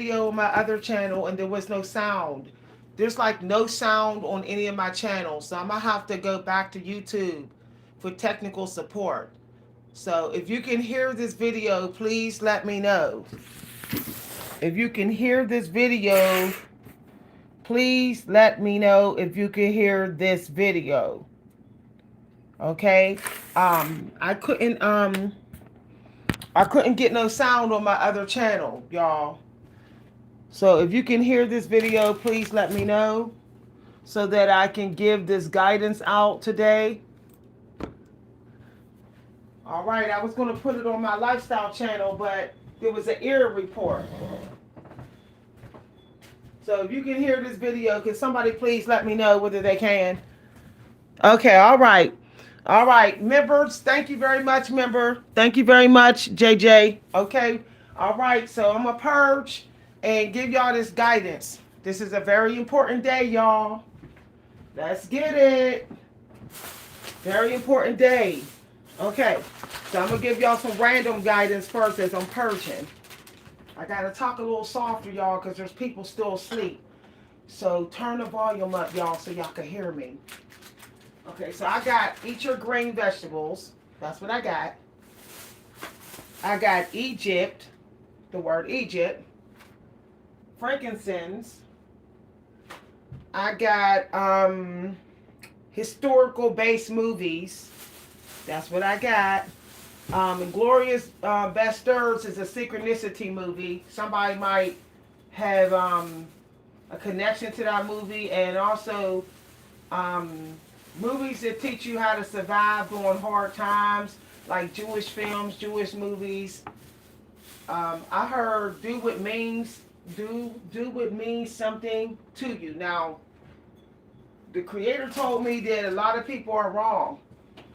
video on my other channel and there was no sound. There's like no sound on any of my channels. So I'm gonna have to go back to YouTube for technical support. So if you can hear this video, please let me know. If you can hear this video, please let me know if you can hear this video. Okay? I couldn't get no sound on my other channel, y'all. So if you can hear this video, please let me know so that I can give this guidance out today. All right, I was going to put it on my lifestyle channel, but there was an error report. So if you can hear this video, can somebody please let me know whether they can? Okay, all right. All right, members, thank you very much, member. Thank you very much, JJ. Okay, all right, so I'm going to purge and give y'all this guidance. This is a very important day, y'all. Let's get it. Very important day. Okay, so I'm going to give y'all some random guidance first as I'm purging. I got to talk a little softer, y'all, because there's people still asleep. So turn the volume up, y'all, so y'all can hear me. Okay, so I got eat your green vegetables. That's what I got. I got Egypt, the word Egypt. Frankincense. I got historical based movies. That's what I got. Inglorious Bastards is a synchronicity movie. Somebody might have a connection to that movie, and also movies that teach you how to survive during hard times, like Jewish films, Jewish movies. I heard do what means something to you. Now, the creator told me that a lot of people are wrong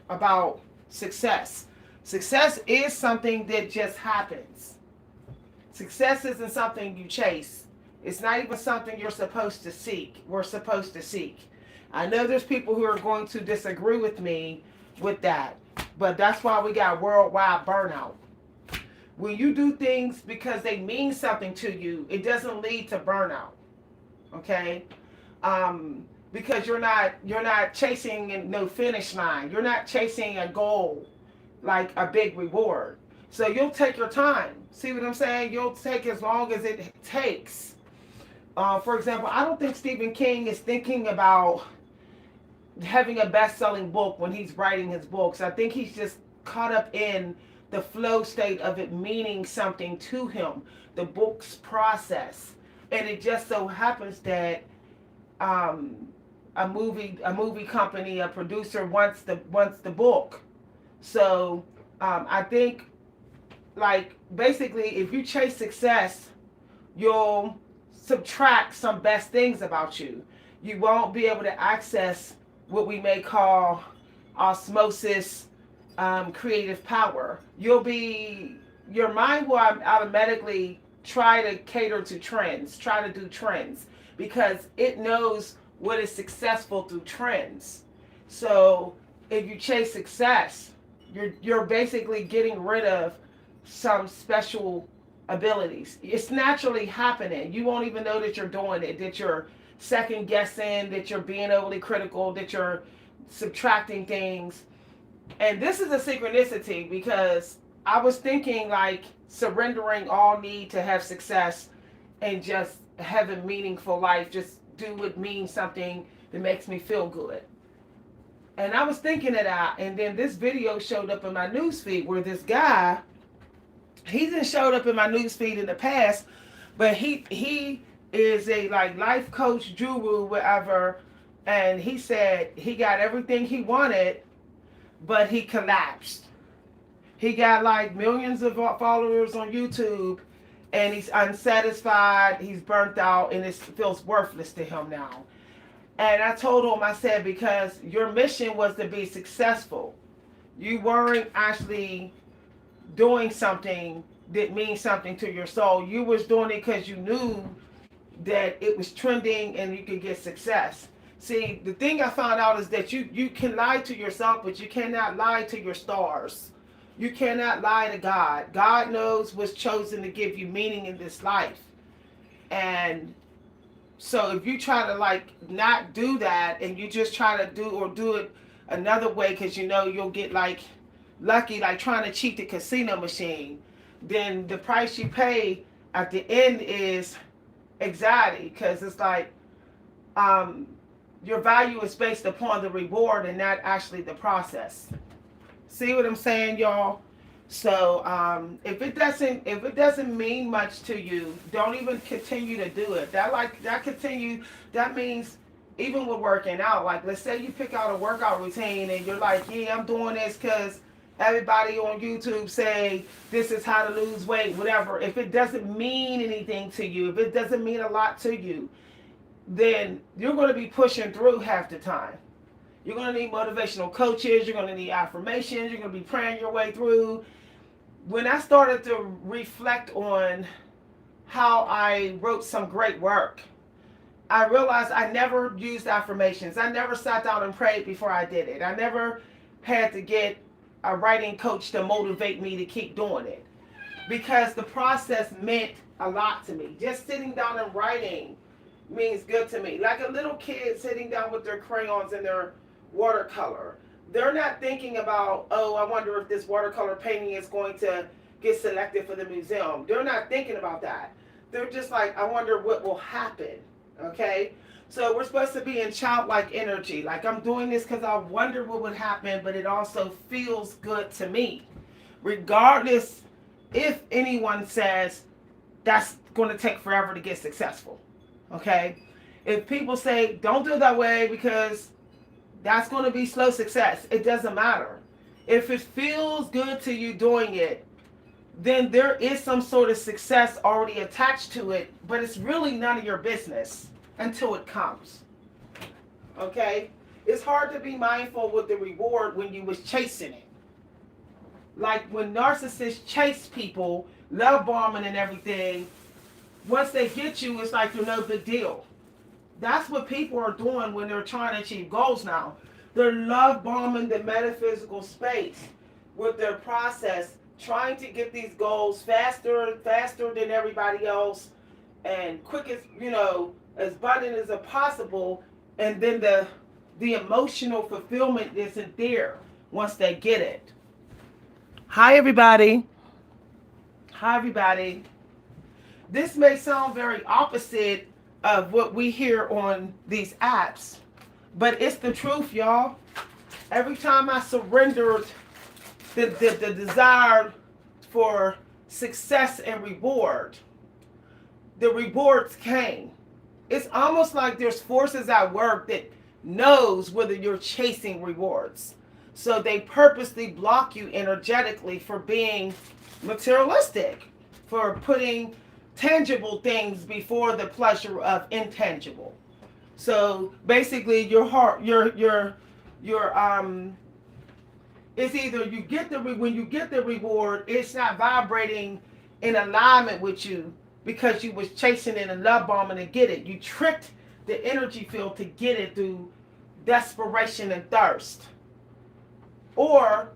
about success. Success is something that just happens. Success isn't something you chase. It's not even something you're supposed to seek. We're supposed to seek. I know there's people who are going to disagree with me with that, but that's why we got worldwide burnout. When you do things because they mean something to you, it doesn't lead to burnout. Okay? Because you're not chasing no finish line. You're not chasing a goal like a big reward. So you'll take your time. See what I'm saying? You'll take as long as it takes. For example, I don't think Stephen King is thinking about having a best-selling book when he's writing his books. I think he's just caught up in the flow state of it meaning something to him, the book's process. And it just so happens that a movie company, a producer wants the book. So I think, like, basically, if you chase success, you'll subtract some best things about you. You won't be able to access what we may call osmosis, creative power. Your mind will automatically try to cater to trends, try to do trends, because it knows what is successful through trends. So if you chase success, you're basically getting rid of some special abilities. It's naturally happening. You won't even know that you're doing it, that you're second guessing, that you're being overly critical, that you're subtracting things. And this is a synchronicity because I was thinking like surrendering all need to have success and just have a meaningful life, just do what means something that makes me feel good. And I was thinking of that, and then this video showed up in my newsfeed where this guy, he didn't showed up in my newsfeed in the past, but he is a like life coach guru, whatever, and he said he got everything he wanted, but he collapsed. He got like millions of followers on YouTube, and he's unsatisfied, he's burnt out, and it feels worthless to him now. And I told him, I said, because your mission was to be successful. You weren't actually doing something that means something to your soul. You was doing it because you knew that it was trending and you could get success. See, the thing I found out is that you can lie to yourself, but you cannot lie to your stars. You cannot lie to God. God knows what's chosen to give you meaning in this life. And so if you try to like not do that and you just try to do it another way because you know you'll get like lucky, like trying to cheat the casino machine, then the price you pay at the end is anxiety, because it's like um, your value is based upon the reward and not actually the process. See what I'm saying, y'all? So if it doesn't mean much to you, don't even continue to do it. That means even with working out, like let's say you pick out a workout routine and you're like, yeah, I'm doing this because everybody on YouTube say this is how to lose weight, whatever. If it doesn't mean anything to you, if it doesn't mean a lot to you, then you're going to be pushing through half the time. You're going to need motivational coaches. You're going to need affirmations. You're going to be praying your way through. When I started to reflect on how I wrote some great work, I realized I never used affirmations. I never sat down and prayed before I did it. I never had to get a writing coach to motivate me to keep doing it, because the process meant a lot to me. Just sitting down and writing means good to me. Like a little kid sitting down with their crayons and their watercolor. They're not thinking about, oh, I wonder if this watercolor painting is going to get selected for the museum. They're not thinking about that. They're just like, I wonder what will happen. Okay? So we're supposed to be in childlike energy. Like, I'm doing this because I wonder what would happen, but it also feels good to me. Regardless if anyone says that's going to take forever to get successful. Okay? If people say, don't do it that way because that's going to be slow success, it doesn't matter. If it feels good to you doing it, then there is some sort of success already attached to it, but it's really none of your business until it comes. Okay? It's hard to be mindful with the reward when you was chasing it. Like when narcissists chase people, love bombing and everything, once they get you, it's like you're no big deal. That's what people are doing when they're trying to achieve goals now. They're love bombing the metaphysical space with their process, trying to get these goals faster than everybody else, and quickest, as abundant as possible. And then the emotional fulfillment isn't there once they get it. Hi, everybody. Hi, everybody. This may sound very opposite of what we hear on these apps, but it's the truth, y'all. Every time I surrendered the desire for success and reward, the rewards came. It's almost like there's forces at work that knows whether you're chasing rewards. So they purposely block you energetically for being materialistic, for putting tangible things before the pleasure of intangible. So basically your heart, it's either you get when you get the reward, it's not vibrating in alignment with you because you was chasing it and love bombing to get it. You tricked the energy field to get it through desperation and thirst. Or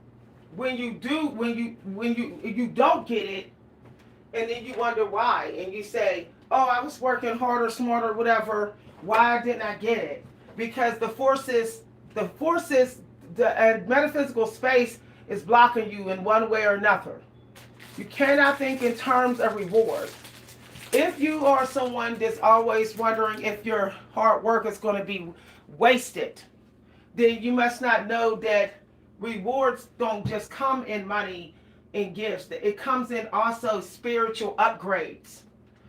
when you don't get it, and then you wonder why, and you say, oh, I was working harder, smarter, whatever, why didn't I get it? Because the metaphysical space is blocking you in one way or another. You cannot think in terms of reward. If you are someone that's always wondering if your hard work is going to be wasted, then you must not know that rewards don't just come in money and gifts. It comes in also spiritual upgrades.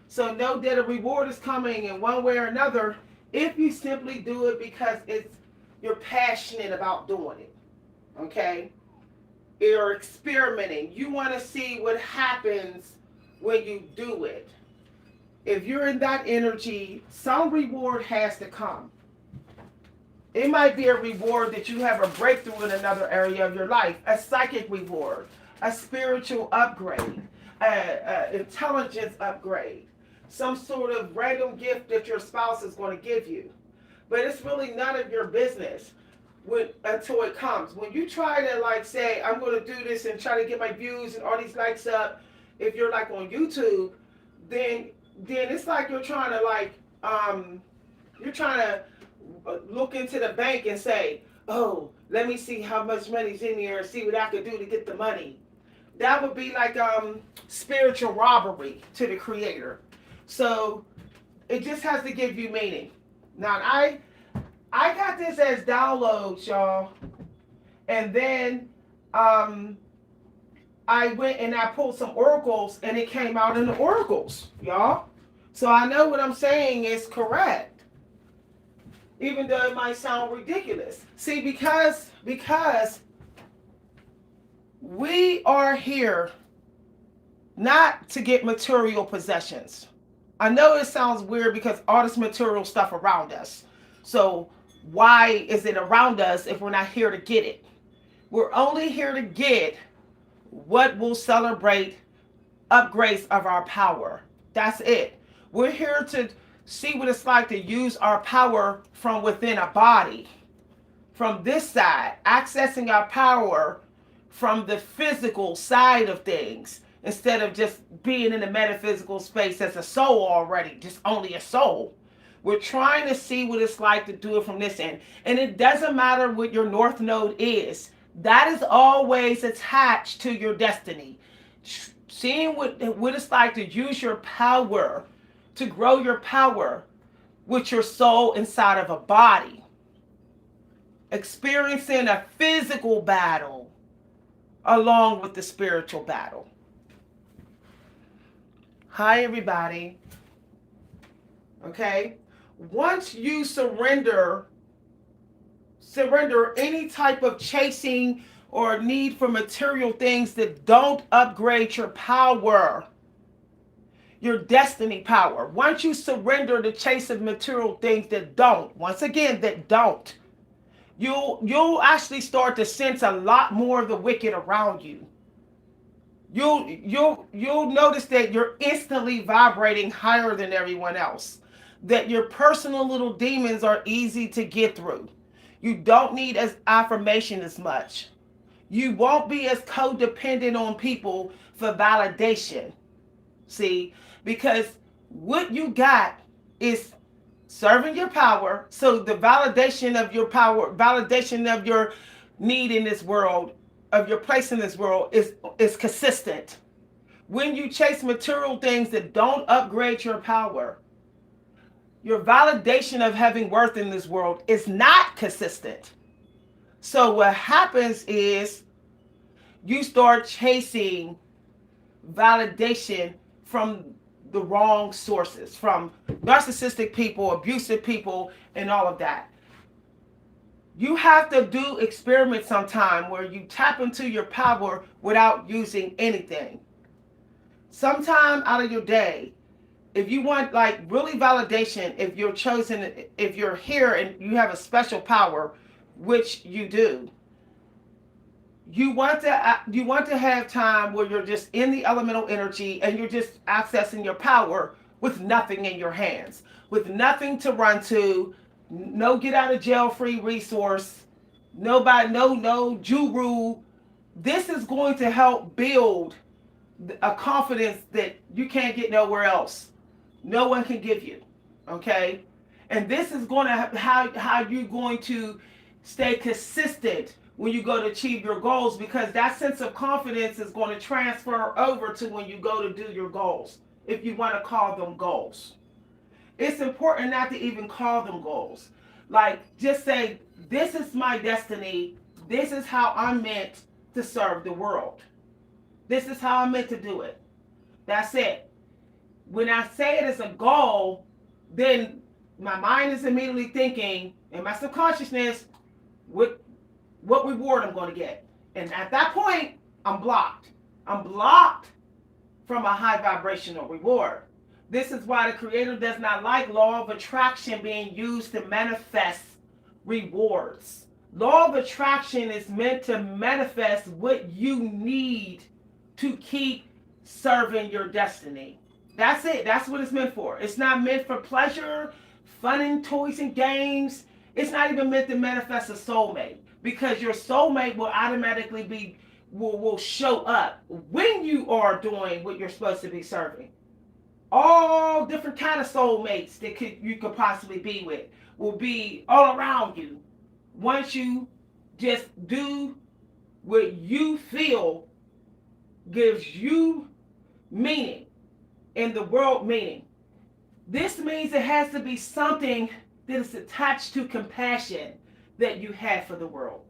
So know that a reward is coming in one way or another if you simply do it because you're passionate about doing it. Okay? You're experimenting. You want to see what happens when you do it. If you're in that energy, some reward has to come. It might be a reward that you have a breakthrough in another area of your life, a psychic reward, a spiritual upgrade, intelligence upgrade, some sort of random gift that your spouse is going to give you. But it's really none of your business until it comes. When you try to say, I'm going to do this and try to get my views and all these likes up, if you're on YouTube, then then it's like you're trying to look into the bank and say, oh, let me see how much money's in here and see what I could do to get the money. That would be like spiritual robbery to the creator. So it just has to give you meaning. Now I got this as downloads, y'all. And then I went and I pulled some oracles and it came out in the oracles, y'all. So I know what I'm saying is correct. Even though it might sound ridiculous. See, because we are here not to get material possessions. I know it sounds weird because all this material stuff around us. So why is it around us if we're not here to get it? We're only here to get what will celebrate upgrades of our power. That's it. We're here to see what it's like to use our power from within a body. From this side, accessing our power from the physical side of things instead of just being in the metaphysical space as a soul already, just only a soul. We're trying to see what it's like to do it from this end. And it doesn't matter what your north node is. That is always attached to your destiny. Seeing what it's like to use your power, to grow your power with your soul inside of a body. Experiencing a physical battle along with the spiritual battle. Hi, everybody. Okay? Once you surrender any type of chasing or need for material things that don't upgrade your power, your destiny power. Once you surrender the chase of material things that don't, once again, that don't, you'll actually start to sense a lot more of the wicked around you. You'll notice that you're instantly vibrating higher than everyone else. That your personal little demons are easy to get through. You don't need as affirmation as much. You won't be as codependent on people for validation. See, because what you got is serving your power. So the validation of your power, validation of your need in this world, of your place in this world is consistent. When you chase material things that don't upgrade your power, your validation of having worth in this world is not consistent. So what happens is you start chasing validation from the wrong sources, from narcissistic people, abusive people, and all of that. You have to do experiments sometime where you tap into your power without using anything. Sometime out of your day, if you want like really validation, if you're chosen, if you're here and you have a special power, which you do, you want to have time where you're just in the elemental energy and you're just accessing your power with nothing in your hands, with nothing to run to, no get out of jail free resource, nobody, no guru. This is going to help build a confidence that you can't get nowhere else. No one can give you, okay? And this is going to how you're going to stay consistent when you go to achieve your goals, because that sense of confidence is going to transfer over to when you go to do your goals, if you want to call them goals. It's important not to even call them goals. Like, just say, this is my destiny. This is how I'm meant to serve the world. This is how I'm meant to do it. That's it. When I say it as a goal, then my mind is immediately thinking, in my subconsciousness, what reward I'm going to get. And at that point, I'm blocked. I'm blocked from a high vibrational reward. This is why the Creator does not like law of attraction being used to manifest rewards. Law of attraction is meant to manifest what you need to keep serving your destiny. That's it. That's what it's meant for. It's not meant for pleasure, fun and toys and games. It's not even meant to manifest a soulmate, because your soulmate will automatically will show up when you are doing what you're supposed to be serving. All different kind of soulmates that you could possibly be with will be all around you once you just do what you feel gives you meaning in the world meaning. This means it has to be something that is attached to compassion that you have for the world.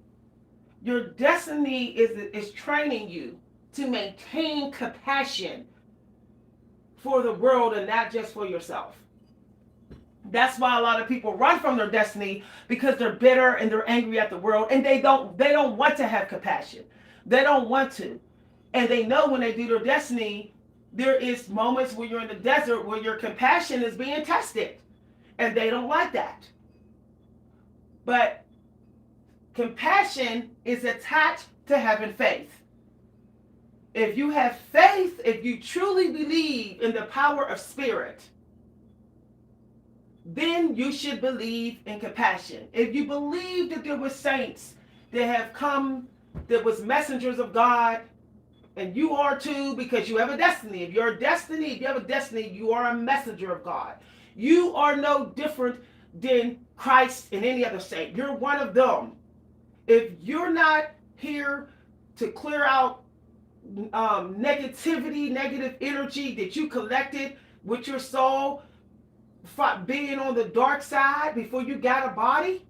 Your destiny is training you to maintain compassion for the world and not just for yourself. That's why a lot of people run from their destiny, because they're bitter and they're angry at the world, and they don't want to have compassion. They don't want to. And they know when they do their destiny, there is moments where you're in the desert where your compassion is being tested. And they don't like that. But compassion is attached to having faith. If you have faith, if you truly believe in the power of spirit, then you should believe in compassion. If you believe that there were saints that have come, that was messengers of God, and you are too, because you have a destiny. If you have a destiny, you are a messenger of God. You are no different than Christ and any other saint. You're one of them. If you're not here to clear out negativity, negative energy that you collected with your soul, being on the dark side before you got a body,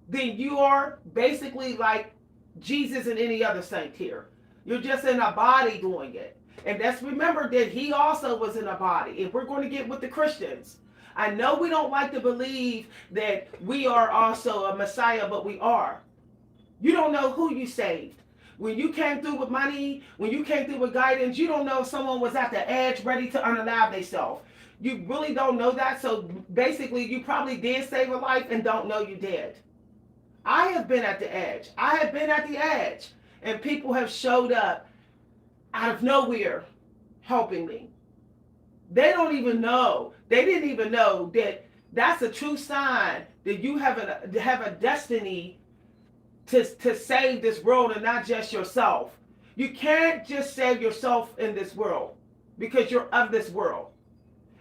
then you are basically like Jesus and any other saint here. You're just in a body doing it. And let's remember that he also was in a body. If we're going to get with the Christians, I know we don't like to believe that we are also a Messiah, but we are. You don't know who you saved. When you came through with money, when you came through with guidance, you don't know if someone was at the edge ready to unalive themselves. You really don't know that. So basically, you probably did save a life and don't know you did. I have been at the edge. I have been at the edge. And people have showed up out of nowhere helping me. They don't even know. They didn't even know that that's a true sign that you have a destiny to save this world and not just yourself. You can't just save yourself in this world because you're of this world.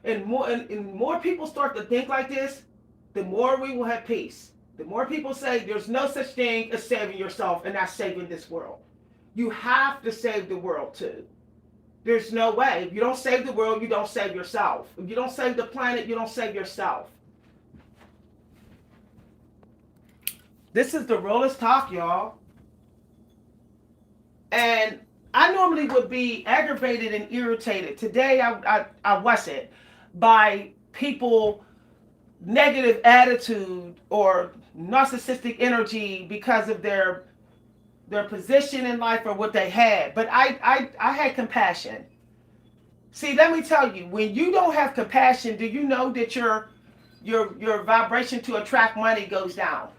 And more people start to think like this, the more we will have peace. The more people say there's no such thing as saving yourself and not saving this world. You have to save the world too. There's no way. If you don't save the world, you don't save yourself. If you don't save the planet, you don't save yourself. This is the realest talk, y'all. And I normally would be aggravated and irritated. Today I wasn't, by people negative attitude or narcissistic energy because of their position in life or what they had. But I had compassion. See, let me tell you, when you don't have compassion, do you know that your vibration to attract money goes down?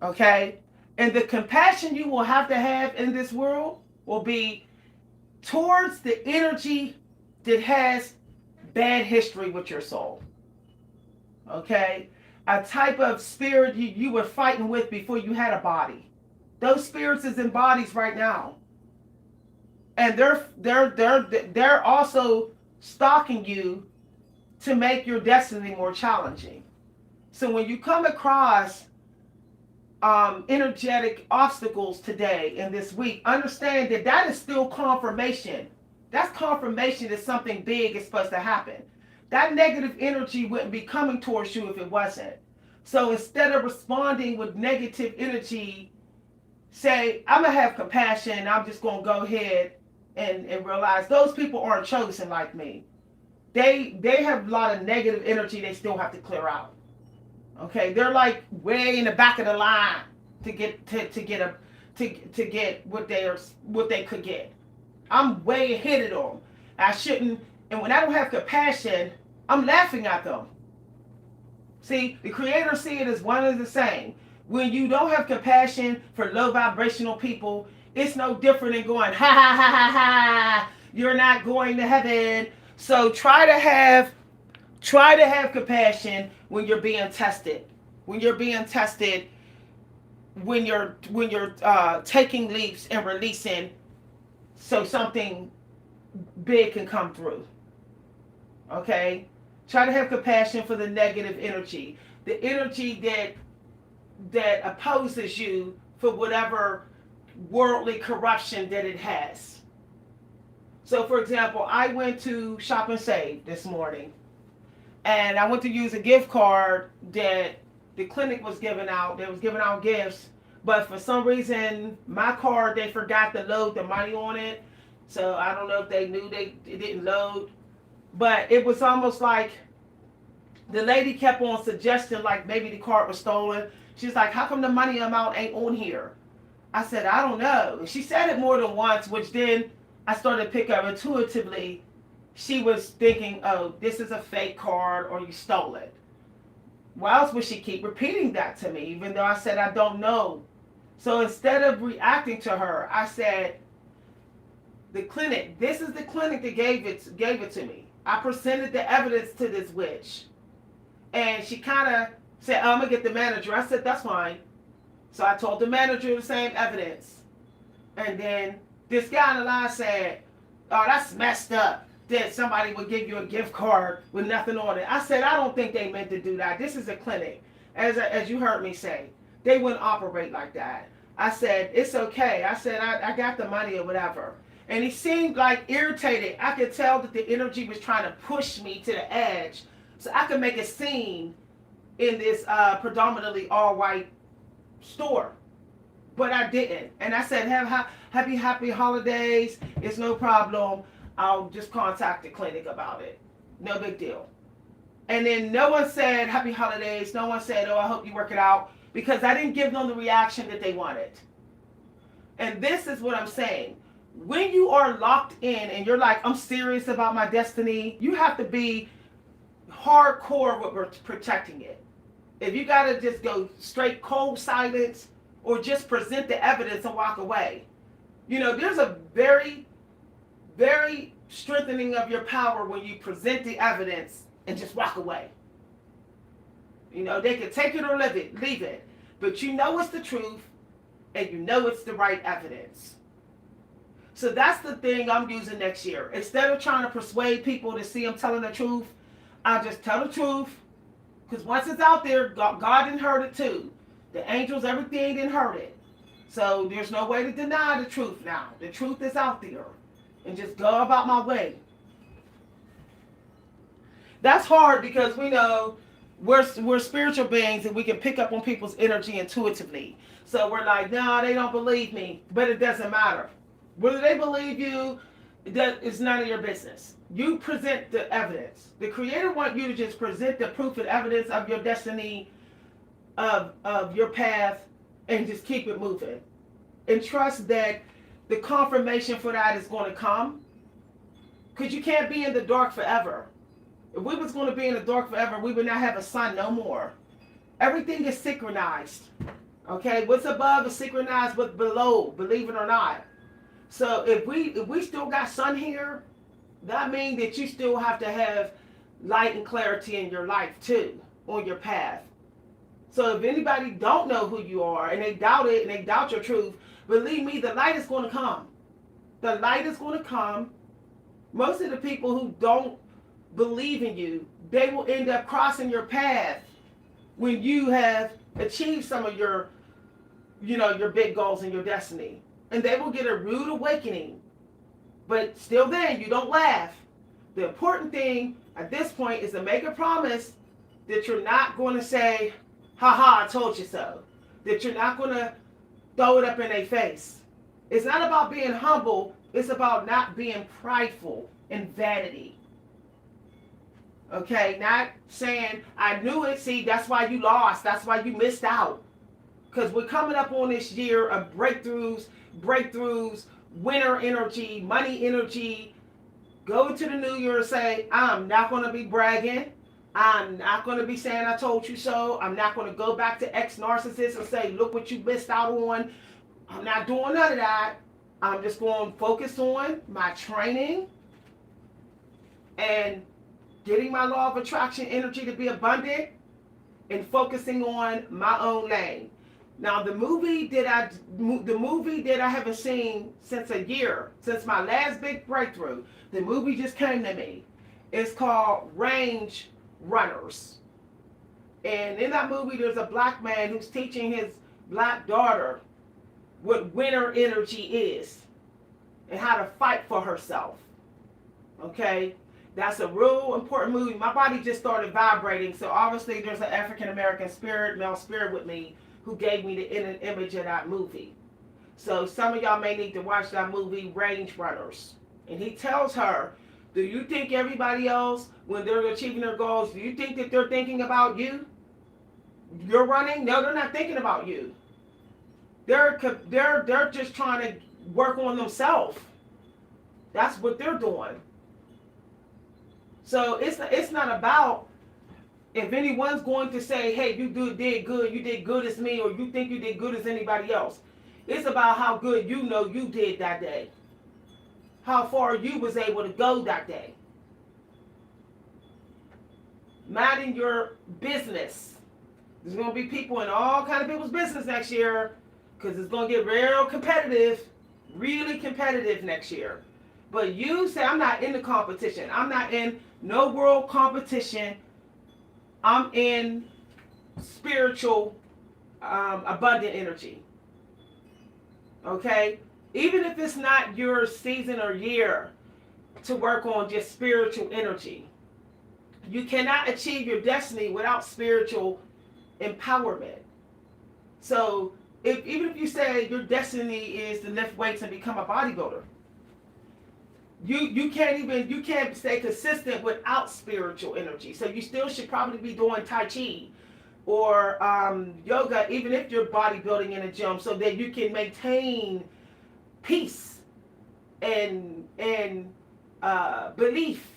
Okay? And the compassion you will have to have in this world will be towards the energy that has bad history with your soul. Okay? A type of spirit you were fighting with before you had a body. Those spirits is in bodies right now. And they're also stalking you to make your destiny more challenging. So when you come across energetic obstacles today and this week, understand that is still confirmation. That's confirmation that something big is supposed to happen. That negative energy wouldn't be coming towards you if it wasn't. So instead of responding with negative energy, say, I'm going to have compassion. I'm just going to go ahead and realize those people aren't chosen like me. They have a lot of negative energy they still have to clear out. Okay, they're like way in the back of the line to get what they could get. I'm way ahead of them. I shouldn't, and when I don't have compassion, I'm laughing at them. See, the Creator see it as one and the same. When you don't have compassion for low vibrational people, it's no different than going, ha ha ha ha ha, you're not going to heaven. So try to have compassion when you're being tested. When you're being tested, when you're taking leaps and releasing so something big can come through. Okay? Try to have compassion for the negative energy. The energy that opposes you for whatever worldly corruption that it has. So for example, I went to Shop and Save this morning, and I went to use a gift card that the clinic was giving out. They was giving out gifts, but for some reason my card, they forgot to load the money on it. So I don't know if they knew it didn't load, but it was almost like the lady kept on suggesting like maybe the card was stolen. She's like, how come the money amount ain't on here? I said, I don't know. And she said it more than once, which then I started to pick up intuitively. She was thinking, oh, this is a fake card or you stole it. Why else would she keep repeating that to me, even though I said I don't know? So instead of reacting to her, I said, the clinic, this is the clinic that gave it to me. I presented the evidence to this witch. And she kind of said, oh, I'm going to get the manager. I said, that's fine. So I told the manager the same evidence. And then this guy on the line said, oh, that's messed up that somebody would give you a gift card with nothing on it. I said, I don't think they meant to do that. This is a clinic. As you heard me say, they wouldn't operate like that. I said, it's okay. I said, I got the money or whatever. And he seemed like irritated. I could tell that the energy was trying to push me to the edge so I could make a scene in this predominantly all-white store. But I didn't. And I said, happy holidays. It's no problem. I'll just contact the clinic about it. No big deal. And then no one said happy holidays. No one said, oh, I hope you work it out. Because I didn't give them the reaction that they wanted. And this is what I'm saying. When you are locked in and you're like, I'm serious about my destiny, you have to be hardcore with protecting it. If you got to just go straight cold silence or just present the evidence and walk away. You know, there's a very, very strengthening of your power when you present the evidence and just walk away. You know, they can take it or leave it. But you know it's the truth and you know it's the right evidence. So that's the thing I'm using next year. Instead of trying to persuade people to see I'm telling the truth, I'll just tell the truth. Because once it's out there, God didn't hurt it too. The angels, everything didn't hurt it. So there's no way to deny the truth now. The truth is out there. And just go about my way. That's hard because we know we're spiritual beings and we can pick up on people's energy intuitively. So we're like, no, they don't believe me. But it doesn't matter. Whether they believe you, that is none of your business. You present the evidence. The Creator wants you to just present the proof and evidence of your destiny, of your path, and just keep it moving. And trust that the confirmation for that is going to come. Because you can't be in the dark forever. If we was going to be in the dark forever, we would not have a sun no more. Everything is synchronized. Okay? What's above is synchronized with below, believe it or not. So if we still got sun here, that means that you still have to have light and clarity in your life too, on your path. So if anybody don't know who you are and they doubt it and they doubt your truth, believe me, the light is going to come. The light is going to come. Most of the people who don't believe in you, they will end up crossing your path when you have achieved some of your, your big goals and your destiny. And they will get a rude awakening. But still then, you don't laugh. The important thing at this point is to make a promise that you're not going to say, ha, I told you so. That you're not going to throw it up in their face. It's not about being humble. It's about not being prideful and vanity. Okay? Not saying, I knew it. See, that's why you lost. That's why you missed out. Because we're coming up on this year of breakthroughs, winter energy, money energy. Go into the new year and say, I'm not going to be bragging. I'm not going to be saying I told you so. I'm not going to go back to ex-narcissists and say, look what you missed out on. I'm not doing none of that. I'm just going to focus on my training and getting my law of attraction energy to be abundant and focusing on my own lane. Now the movie that I haven't seen since a year, since my last big breakthrough, the movie just came to me. It's called Range Runners. And in that movie, there's a black man who's teaching his black daughter what winter energy is and how to fight for herself. Okay? That's a real important movie. My body just started vibrating, so obviously there's an African American spirit, male spirit with me who gave me the image of that movie. So some of y'all may need to watch that movie, Range Runners. And he tells her, do you think everybody else, when they're achieving their goals, do you think that they're thinking about you? You're running? No, they're not thinking about you. They're just trying to work on themselves. That's what they're doing. So it's not about if anyone's going to say, hey, you did good as me, or you think you did good as anybody else. It's about how good you know you did that day. How far you was able to go that day. Minding your business. There's going to be people in all kind of people's business next year because it's going to get real competitive, really competitive next year. But you say, I'm not in the competition. I'm not in no world competition. I'm in spiritual, abundant energy. Okay? Even if it's not your season or year to work on just spiritual energy. You cannot achieve your destiny without spiritual empowerment. So even if you say your destiny is to lift weights and become a bodybuilder, you can't stay consistent without spiritual energy. So you still should probably be doing Tai Chi or yoga, even if you're bodybuilding in a gym, so that you can maintain peace and belief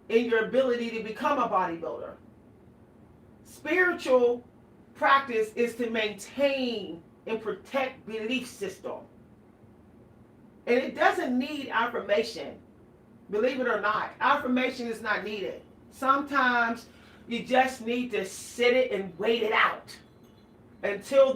in your ability to become a bodybuilder. Spiritual practice is to maintain and protect belief system. And it doesn't need affirmation. Believe it or not, affirmation is not needed. Sometimes you just need to sit it and wait it out until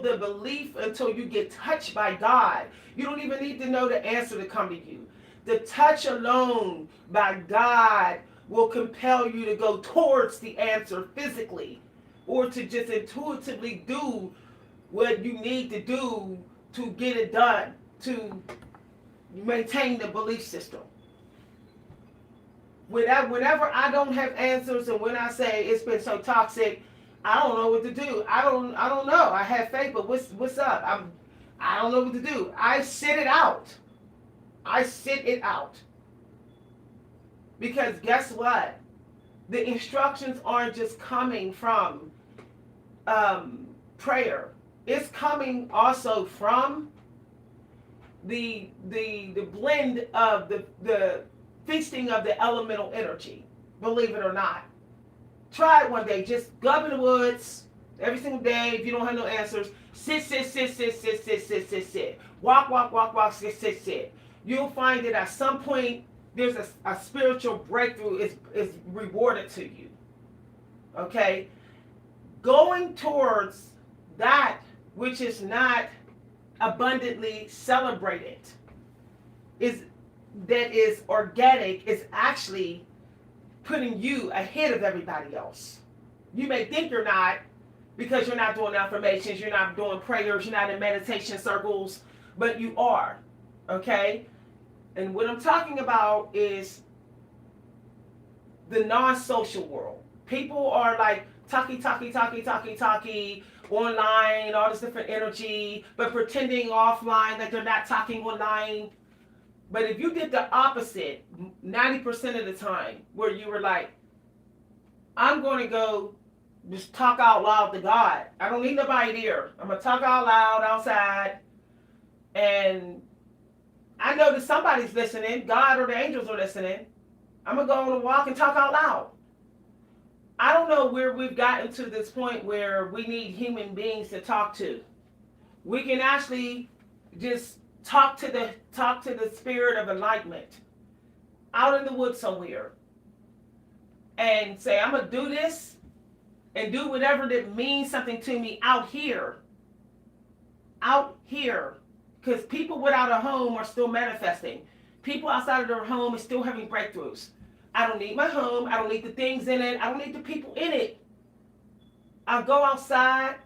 you get touched by God. You don't even need to know the answer to come to you. The touch alone by God will compel you to go towards the answer physically, or to just intuitively do what you need to do to get it done, to maintain the belief system. Whenever I don't have answers, and when I say it's been so toxic, I don't know what to do. I don't know. I have faith, but what's up? I don't know what to do. I sit it out. Because guess what? The instructions aren't just coming from prayer. It's coming also from the blend of the feasting of the elemental energy. Believe it or not. Try it one day. Just go in the woods every single day. If you don't have no answers, sit. Walk, sit. You'll find that at some point there's a spiritual breakthrough is rewarded to you. Okay? Going towards that which is not abundantly celebrated that is organic is actually putting you ahead of everybody else. You may think you're not because you're not doing affirmations, you're not doing prayers, you're not in meditation circles, but you are. Okay? And what I'm talking about is the non-social world. People are like talky, online, all this different energy, but pretending offline that they're not talking online. But if you did the opposite 90% of the time, where you were like, I'm going to go just talk out loud to God. I don't need nobody there. I'm going to talk out loud outside. And I know that somebody's listening. God or the angels are listening. I'm going to go on a walk and talk out loud. I don't know where we've gotten to this point where we need human beings to talk to. We can actually just talk to the spirit of enlightenment out in the woods somewhere and say, I'm going to do this and do whatever that means something to me out here. Because people without a home are still manifesting. People outside of their home are still having breakthroughs. I don't need my home. I don't need the things in it. I don't need the people in it. I go outside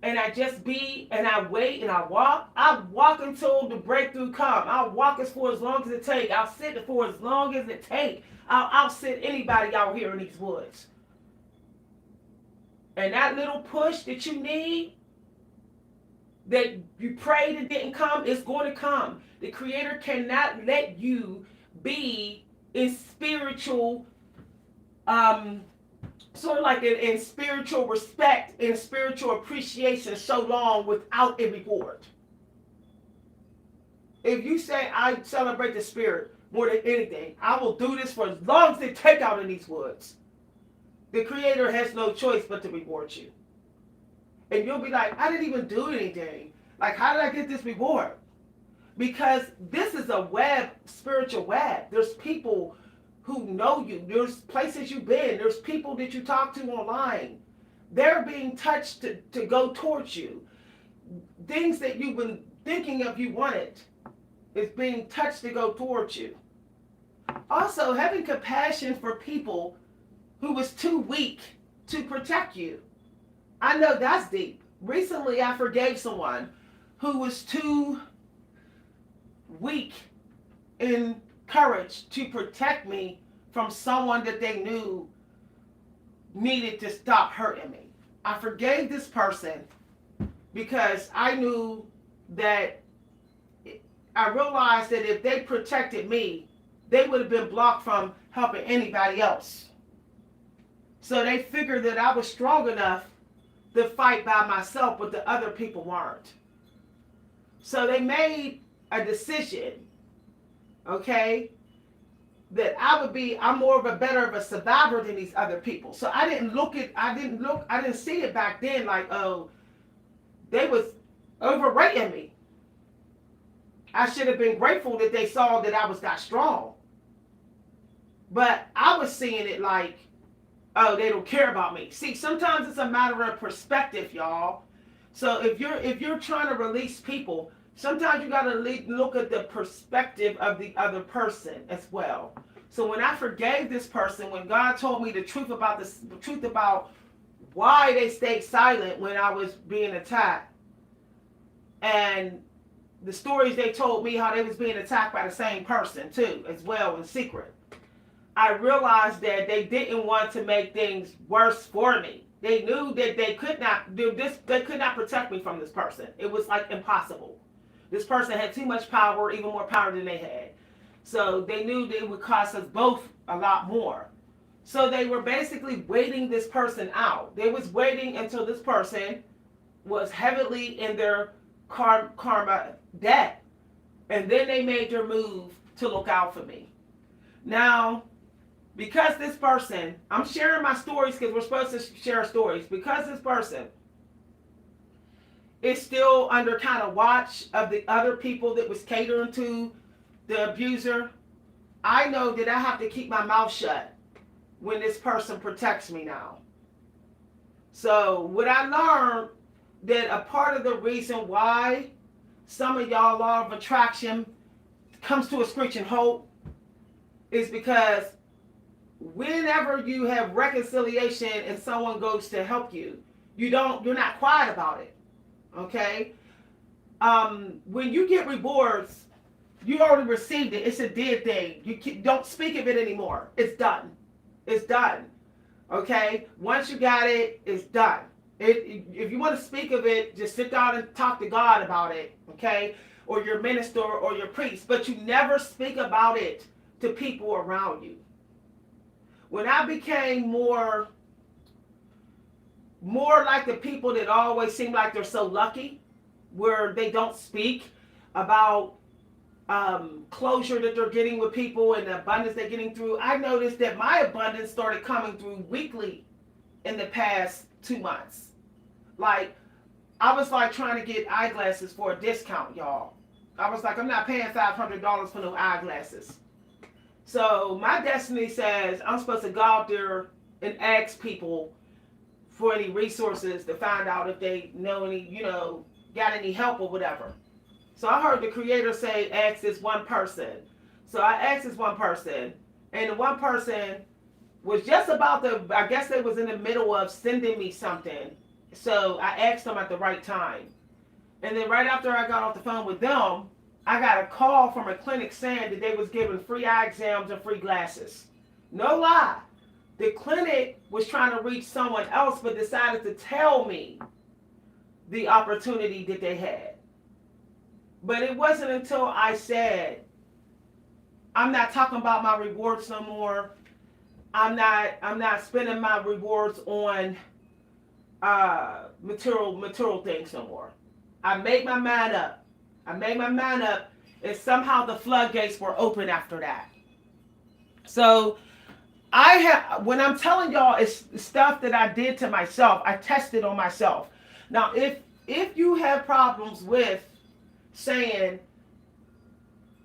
and I just be and I wait and I walk. I walk until the breakthrough come. I'll walk for as long as it take. I'll sit for as long as it take. I'll sit anybody out here in these woods. And that little push that you need, that you prayed and didn't come, is going to come. The Creator cannot let you be in spiritual, sort of like in spiritual respect and spiritual appreciation so long without a reward. If you say, I celebrate the Spirit more than anything, I will do this for as long as it take out in these woods. The Creator has no choice but to reward you. And you'll be like, I didn't even do anything. Like, how did I get this reward? Because this is a web, spiritual web. There's people who know you. There's places you've been. There's people that you talk to online. They're being touched to go towards you. Things that you've been thinking of you wanted is being touched to go towards you. Also, having compassion for people who was too weak to protect you. I know that's deep. Recently, I forgave someone who was too weak in courage to protect me from someone that they knew needed to stop hurting me. I forgave this person because I knew that I realized that if they protected me, they would have been blocked from helping anybody else. So they figured that I was strong enough to fight by myself, but the other people weren't. So they made a decision, okay, that I'm more of a better of a survivor than these other people. So I didn't see it back then like, oh, they was overrating me. I should have been grateful that they saw that I was that strong. But I was seeing it like, oh, they don't care about me. See, sometimes it's a matter of perspective, y'all. So if you're trying to release people, sometimes you got to look at the perspective of the other person as well. So when I forgave this person, when God told me the truth about why they stayed silent when I was being attacked, and the stories they told me how they was being attacked by the same person too, as well, in secret, I realized that they didn't want to make things worse for me. They knew that they could not do this. They could not protect me from this person. It was like impossible. This person had too much power, even more power than they had. So they knew that it would cost us both a lot more. So they were basically waiting this person out. They was waiting until this person was heavily in their karma debt. And then they made their move to look out for me. Now, because this person, I'm sharing my stories because we're supposed to share stories. Because this person is still under kind of watch of the other people that was catering to the abuser, I know that I have to keep my mouth shut when this person protects me now. So what I learned, that a part of the reason why some of y'all law of attraction comes to a screeching halt is because whenever you have reconciliation and someone goes to help you, you're not quiet about it. Okay? When you get rewards, you already received it. It's a dead thing. Don't speak of it anymore. It's done. It's done. Okay? Once you got it, it's done. If you want to speak of it, just sit down and talk to God about it. Okay? Or your minister or your priest. But you never speak about it to people around you. When I became more like the people that always seem like they're so lucky, where they don't speak about closure that they're getting with people and the abundance they're getting through, I noticed that my abundance started coming through weekly in the past 2 months. Like, I was like trying to get eyeglasses for a discount, y'all. I was like, I'm not paying $500 for no eyeglasses. So my destiny says I'm supposed to go out there and ask people for any resources to find out if they know any, got any help or whatever. So I heard the Creator say, ask this one person. So I asked this one person, And the one person was just about to, I guess they was in the middle of sending me something. So I asked them at the right time. And then right after I got off the phone with them, I got a call from a clinic saying that they was giving free eye exams and free glasses. No lie. The clinic was trying to reach someone else but decided to tell me the opportunity that they had. But it wasn't until I said, I'm not talking about my rewards no more. I'm not spending my rewards on material things no more. I made my mind up. And somehow the floodgates were open after that. So when I'm telling y'all, it's stuff that I did to myself. I tested on myself. Now, if you have problems with saying,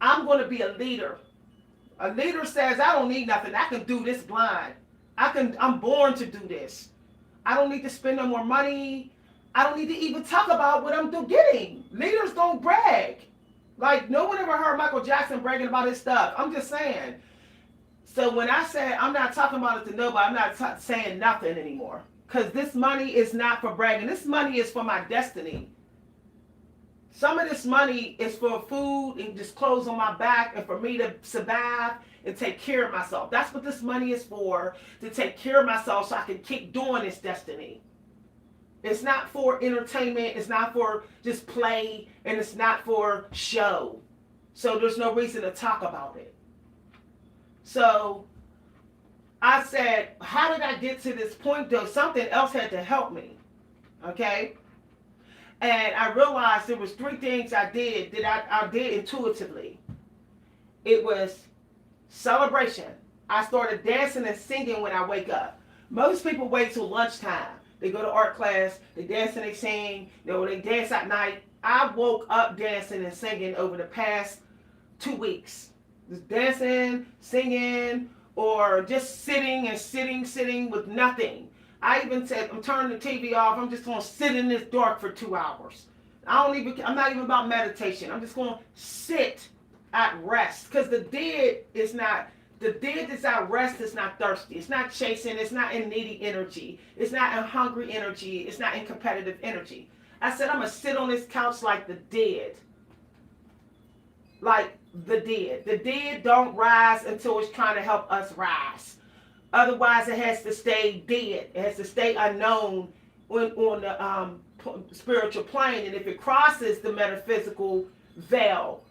I'm going to be a leader. A leader says, I don't need nothing. I can do this blind. I'm born to do this. I don't need to spend no more money. I don't need to even talk about what I'm getting. Leaders don't brag. Like, no one ever heard Michael Jackson bragging about his stuff. I'm just saying. So when I say I'm not talking about it to nobody, I'm not saying nothing anymore. Because this money is not for bragging. This money is for my destiny. Some of this money is for food and just clothes on my back and for me to survive and take care of myself. That's what this money is for, to take care of myself so I can keep doing this destiny. It's not for entertainment. It's not for just play. And it's not for show. So there's no reason to talk about it. So I said, how did I get to this point though? Something else had to help me. Okay? And I realized there was 3 things I did that I did intuitively. It was celebration. I started dancing and singing when I wake up. Most people wait till lunchtime. They go to art class, they dance and they sing, they dance at night. I woke up dancing and singing over the past 2 weeks. Just dancing, singing, or just sitting with nothing. I even said, I'm turning the TV off. I'm just going to sit in this dark for 2 hours. I'm not even about meditation. I'm just going to sit at rest. Because the dead that's at rest is not thirsty. It's not chasing. It's not in needy energy. It's not in hungry energy. It's not in competitive energy. I said, I'm going to sit on this couch like the dead. Like the dead. The dead don't rise until it's trying to help us rise. Otherwise, it has to stay dead. It has to stay unknown on the spiritual plane. And if it crosses the metaphysical veil,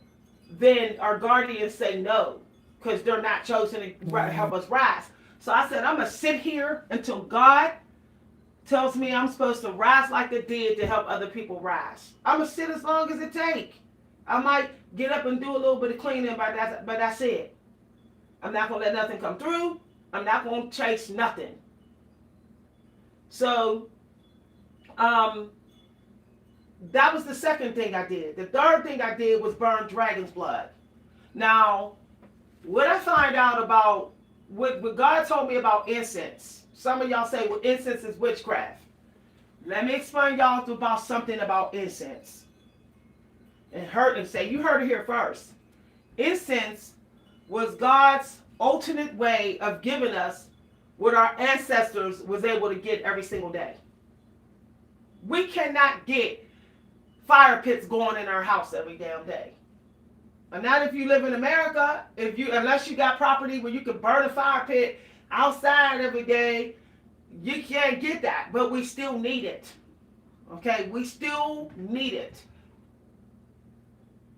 then our guardians say no, because they're not chosen to help us rise. So I said, I'm going to sit here until God tells me I'm supposed to rise like the dead to help other people rise. I'm going to sit as long as it takes. I might get up and do a little bit of cleaning, but that's it. I'm not going to let nothing come through. I'm not going to chase nothing. So, that was the second thing I did. The third thing I did was burn dragon's blood. Now, what I find out about, what God told me about incense. Some of y'all say, well, incense is witchcraft. Let me explain y'all about something about incense. And say, you heard it here first. Incense was God's alternate way of giving us what our ancestors was able to get every single day. We cannot get fire pits going in our house every damn day. And not if you live in America, unless you got property where you can burn a fire pit outside every day, you can't get that. But we still need it. Okay, we still need it.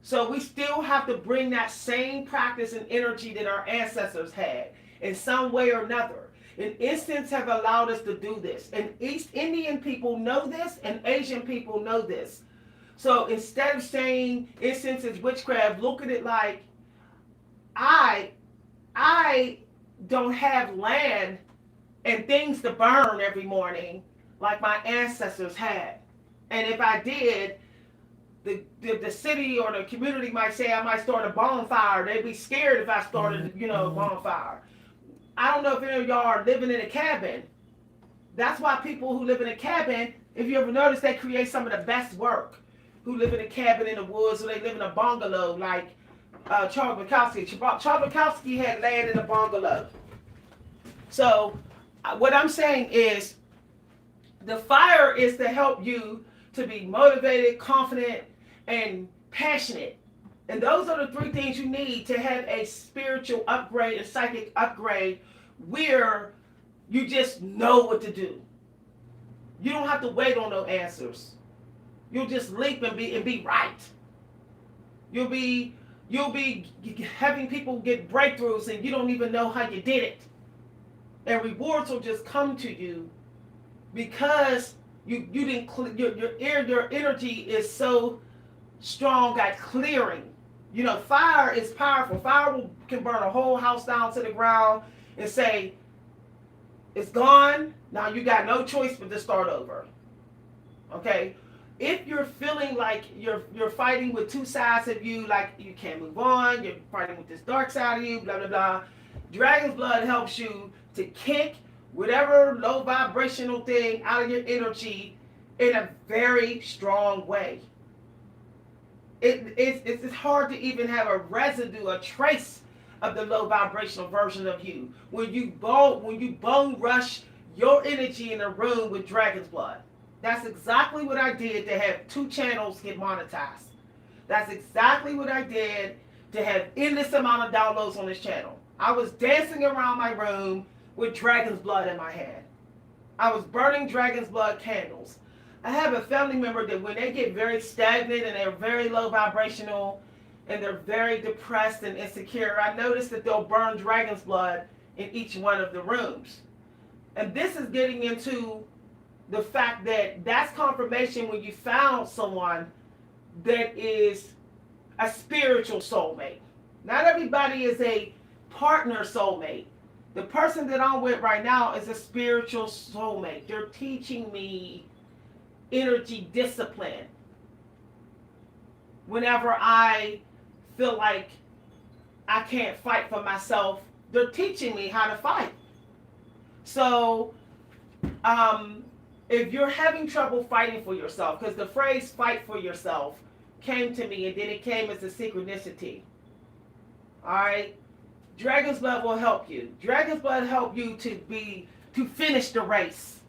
So we still have to bring that same practice and energy that our ancestors had in some way or another. And incense have allowed us to do this. And East Indian people know this, and Asian people know this. So instead of saying incense is witchcraft, look at it like, I don't have land and things to burn every morning like my ancestors had. And if I did, the city or the community might say I might start a bonfire. They'd be scared if I started, a bonfire. I don't know if any of y'all are living in a cabin. That's why people who live in a cabin, if you ever notice, they create some of the best work. Who live in a cabin in the woods, or they live in a bungalow. Like, Charles Bukowski. Charles Bukowski had land in a bungalow. So what I'm saying is the fire is to help you to be motivated, confident, and passionate. And those are the three things you need to have a spiritual upgrade, a psychic upgrade, where you just know what to do. You don't have to wait on no answers. You'll just leap and be right. You'll be having people get breakthroughs and you don't even know how you did it. And rewards will just come to you because you didn't your energy is so strong at clearing. You know, fire is powerful. Fire can burn a whole house down to the ground and say, it's gone. Now you got no choice but to start over. Okay? If you're feeling like you're fighting with two sides of you, like you can't move on, you're fighting with this dark side of you, blah, blah, blah, Dragon's Blood helps you to kick whatever low vibrational thing out of your energy in a very strong way. It's hard to even have a residue, a trace of the low vibrational version of you when you bone rush your energy in a room with Dragon's Blood. That's exactly what I did to have 2 channels get monetized. That's exactly what I did to have endless amount of downloads on this channel. I was dancing around my room with Dragon's Blood in my hand. I was burning Dragon's Blood candles. I have a family member that when they get very stagnant and they're very low vibrational and they're very depressed and insecure, I noticed that they'll burn Dragon's Blood in each one of the rooms. And this is getting into the fact that that's confirmation when you found someone that is a spiritual soulmate. Not everybody is a partner soulmate. The person that I'm with right now is a spiritual soulmate. They're teaching me energy discipline. Whenever I feel like I can't fight for myself, they're teaching me how to fight. So, if you're having trouble fighting for yourself, because the phrase fight for yourself came to me and then it came as a synchronicity. Alright? Dragon's Blood will help you. Dragon's Blood help you to finish the race.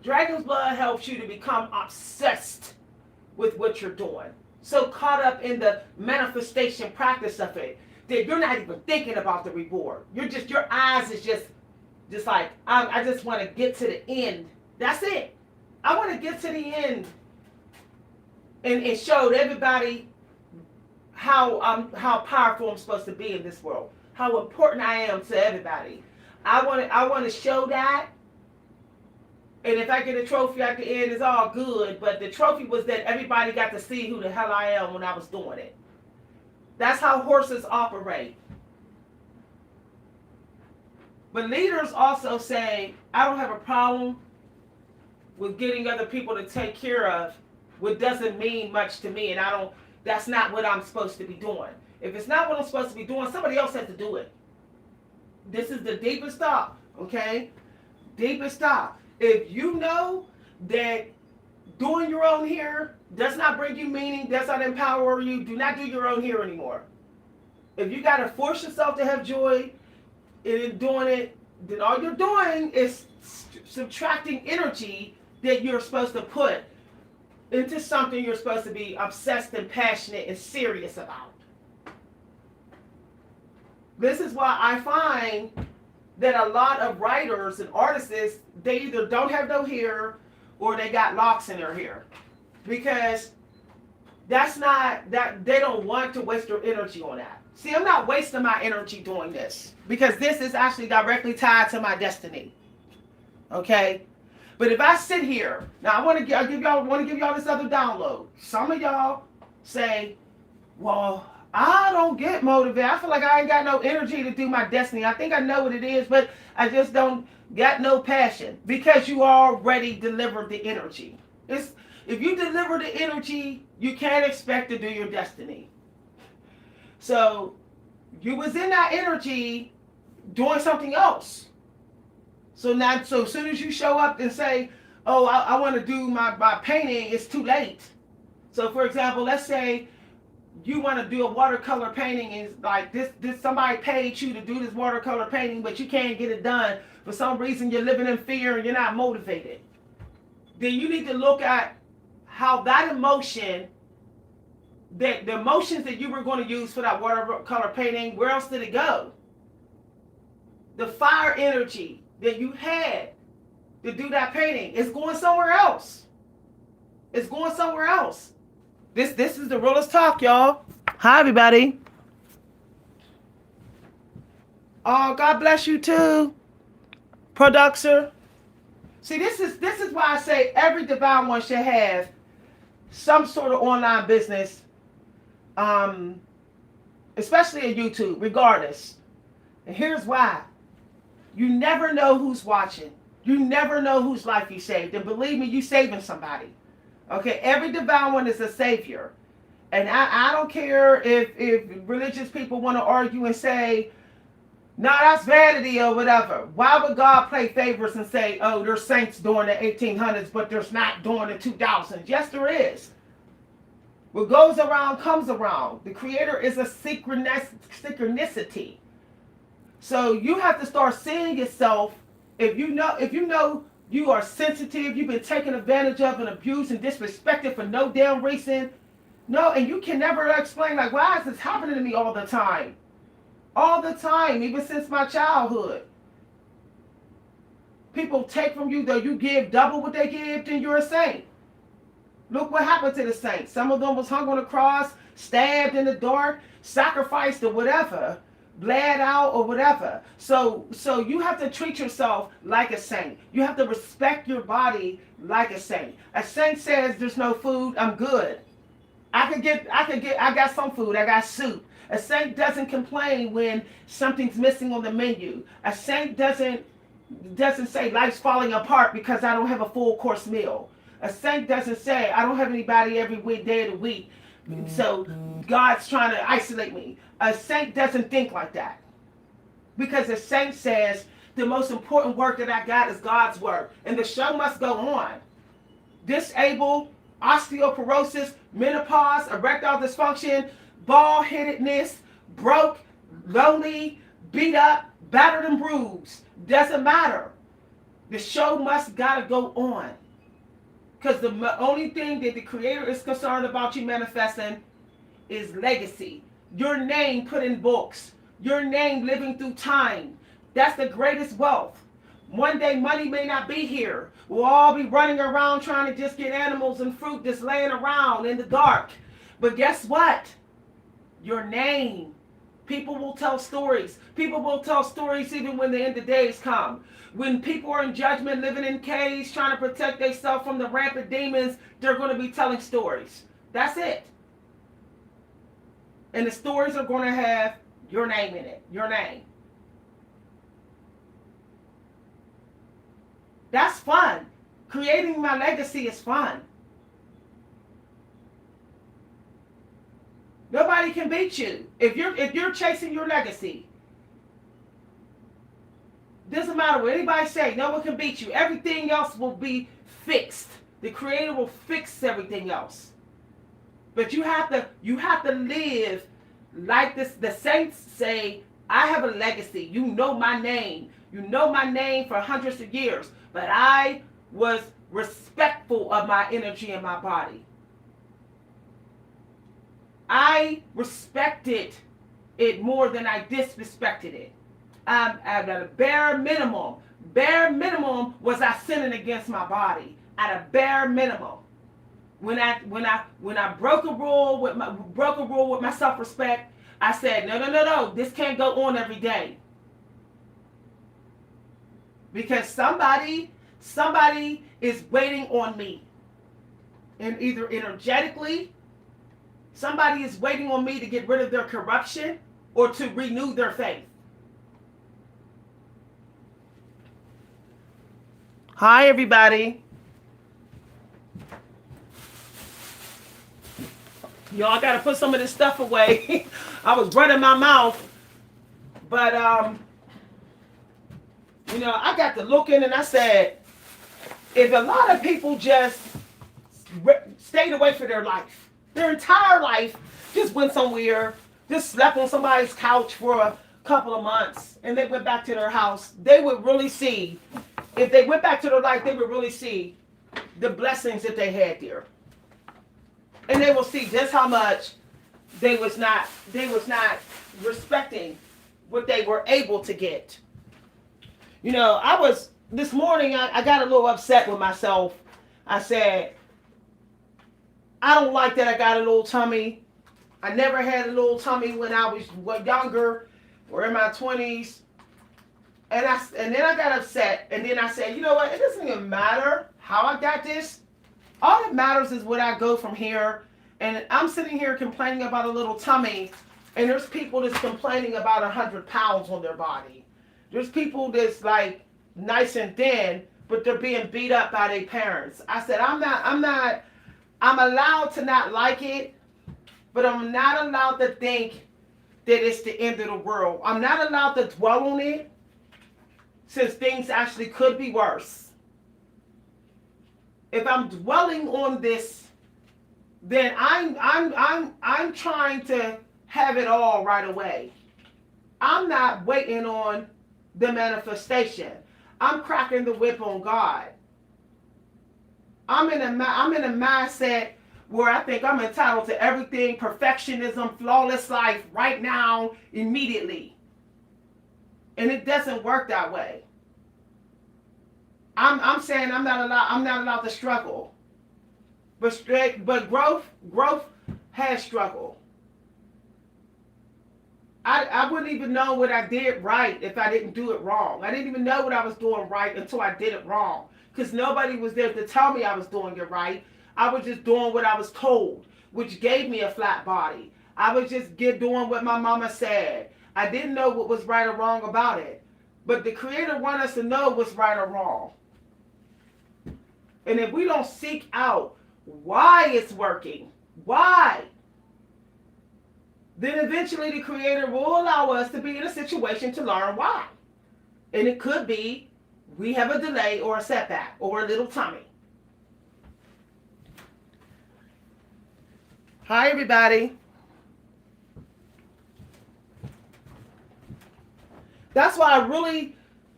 Dragon's Blood helps you to become obsessed with what you're doing. So caught up in the manifestation practice of it that you're not even thinking about the reward. Your eyes is just like, I just want to get to the end. That's it. I want to get to the end and show everybody how powerful I'm supposed to be in this world. How important I am to everybody. I want to show that. And if I get a trophy at the end, it's all good. But the trophy was that everybody got to see who the hell I am when I was doing it. That's how horses operate. But leaders also say, I don't have a problem with getting other people to take care of what doesn't mean much to me. And that's not what I'm supposed to be doing. If it's not what I'm supposed to be doing, somebody else has to do it. This is the deepest thought, okay? Deepest thought. If you know that doing your own hair does not bring you meaning, does not empower you, do not do your own hair anymore. If you got to force yourself to have joy in doing it, then all you're doing is subtracting energy that you're supposed to put into something you're supposed to be obsessed and passionate and serious about. This is why I find that a lot of writers and artists, they either don't have no hair or they got locks in their hair. Because that's not, that they don't want to waste their energy on that. See, I'm not wasting my energy doing this because this is actually directly tied to my destiny. Okay? But if I sit here, now I want to give y'all this other download. Some of y'all say, well, I don't get motivated. I feel like I ain't got no energy to do my destiny. I think I know what it is, but I just don't got no passion. Because you already delivered the energy. If you deliver the energy, you can't expect to do your destiny. So you was in that energy doing something else. So as soon as you show up and say, oh, I want to do my painting, it's too late. So for example, let's say you want to do a watercolor painting, and like this somebody paid you to do this watercolor painting, but you can't get it done for some reason. You're living in fear and you're not motivated. Then you need to look at how that emotion, that the emotions that you were going to use for that watercolor painting, where else did it go? The fire energy that you had to do that painting is going somewhere else. It's going somewhere else. This is the Realist Talk, y'all. Hi, everybody. Oh, God bless you too, producer. See, this is why I say every divine one should have some sort of online business, especially on YouTube, regardless. And here's why. You never know who's watching. You never know whose life you saved. And believe me, you saving somebody. Okay, every divine one is a savior. And I don't care if religious people want to argue and say, nah, that's vanity or whatever. Why would God play favorites and say, oh, there's saints during the 1800s, but there's not during the 2000s? Yes, there is. What goes around comes around. The Creator is a synchronicity. So you have to start seeing yourself. If you know you are sensitive, you've been taken advantage of and abused and disrespected for no damn reason. No, and you can never explain, like, why is this happening to me all the time? All the time, even since my childhood. People take from you, though you give double what they give, then you're a saint. Look what happened to the saints. Some of them was hung on the cross, stabbed in the dark, sacrificed or whatever, bled out or whatever. So you have to treat yourself like a saint. You have to respect your body like a saint. A saint says there's no food, I'm good. I got some food, I got soup. A saint doesn't complain when something's missing on the menu. A saint doesn't say life's falling apart because I don't have a full course meal. A saint doesn't say I don't have anybody every day of the week, so God's trying to isolate me. A saint doesn't think like that. Because a saint says the most important work that I got is God's work. And the show must go on. Disabled, osteoporosis, menopause, erectile dysfunction, bald-headedness, broke, lonely, beat up, battered and bruised. Doesn't matter. The show must gotta go on. Because the only thing that the Creator is concerned about you manifesting is legacy. Your name put in books. Your name living through time. That's the greatest wealth. One day money may not be here. We'll all be running around trying to just get animals and fruit just laying around in the dark. But guess what? Your name. People will tell stories. People will tell stories even when the end of days come. When people are in judgment, living in caves, trying to protect themselves from the rampant demons, they're going to be telling stories. That's it. And the stories are going to have your name in it. Your name. That's fun. Creating my legacy is fun. Nobody can beat you. If you're chasing your legacy, doesn't matter what anybody say, no one can beat you. Everything else will be fixed. The Creator will fix everything else. But you have to live like this. The saints say, I have a legacy. You know my name. You know my name for hundreds of years. But I was respectful of my energy and my body. I respected it more than I disrespected it. At a bare minimum. Bare minimum was I sinning against my body. At a bare minimum. When I broke a rule with my self-respect, I said, no, this can't go on every day. Because somebody is waiting on me. And either energetically, somebody is waiting on me to get rid of their corruption or to renew their faith. Hi, everybody. Y'all got to put some of this stuff away. I was running my mouth. But, I got to looking and I said, if a lot of people just stayed away for their life, Their entire life just went somewhere, just slept on somebody's couch for a couple of months, and they went back to their house. They would really see, if they went back to their life, they would really see the blessings that they had there. And they will see just how much they was not respecting what they were able to get. This morning I got a little upset with myself. I said, I don't like that I got a little tummy. I never had a little tummy when I was younger or in my 20s. And then I got upset. And then I said, you know what? It doesn't even matter how I got this. All that matters is what I go from here. And I'm sitting here complaining about a little tummy. And there's people that's complaining about 100 pounds on their body. There's people that's like nice and thin, but they're being beat up by their parents. I said, I'm allowed to not like it, but I'm not allowed to think that it's the end of the world. I'm not allowed to dwell on it, since things actually could be worse. If I'm dwelling on this, then I'm trying to have it all right away. I'm not waiting on the manifestation. I'm cracking the whip on God. I'm in a mindset where I think I'm entitled to everything, perfectionism, flawless life, right now, immediately. And it doesn't work that way. I'm saying I'm not allowed to struggle. But growth has struggle. I wouldn't even know what I did right if I didn't do it wrong. I didn't even know what I was doing right until I did it wrong. Because nobody was there to tell me I was doing it right. I was just doing what I was told, which gave me a flat body. I was just doing what my mama said. I didn't know what was right or wrong about it. But the Creator wanted us to know what's right or wrong. And if we don't seek out why it's working, why, then eventually the Creator will allow us to be in a situation to learn why. And it could be we have a delay or a setback or a little tummy. Hi, everybody. That's why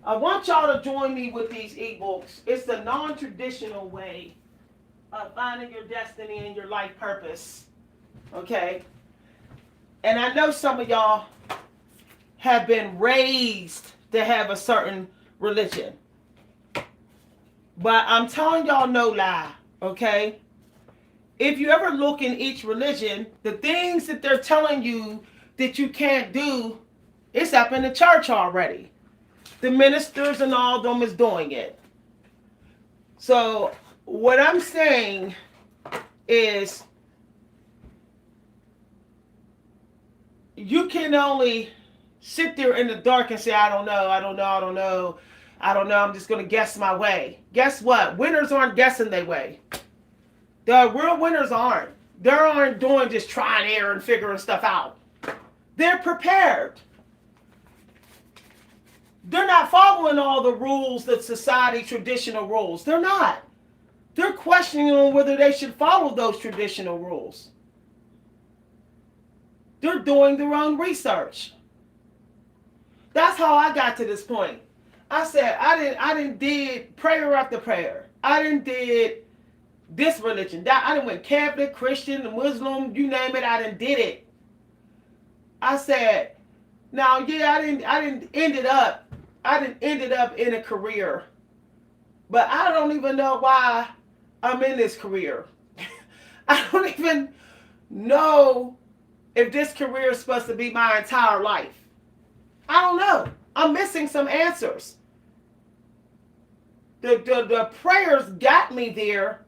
I want y'all to join me with these ebooks. It's the non-traditional way of finding your destiny and your life purpose. Okay? And I know some of y'all have been raised to have a certain religion. But I'm telling y'all no lie, okay? If you ever look in each religion, the things that they're telling you that you can't do, it's up in the church already. The ministers and all of them is doing it. So what I'm saying is you can only sit there in the dark and say, I don't know, I'm just going to guess my way. Guess what? Winners aren't guessing their way. The real winners aren't. They aren't doing just trying error and figuring stuff out. They're prepared. They're not following all the rules that society, traditional rules. They're not. They're questioning on whether they should follow those traditional rules. They're doing their own research. That's how I got to this point. I said, I didn't did prayer after prayer. I didn't did this religion. That I didn't went Catholic, Christian, Muslim, you name it, I didn't did it. I said, now yeah, I didn't ended up in a career. But I don't even know why I'm in this career. I don't even know if this career is supposed to be my entire life. I don't know. I'm missing some answers. The prayers got me there,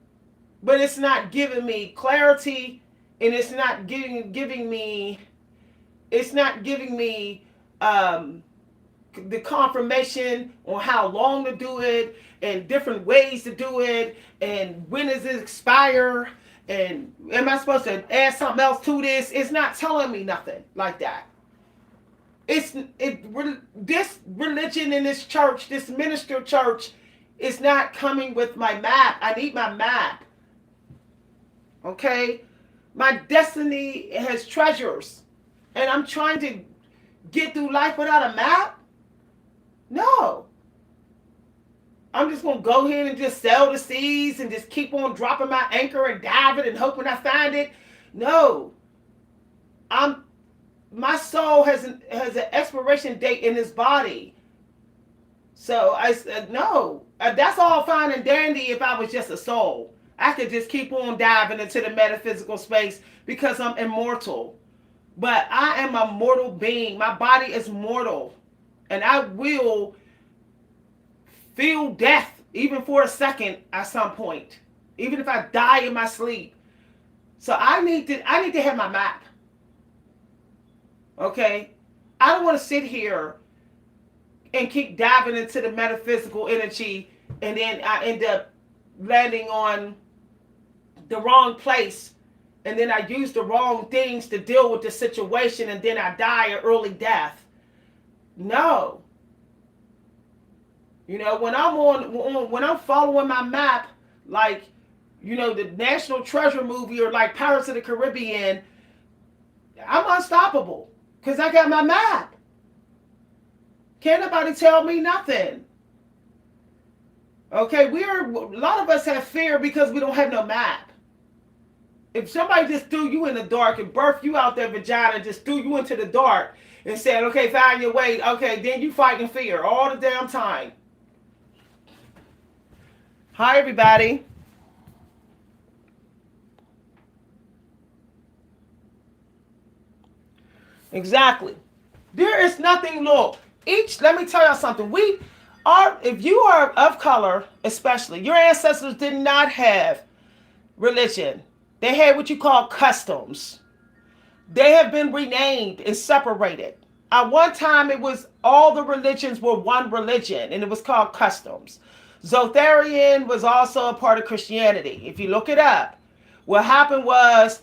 but it's not giving me clarity, and it's not giving me the confirmation on how long to do it and different ways to do it and when does it expire and am I supposed to add something else to this? It's not telling me nothing like that. This religion in this church, this minister church, is not coming with my map. I need my map. Okay? My destiny has treasures. And I'm trying to get through life without a map? No. I'm just going to go ahead and just sail the seas and just keep on dropping my anchor and diving and hoping I find it. No. My soul has an expiration date in this body. So I said, no. That's all fine and dandy if I was just a soul. I could just keep on diving into the metaphysical space because I'm immortal. But I am a mortal being. My body is mortal. And I will feel death even for a second at some point. Even if I die in my sleep. So I need to have my map. Okay? I don't want to sit here and keep diving into the metaphysical energy and then I end up landing on the wrong place and then I use the wrong things to deal with the situation and then I die an early death. No. You know, when I'm following my map, like, you know, the National Treasure movie or like Pirates of the Caribbean, I'm unstoppable because I got my map. Can't nobody tell me nothing. Okay, a lot of us have fear because we don't have no map. If somebody just threw you in the dark and birthed you out their vagina and just threw you into the dark and said, okay, find your way, okay, then you fighting fear all the damn time. Hi, everybody. Exactly. There is nothing, look, let me tell y'all something. If you are of color, especially, your ancestors did not have religion. They had what you call customs. They have been renamed and separated. At one time, it was all the religions were one religion, and it was called customs. Zotharian was also a part of Christianity. If you look it up, what happened was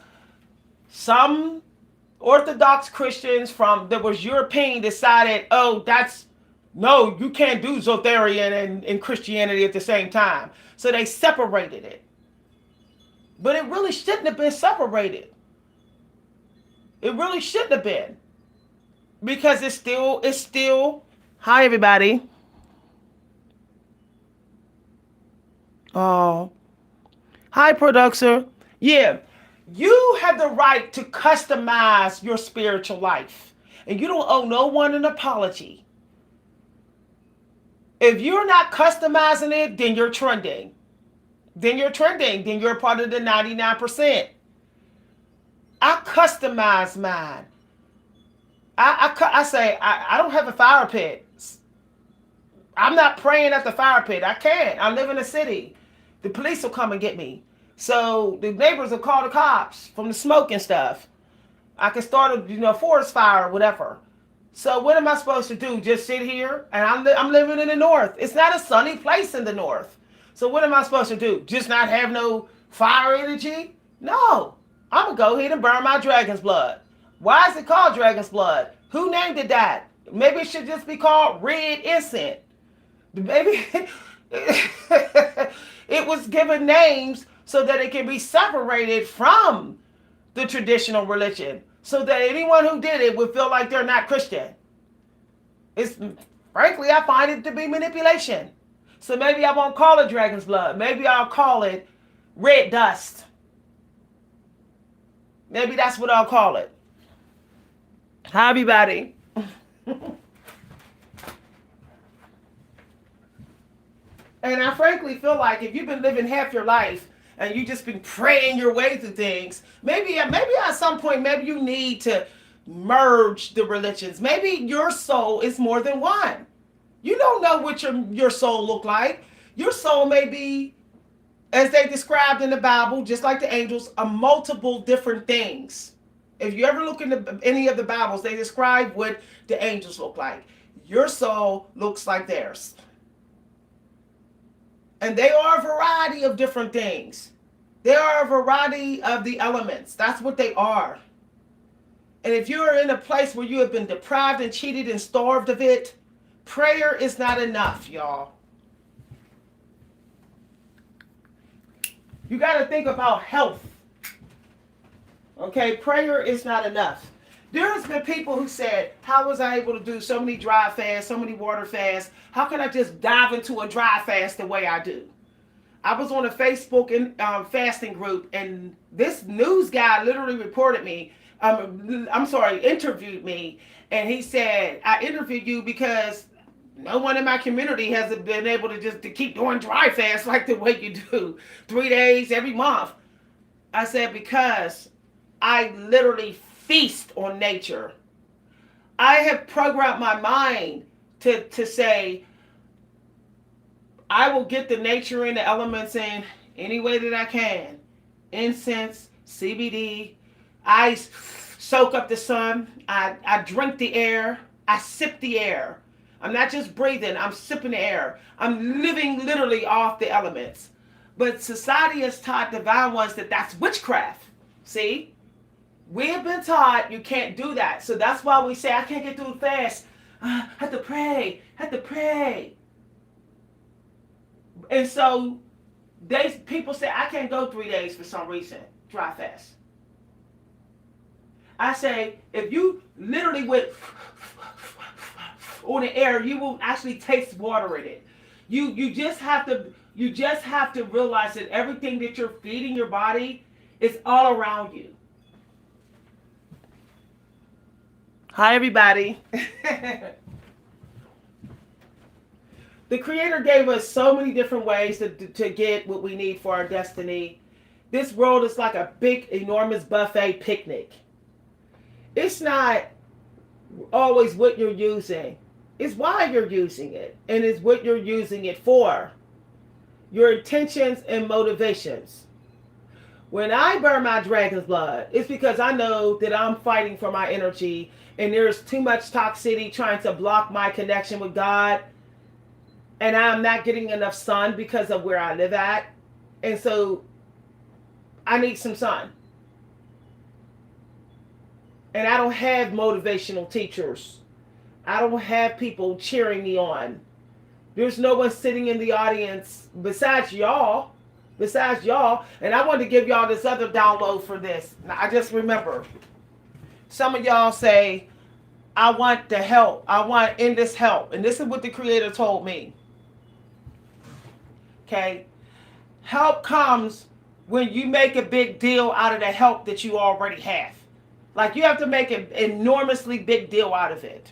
some Orthodox Christians that was European decided, no, you can't do Zotharian and Christianity at the same time. So they separated it. But it really shouldn't have been separated. It really shouldn't have been. Because it's still, hi everybody. Oh. Hi, producer. Yeah. You have the right to customize your spiritual life. And you don't owe no one an apology. If you're not customizing it, then you're trending. Then you're a part of the 99%. I customize mine. I say, I don't have a fire pit. I'm not praying at the fire pit. I can't. I live in a city. The police will come and get me. So the neighbors will call the cops from the smoke and stuff. I can start a forest fire or whatever. So what am I supposed to do? Just sit here? And I'm living in the north. It's not a sunny place in the north. So what am I supposed to do? Just not have no fire energy? No. I'm going to go ahead and burn my dragon's blood. Why is it called dragon's blood? Who named it that? Maybe it should just be called red incense. Maybe it was given names so that it can be separated from the traditional religion. So that anyone who did it would feel like they're not Christian. Frankly, I find it to be manipulation. So maybe I won't call it dragon's blood. Maybe I'll call it red dust. Maybe that's what I'll call it. Hi, everybody. And I frankly feel like if you've been living half your life and you just been praying your way through things, maybe at some point, maybe you need to merge the religions. Maybe your soul is more than one. You don't know what your soul look like. Your soul may be, as they described in the Bible, just like the angels, are multiple different things. If you ever look into any of the Bibles, they describe what the angels look like. Your soul looks like theirs. And they are a variety of different things. They are a variety of the elements. That's what they are. And if you're in a place where you have been deprived and cheated and starved of it, prayer is not enough, y'all. You got to think about health. Okay, prayer is not enough. There has been people who said, how was I able to do so many dry fasts, so many water fasts? How can I just dive into a dry fast the way I do? I was on a Facebook fasting group, and this news guy literally reported me. Interviewed me, and he said, "I interviewed you because no one in my community has been able to keep doing dry fast like the way you do, 3 days every month." I said, because I literally feast on nature. I have programmed my mind to say, I will get the nature and the elements in any way that I can. Incense, CBD. I soak up the sun. I drink the air. I sip the air. I'm not just breathing. I'm sipping the air. I'm living literally off the elements. But society has taught divine ones that that's witchcraft. See? We have been taught you can't do that. So that's why we say, I can't get through the fast. Have to pray. Have to pray. And so people say, I can't go 3 days for some reason, dry fast. I say, if you literally went on the air, you will actually taste water in it. You just have to realize that everything that you're feeding your body is all around you. Hi, everybody. The Creator gave us so many different ways to get what we need for our destiny. This world is like a big, enormous buffet picnic. It's not always what you're using. It's why you're using it. And it's what you're using it for. Your intentions and motivations. When I burn my dragon's blood, it's because I know that I'm fighting for my energy and there's too much toxicity trying to block my connection with God. And I'm not getting enough sun because of where I live at. And so I need some sun. And I don't have motivational teachers. I don't have people cheering me on. There's no one sitting in the audience besides y'all. And I wanted to give y'all this other download for this. Now, I just remember. Some of y'all say, I want the help. I want in this help. And this is what the Creator told me. Okay? Help comes when you make a big deal out of the help that you already have. Like, you have to make an enormously big deal out of it.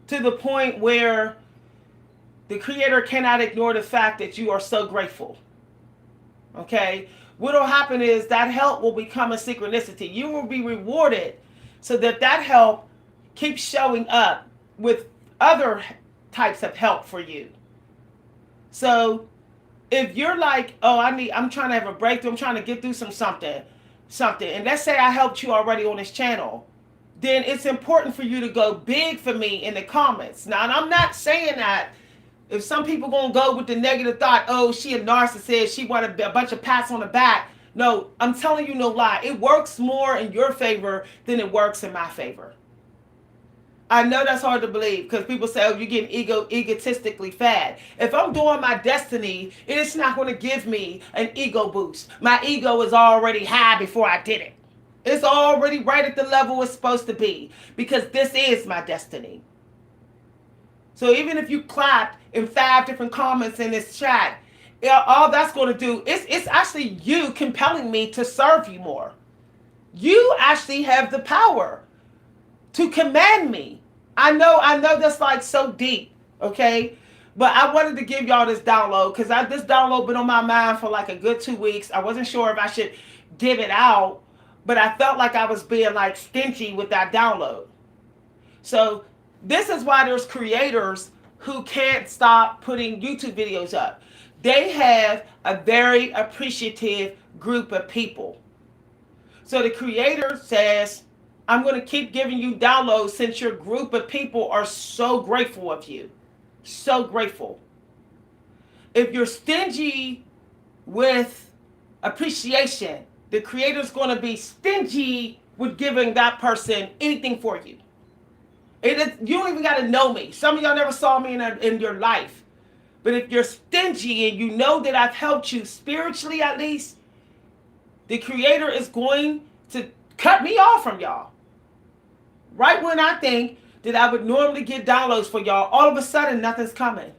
To the point where the Creator cannot ignore the fact that you are so grateful. Okay? What will happen is that help will become a synchronicity. You will be rewarded so that help keeps showing up with other types of help for you. So if you're like, oh, I'm trying to have a breakthrough, I'm trying to get through something, and let's say I helped you already on this channel, then it's important for you to go big for me in the comments. Now, and I'm not saying that if some people gonna go with the negative thought, oh, she a narcissist, she wanted a bunch of pats on the back. No, I'm telling you no lie. It works more in your favor than it works in my favor. I know that's hard to believe because people say, oh, you're getting egotistically fat. If I'm doing my destiny, it's not going to give me an ego boost. My ego is already high before I did it. It's already right at the level it's supposed to be because this is my destiny. So even if you clapped in 5 different comments in this chat, all that's going to do it's actually you compelling me to serve you more. You actually have the power to command me. I know that's like so deep, okay? But I wanted to give y'all this download because this download been on my mind for like a good 2 weeks. I wasn't sure if I should give it out, but I felt like I was being like stingy with that download. So this is why there's creators who can't stop putting YouTube videos up. They have a very appreciative group of people. So the Creator says, I'm going to keep giving you downloads since your group of people are so grateful of you. So grateful. If you're stingy with appreciation, the Creator's going to be stingy with giving that person anything for you. You don't even got to know me. Some of y'all never saw me in your life. But if you're stingy and you know that I've helped you spiritually at least, the Creator is going to cut me off from y'all. Right when I think that I would normally get downloads for y'all, all of a sudden nothing's coming.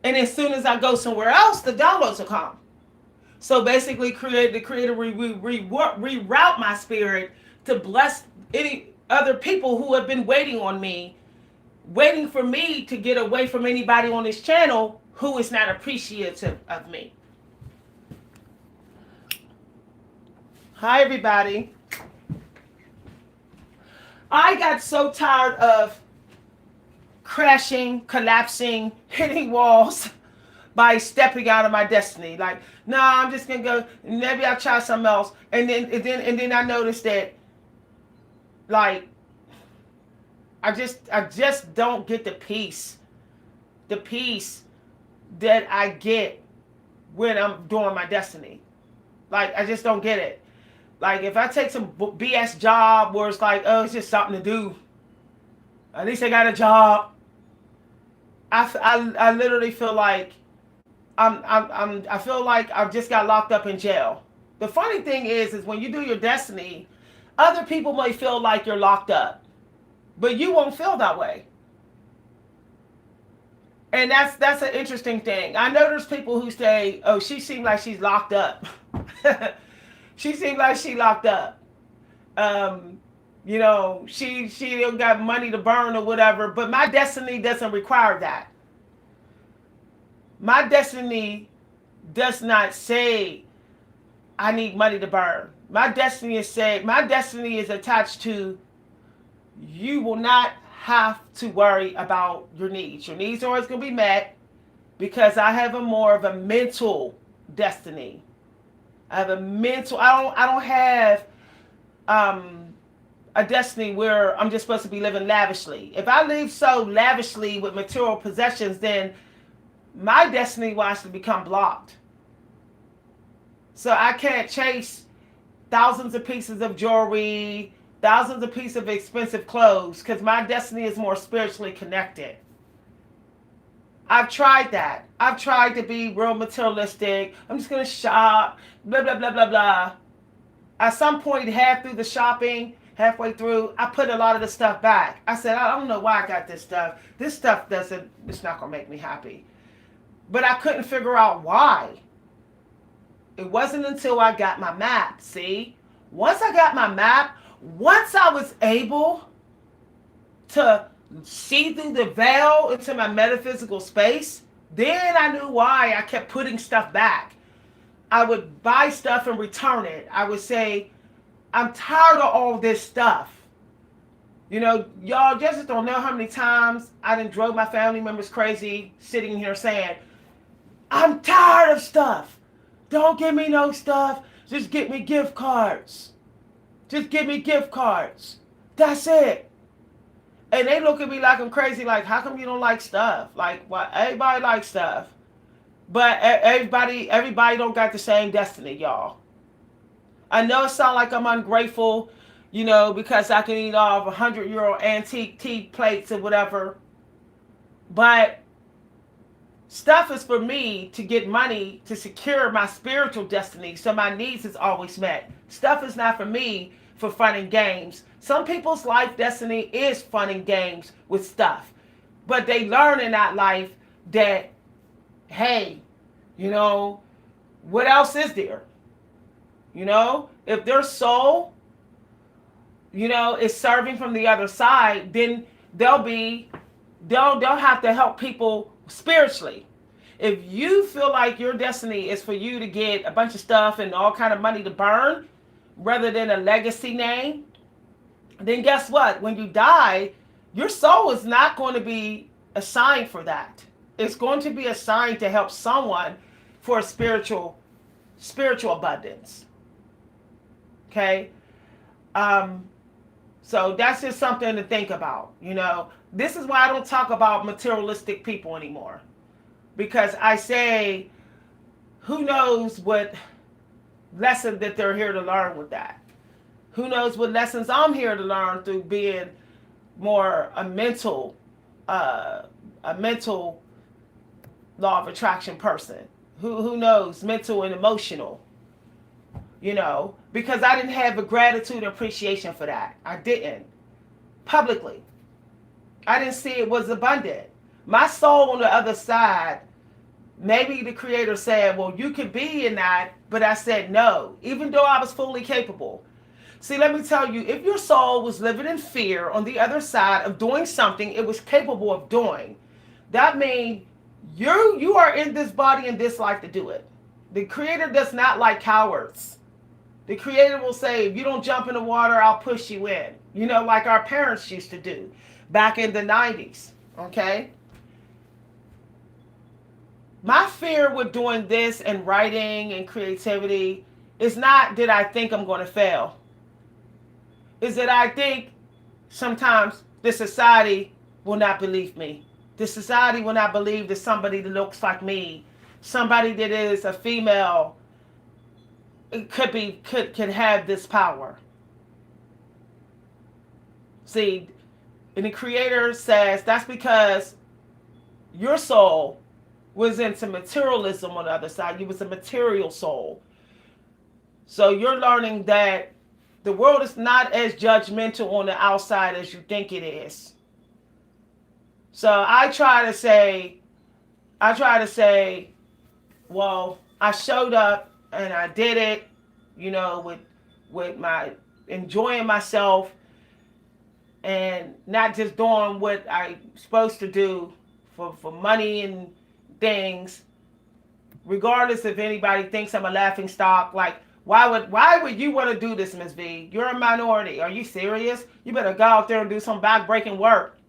And as soon as I go somewhere else, the downloads will come. So basically, reroute my spirit to bless any other people who have been waiting on me, waiting for me to get away from anybody on this channel who is not appreciative of me. Hi, everybody. I got so tired of crashing, collapsing, hitting walls by stepping out of my destiny. Like, no, I'm just gonna go. Maybe I'll try something else. And then I noticed that, like, I just don't get the peace that I get when I'm doing my destiny. Like, I just don't get it. Like, if I take some BS job where it's like, oh, it's just something to do. At least I got a job. I literally feel like I feel like I've just got locked up in jail. The funny thing is when you do your destiny, other people may feel like you're locked up, but you won't feel that way. And that's an interesting thing. I know there's people who say, oh, she seems like she's locked up. She seems like she's locked up. You know, she don't got money to burn or whatever, but my destiny doesn't require that. My destiny does not say I need money to burn. My destiny is attached to you will not have to worry about your needs. Your needs are always going to be met because I have more of a mental destiny. I have a mental, I don't have a destiny where I'm just supposed to be living lavishly. If I live so lavishly with material possessions, then my destiny will actually become blocked. So I can't chase thousands of pieces of jewelry, thousands of pieces of expensive clothes, because my destiny is more spiritually connected. I've tried that. I've tried to be real materialistic. I'm just going to shop, blah, blah, blah, blah, blah. At some point, halfway through, I put a lot of the stuff back. I said, I don't know why I got this stuff. This stuff it's not going to make me happy. But I couldn't figure out why. It wasn't until I got my map, see? Once I got my map, once I was able to see through the veil into my metaphysical space, then I knew why I kept putting stuff back. I would buy stuff and return it. I would say, I'm tired of all this stuff. You know, y'all just don't know how many times I done drove my family members crazy sitting here saying, I'm tired of stuff. Don't give me no stuff. Just get me gift cards. Just give me gift cards. That's it. And they look at me like I'm crazy, like, how come you don't like stuff? Like, what? Everybody likes stuff. But everybody don't got the same destiny, y'all. I know it sounds like I'm ungrateful, you know, because I can eat off 100-euro antique tea plates or whatever. But stuff is for me to get money to secure my spiritual destiny, so my needs is always met. Stuff is not for me for fun and games. Some people's life destiny is fun and games with stuff. But they learn in that life that, hey, you know, what else is there? You know, if their soul, you know, is serving from the other side, then they'll have to help people spiritually. If you feel like your destiny is for you to get a bunch of stuff and all kind of money to burn rather than a legacy name, then guess what? When you die, your soul is not going to be assigned for that. It's going to be assigned to help someone for a spiritual abundance. Okay? So that's just something to think about. You know, this is why I don't talk about materialistic people anymore. Because I say, who knows what lesson that they're here to learn with that? Who knows what lessons I'm here to learn through being more a mental law of attraction person? Who knows? Mental and emotional. because I didn't have a gratitude and appreciation for that. I didn't. Publicly. I didn't see it was abundant. My soul on the other side, maybe the Creator said, well, you could be in that, but I said no, even though I was fully capable. See, let me tell you, if your soul was living in fear on the other side of doing something it was capable of doing, that means you are in this body in this life to do it. The Creator does not like cowards. The Creator will say, if you don't jump in the water, I'll push you in. Like our parents used to do back in the 90s. Okay? My fear with doing this and writing and creativity is not that I think I'm going to fail. Is that I think sometimes the society will not believe me. The society will not believe that somebody that looks like me, somebody that is a female, could have this power. See, and the Creator says that's because your soul was into materialism on the other side. You was a material soul. So you're learning that the world is not as judgmental on the outside as you think it is. So I try to say, well, I showed up and I did it, with my enjoying myself and not just doing what I'm supposed to do for money and things, regardless if anybody thinks I'm a laughing stock. Like, why would you want to do this, Ms. V? You're a minority. Are you serious? You better go out there and do some back-breaking work.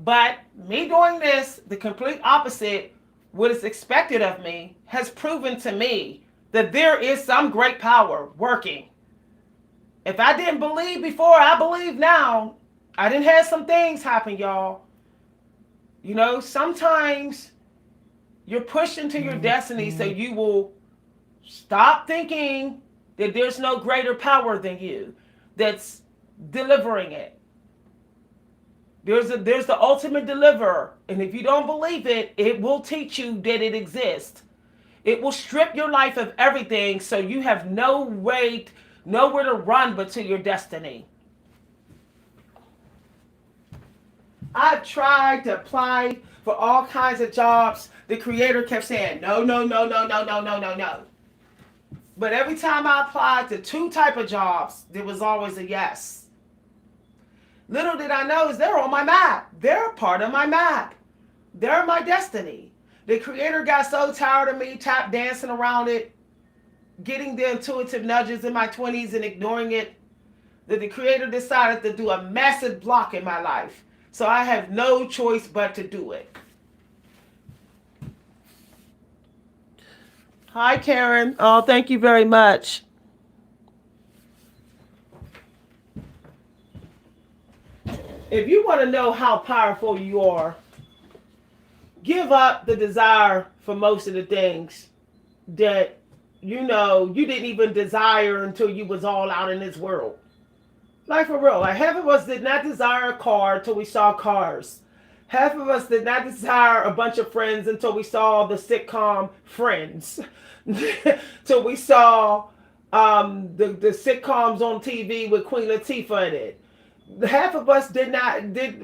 But me doing this, the complete opposite, what is expected of me, has proven to me that there is some great power working. If I didn't believe before, I believe now. I didn't have some things happen, y'all. Sometimes you're pushed into your destiny so you will stop thinking that there's no greater power than you that's delivering it. There's the ultimate deliverer. And if you don't believe it, it will teach you that it exists. It will strip your life of everything so you have nowhere to run but to your destiny. I've tried to apply for all kinds of jobs. The Creator kept saying, no, no, no, no, no, no, no, no, no. But every time I applied to 2 type of jobs, there was always a yes. Little did I know is they're on my map. They're a part of my map. They're my destiny. The Creator got so tired of me tap dancing around it, getting the intuitive nudges in my 20s and ignoring it, that the Creator decided to do a massive block in my life. So I have no choice but to do it. Hi, Karen. Oh, thank you very much. If you want to know how powerful you are, give up the desire for most of the things that you didn't even desire until you was all out in this world. Like, for real, like half of us did not desire a car until we saw Cars. Half of us did not desire a bunch of friends until we saw the sitcom Friends. Till we saw the sitcoms on TV with Queen Latifah in it. Half of us we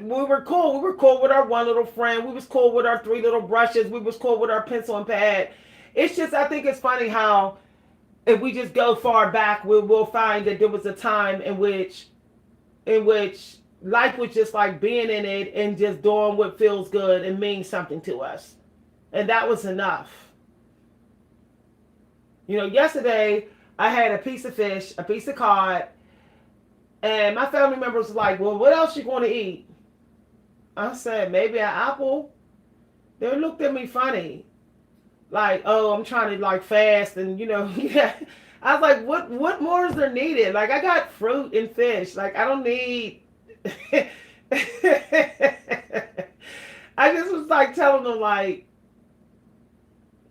were cool. We were cool with our one little friend. We was cool with our 3 little brushes. We was cool with our pencil and pad. It's just, I think it's funny how if we just go far back, we'll find that there was a time in which life was just like being in it and just doing what feels good and means something to us. And that was enough. Yesterday I had a piece of fish, a piece of cod, and my family members were like, well, what else you going to eat? I said, maybe an apple. They looked at me funny. Like, oh, I'm trying to like fast and yeah. I was like, what more is there needed? Like, I got fruit and fish. Like, I don't need. I just was like telling them, like,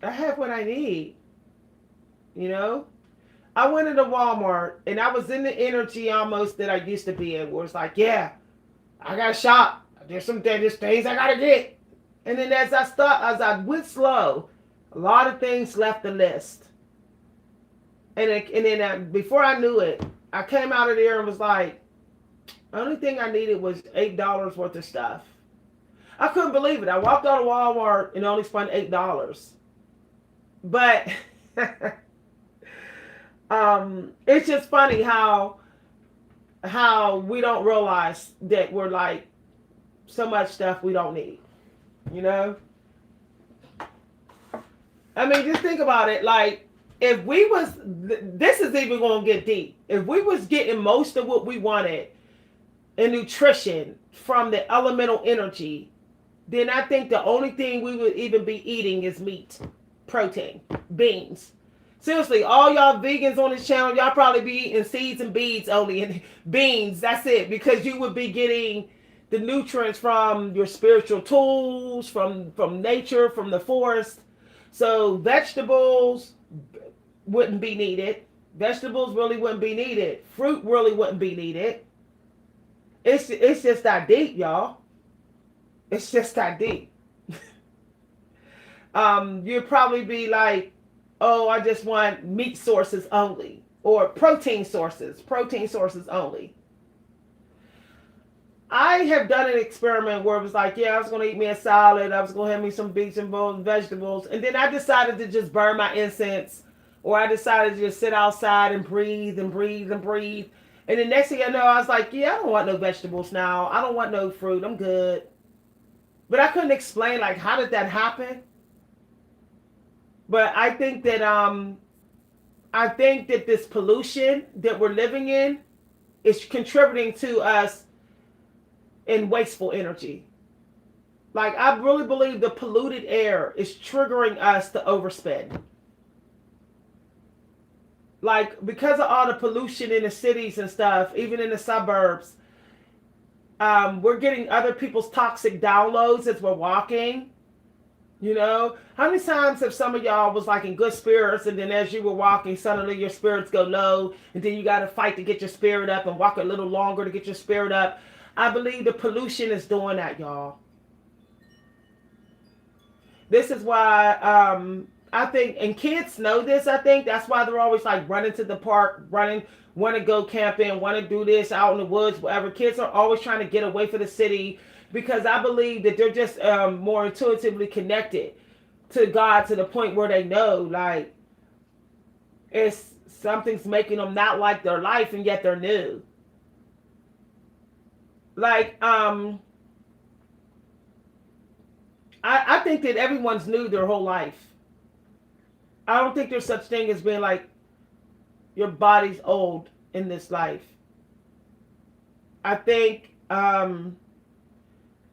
I have what I need. I went into Walmart and I was in the energy almost that I used to be in, where it's like, yeah, I gotta shop. There's things I gotta get. And then as I went slow, a lot of things left the list. And then before I knew it, I came out of there and was like, the only thing I needed was $8 worth of stuff. I couldn't believe it. I walked out of Walmart and only spent $8. But it's just funny how we don't realize that we're like so much stuff we don't need. You know? I mean, just think about it. Like, if we was, this is even going to get deep. If we was getting most of what we wanted in nutrition from the elemental energy, then I think the only thing we would even be eating is meat, protein, beans. Seriously, all y'all vegans on this channel, y'all probably be eating seeds and beans only, and beans, that's it, because you would be getting the nutrients from your spiritual tools, from nature, from the forest. So vegetables wouldn't be needed. Vegetables really wouldn't be needed. Fruit really wouldn't be needed. It's just that deep, y'all. It's just that deep. You'd probably be like, oh, I just want meat sources only, or protein sources only. I have done an experiment where it was like, yeah, I was going to eat me a salad. I was going to have me some beets and vegetables. And then I decided to just burn my incense, or I decided to just sit outside and breathe and breathe and breathe. And the next thing I know, I was like, yeah, I don't want no vegetables now. I don't want no fruit. I'm good. But I couldn't explain, like, how did that happen? But I think that this pollution that we're living in is contributing to us in wasteful energy. Like, I really believe the polluted air is triggering us to overspend. Like, because of all the pollution in the cities and stuff, even in the suburbs, we're getting other people's toxic downloads as we're walking. You know, how many times have some of y'all was like in good spirits, and then as you were walking, suddenly your spirits go low, and then you got to fight to get your spirit up and walk a little longer to get your spirit up? I believe the pollution is doing that, y'all. This is why I think, and kids know this, I think that's why they're always like running to the park, want to go camping, want to do this out in the woods, whatever. Kids are always trying to get away from the city, because I believe that they're just more intuitively connected to God, to the point where they know, like, it's something's making them not like their life, and yet they're new. Like, I think that everyone's new their whole life. I don't think there's such thing as being like, your body's old in this life. I think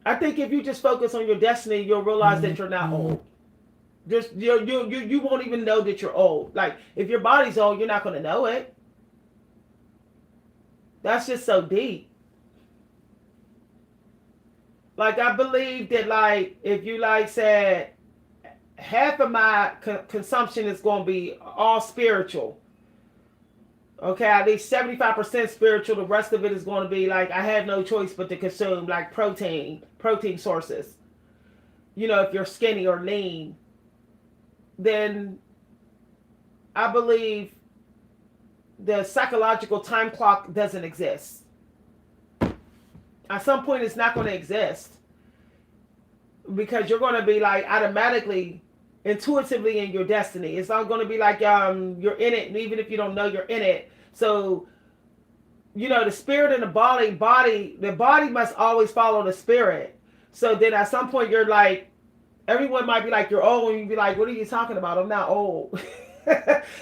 if you just focus on your destiny, you'll realize that you're not old. Just you won't even know that you're old. Like, if your body's old, you're not going to know it. That's just so deep. Like, I believe that, like, if you, like, said, half of my consumption is going to be all spiritual. Okay, at least 75% spiritual. The rest of it is going to be, like, I have no choice but to consume, like, protein sources. You know, if you're skinny or lean, then I believe the psychological time clock doesn't exist. At some point, it's not going to exist, because you're going to be like automatically, intuitively in your destiny. It's not going to be like you're in it, and even if you don't know you're in it. So, you know, the spirit and the body must always follow the spirit. So then at some point, you're like, everyone might be like, you're old, and you'd be like, what are you talking about? I'm not old.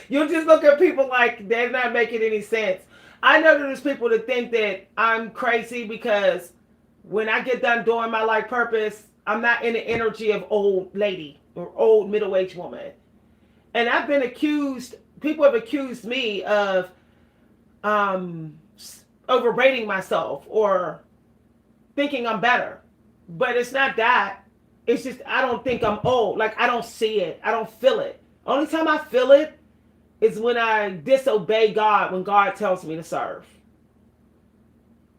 You'll just look at people like they're not making any sense. I know that there's people that think that I'm crazy, because when I get done doing my life purpose, I'm not in the energy of old lady or old middle-aged woman. And I've been accused, people have accused me of overrating myself or thinking I'm better. But it's not that. It's just I don't think I'm old. Like, I don't see it. I don't feel it. Only time I feel it is when I disobey God, when God tells me to serve.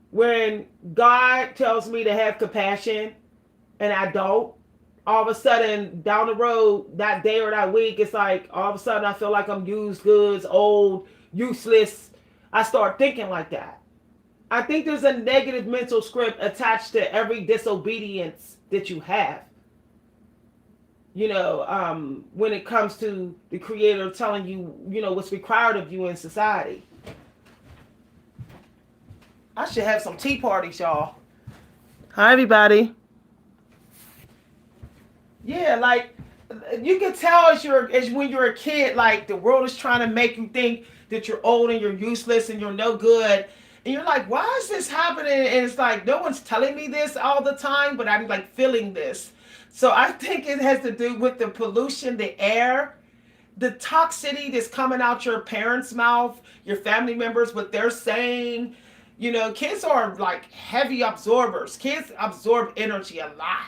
When God tells me to have compassion and I don't, all of a sudden down the road that day or that week, it's like all of a sudden I feel like I'm used goods, old, useless. I start thinking like that. I think there's a negative mental script attached to every disobedience that you have. When it comes to the creator telling you, what's required of you in society. I should have some tea parties, y'all. Hi, everybody. Yeah, like you can tell as when you're a kid, like the world is trying to make you think that you're old and you're useless and you're no good. And you're like, why is this happening? And it's like, no one's telling me this all the time, but I'm like feeling this. So I think it has to do with the pollution, the air, the toxicity that's coming out your parents' mouth, your family members, what they're saying. Kids are like heavy absorbers. Kids absorb energy a lot.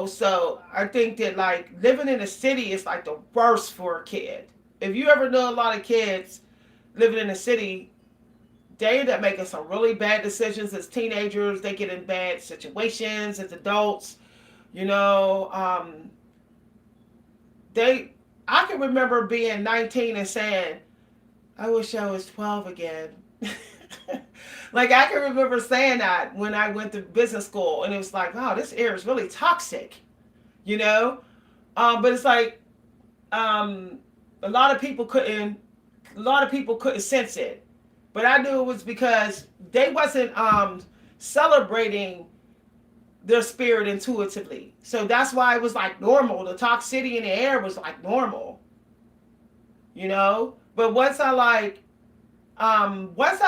So I think that like living in a city is like the worst for a kid. If you ever know a lot of kids living in a city, they end up making some really bad decisions as teenagers. They get in bad situations as adults. I can remember being 19 and saying, I wish I was 12 again. Like I can remember saying that when I went to business school, and it was like, oh, this air is really toxic, But it's like a lot of people couldn't sense it, but I knew it was because they wasn't celebrating their spirit intuitively. So that's why it was like normal. The toxicity in the air was like normal, But once I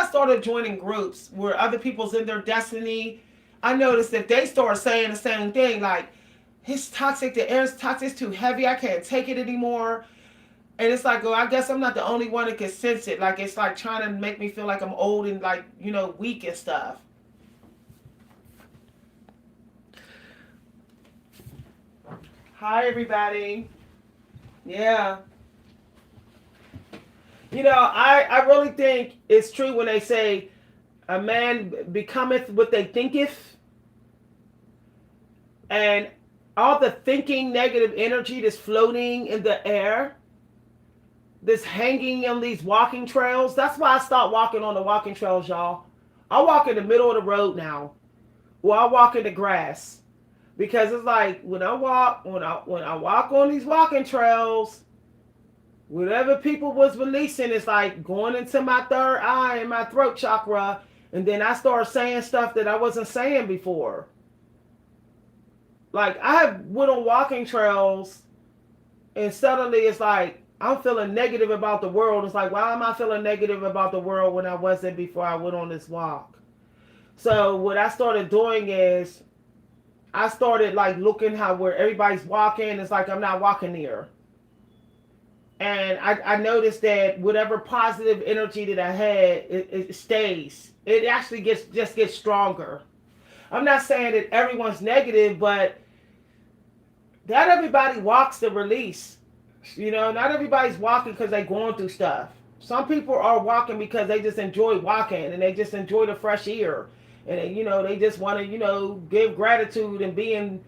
started joining groups where other people's in their destiny, I noticed that they start saying the same thing, like, it's toxic, the air's toxic, it's too heavy, I can't take it anymore. And it's like, oh, I guess I'm not the only one that can sense it. Like, it's like trying to make me feel like I'm old and like, weak and stuff. Hi, everybody. Yeah. I really think it's true when they say a man becometh what they thinketh. And all the thinking negative energy that's floating in the air, that's hanging on these walking trails. That's why I stopped walking on the walking trails, y'all. I walk in the middle of the road now. Or I walk in the grass. Because it's like when I walk on these walking trails, whatever people was releasing is like going into my third eye and my throat chakra. And then I start saying stuff that I wasn't saying before. Like I have went on walking trails and suddenly it's like I'm feeling negative about the world. It's like, why am I feeling negative about the world when I wasn't before I went on this walk? So what I started doing is I started like looking where everybody's walking. It's like I'm not walking there. And I noticed that whatever positive energy that I had, it stays. It actually gets stronger. I'm not saying that everyone's negative, but not everybody walks the release. Not everybody's walking because they're going through stuff. Some people are walking because they just enjoy walking and they just enjoy the fresh air. And they just want to, give gratitude and being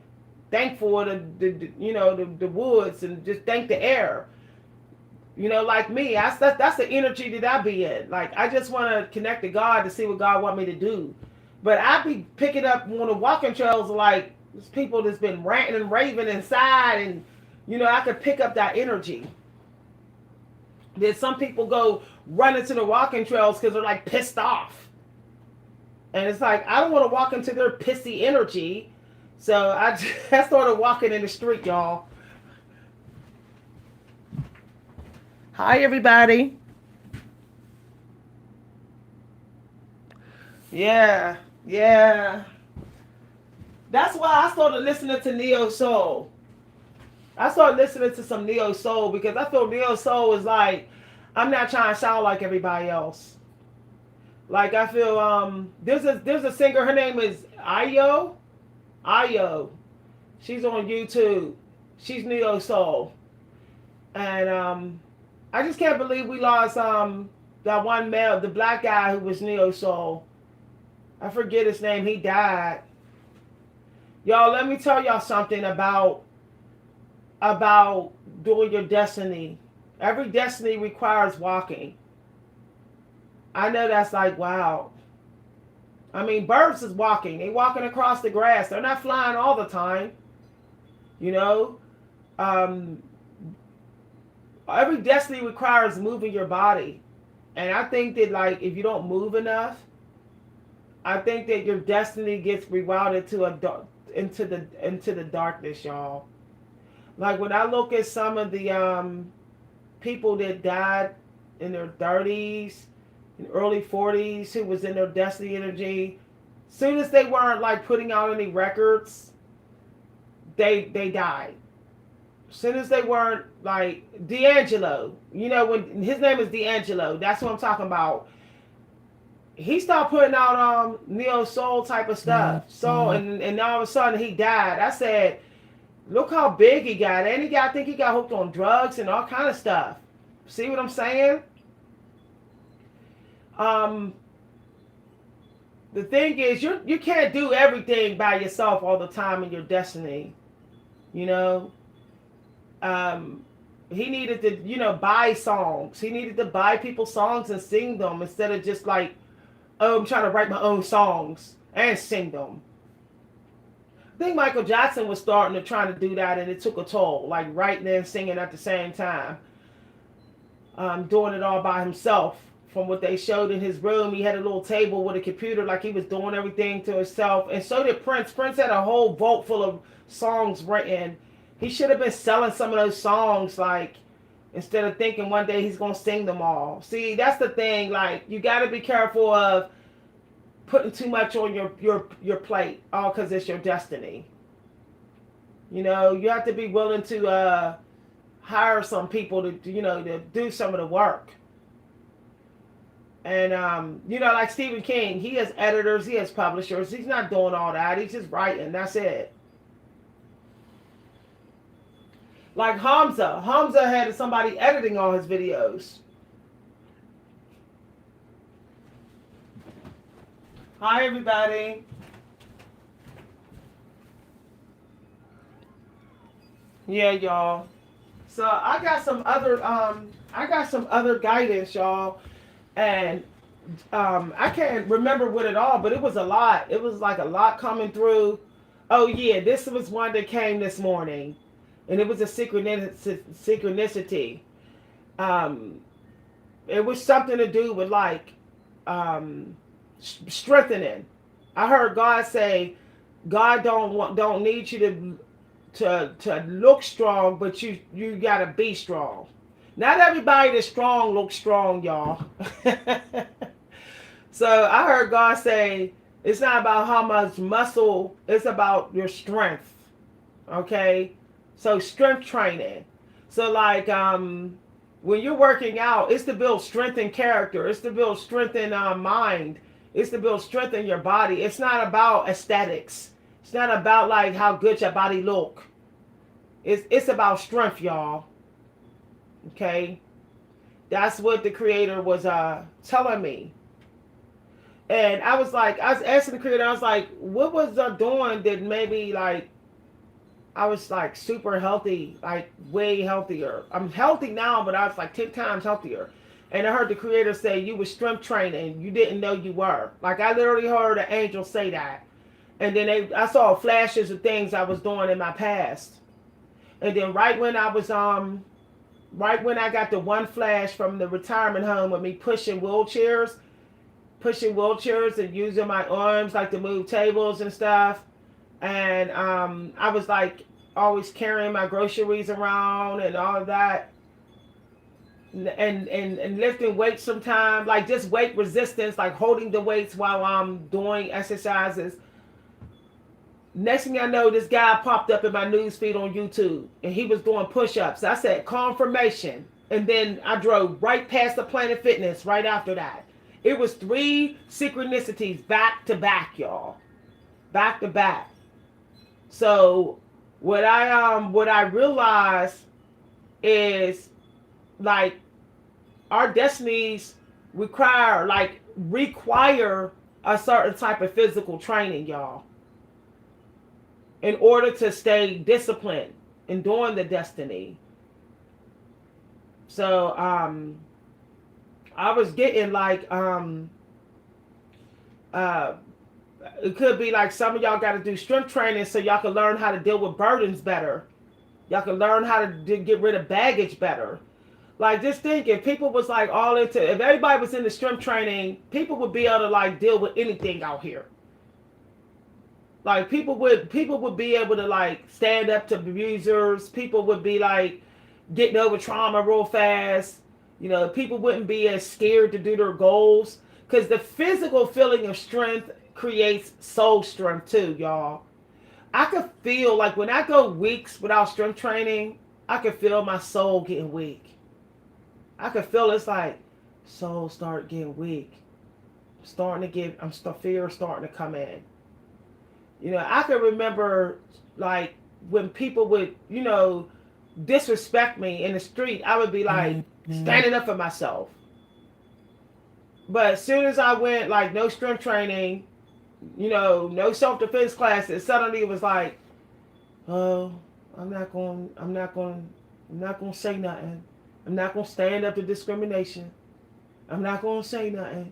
thankful to the woods and just thank the air. Like me, that's the energy that I be in. Like I just want to connect to God to see what God want me to do. But I be picking up on the walking trails like there's people that's been ranting and raving inside, and I could pick up that energy. Then some people go run into the walking trails because they're like pissed off. And it's like, I don't want to walk into their pissy energy. So I started walking in the street, y'all. Hi, everybody. Yeah. That's why I started listening to Neo Soul. I started listening to some Neo Soul because I feel Neo Soul is like, I'm not trying to sound like everybody else. Like I feel there's a singer, her name is Ayo. She's on YouTube. She's Neo Soul. And I just can't believe we lost that one male, the black guy who was Neo Soul. I forget his name. He died. Y'all, let me tell y'all something about doing your destiny. Every destiny requires walking. I know that's like, wow. I mean, birds is walking. They walking across the grass. They're not flying all the time. You know, um, every destiny requires moving your body, and I think that like if you don't move enough, I think that your destiny gets rerouted to into the darkness, y'all. Like when I look at some of the people that died in their 30s and early 40s who was in their destiny energy, soon as they weren't like putting out any records, they died. Soon as they weren't like D'Angelo, you know, when his name is D'Angelo, that's what I'm talking about. He started putting out neo soul type of stuff. So and all of a sudden he died. I said, look how big he got. And I think he got hooked on drugs and all kind of stuff. See what I'm saying? Um, the thing is, you can't do everything by yourself all the time in your destiny. You know, he needed to, you know, buy songs. He needed to buy people songs and sing them instead of just like, oh, I'm trying to write my own songs and sing them. I think Michael Jackson was starting to try to do that, and it took a toll, like writing and singing at the same time, doing it all by himself. From what they showed in his room, he had a little table with a computer, like he was doing everything to himself. And so did Prince. Prince had a whole vault full of songs written. He should have been selling some of those songs, like instead of thinking one day he's gonna sing them all. See, that's the thing. Like you got to be careful of putting too much on your plate, all because it's your destiny. You know, you have to be willing to hire some people to, you know, to do some of the work. And you know, like Stephen King, he has editors, he has publishers. He's not doing all that. He's just writing. That's it. Like Hamza had somebody editing all his videos. Hi, everybody. Yeah, y'all. So I got some other guidance, y'all, and I can't remember what it all, but it was a lot. It was like a lot coming through. Oh yeah, this was one that came this morning, and it was a synchronicity. Um, it was something to do with like strengthening. I heard God say, God don't need you to look strong, but you gotta be strong. Not everybody that's strong looks strong, y'all. So I heard God say, it's not about how much muscle, it's about your strength. Okay? So strength training. So like when you're working out, it's to build strength and character. It's to build strength in mind. It's to build strength in your body. It's not about aesthetics. It's not about like how good your body look. It's about strength, y'all. Okay? That's what the creator was telling me. And I was asking the creator, I was like, what was I doing that maybe like I was like super healthy, like way healthier. I'm healthy now, but I was like 10 times healthier. And I heard the creator say you were strength training. You didn't know you were. Like I literally heard an angel say that. And then I saw flashes of things I was doing in my past. And then right when I got the one flash from the retirement home with me pushing wheelchairs and using my arms like to move tables and stuff. And I was like always carrying my groceries around and all of that. And lifting weights sometimes, like just weight resistance, like holding the weights while I'm doing exercises. Next thing I know, this guy popped up in my news feed on YouTube, and he was doing push-ups. I said, confirmation. And then I drove right past the Planet Fitness right after that. It was 3 synchronicities back to back, y'all. Back to back. So what I realized is like our destinies require a certain type of physical training, y'all. in order to stay disciplined in doing the destiny. So I was getting like uh, it could be like some of y'all got to do strength training so y'all can learn how to deal with burdens better. Y'all can learn how to get rid of baggage better. Like, just think, if people was like all into, if everybody was into strength training, people would be able to like deal with anything out here. Like, people would be able to like stand up to abusers. People would be like getting over trauma real fast. You know, people wouldn't be as scared to do their goals, because the physical feeling of strength creates soul strength too, y'all. I could feel like when I go weeks without strength training, I could feel my soul getting weak. I could feel it's like soul start getting weak. Fear starting to come in. You know, I can remember like when people would, disrespect me in the street, I would be like standing up for myself. But as soon as I went like no strength training, no self-defense classes, suddenly it was like, oh, I'm not going to say nothing. I'm not going to stand up to discrimination. I'm not going to say nothing.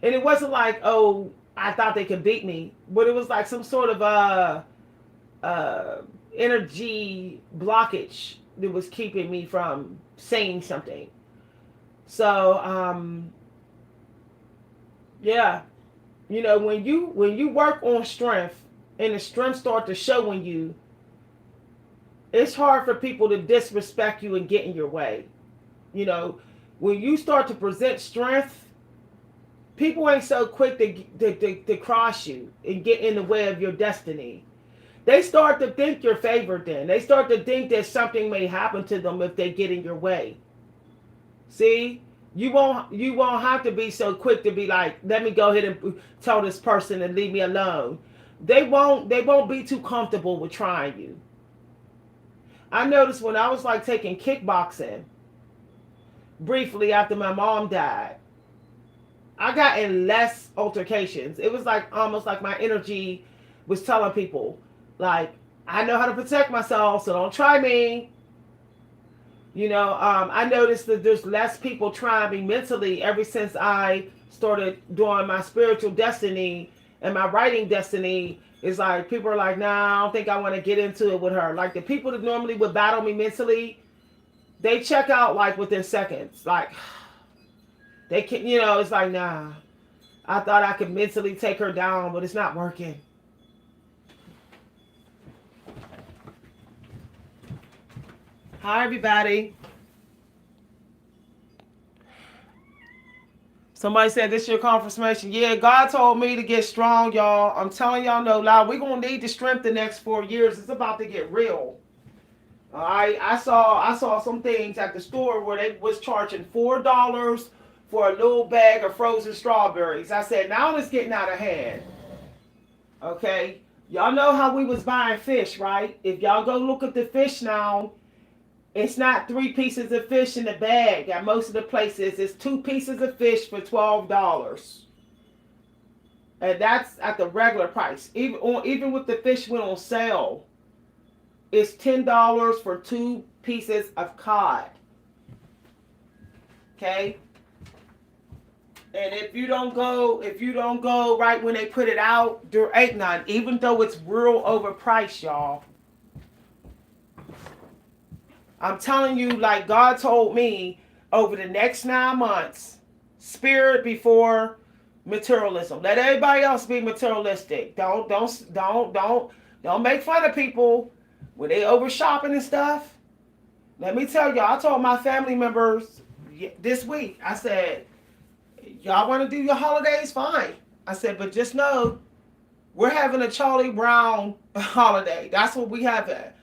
And it wasn't like, oh, I thought they could beat me, but it was like some sort of energy blockage that was keeping me from saying something. So, yeah, when you work on strength and the strength start to show in you, it's hard for people to disrespect you and get in your way. When you start to present strength, people ain't so quick to cross you and get in the way of your destiny. They start to think you're favored then. They start to think that something may happen to them if they get in your way. See? You won't have to be so quick to be like, let me go ahead and tell this person and leave me alone. They won't be too comfortable with trying you. I noticed when I was like taking kickboxing briefly after my mom died, I got in less altercations. It was like almost like my energy was telling people, like, I know how to protect myself, so don't try me. I noticed that there's less people trying me mentally ever since I started doing my spiritual destiny and my writing destiny. It's like people are like, nah, I don't think I want to get into it with her. Like the people that normally would battle me mentally, they check out like within seconds. Like they can, it's like, nah, I thought I could mentally take her down, but it's not working. Hi, everybody. Somebody said this is your confirmation. Yeah, God told me to get strong, y'all. I'm telling y'all no lie. We're going to need the strength the next 4 years. It's about to get real. All right. I saw some things at the store where they was charging $4 for a little bag of frozen strawberries. I said, now it's getting out of hand. Okay. Y'all know how we was buying fish, right? If y'all go look at the fish now, it's not 3 pieces of fish in the bag. At most of the places, it's 2 pieces of fish for $12. And that's at the regular price. Even with the fish went on sale, it's $10 for 2 pieces of cod. Okay? And if you don't go right when they put it out, there ain't none. Even though it's real overpriced, y'all. I'm telling you, like God told me, over the next 9 months, spirit before materialism. Let everybody else be materialistic. Don't make fun of people when they over shopping and stuff. Let me tell y'all, I told my family members this week, I said, y'all want to do your holidays? Fine. I said, but just know, we're having a Charlie Brown holiday. That's what we have.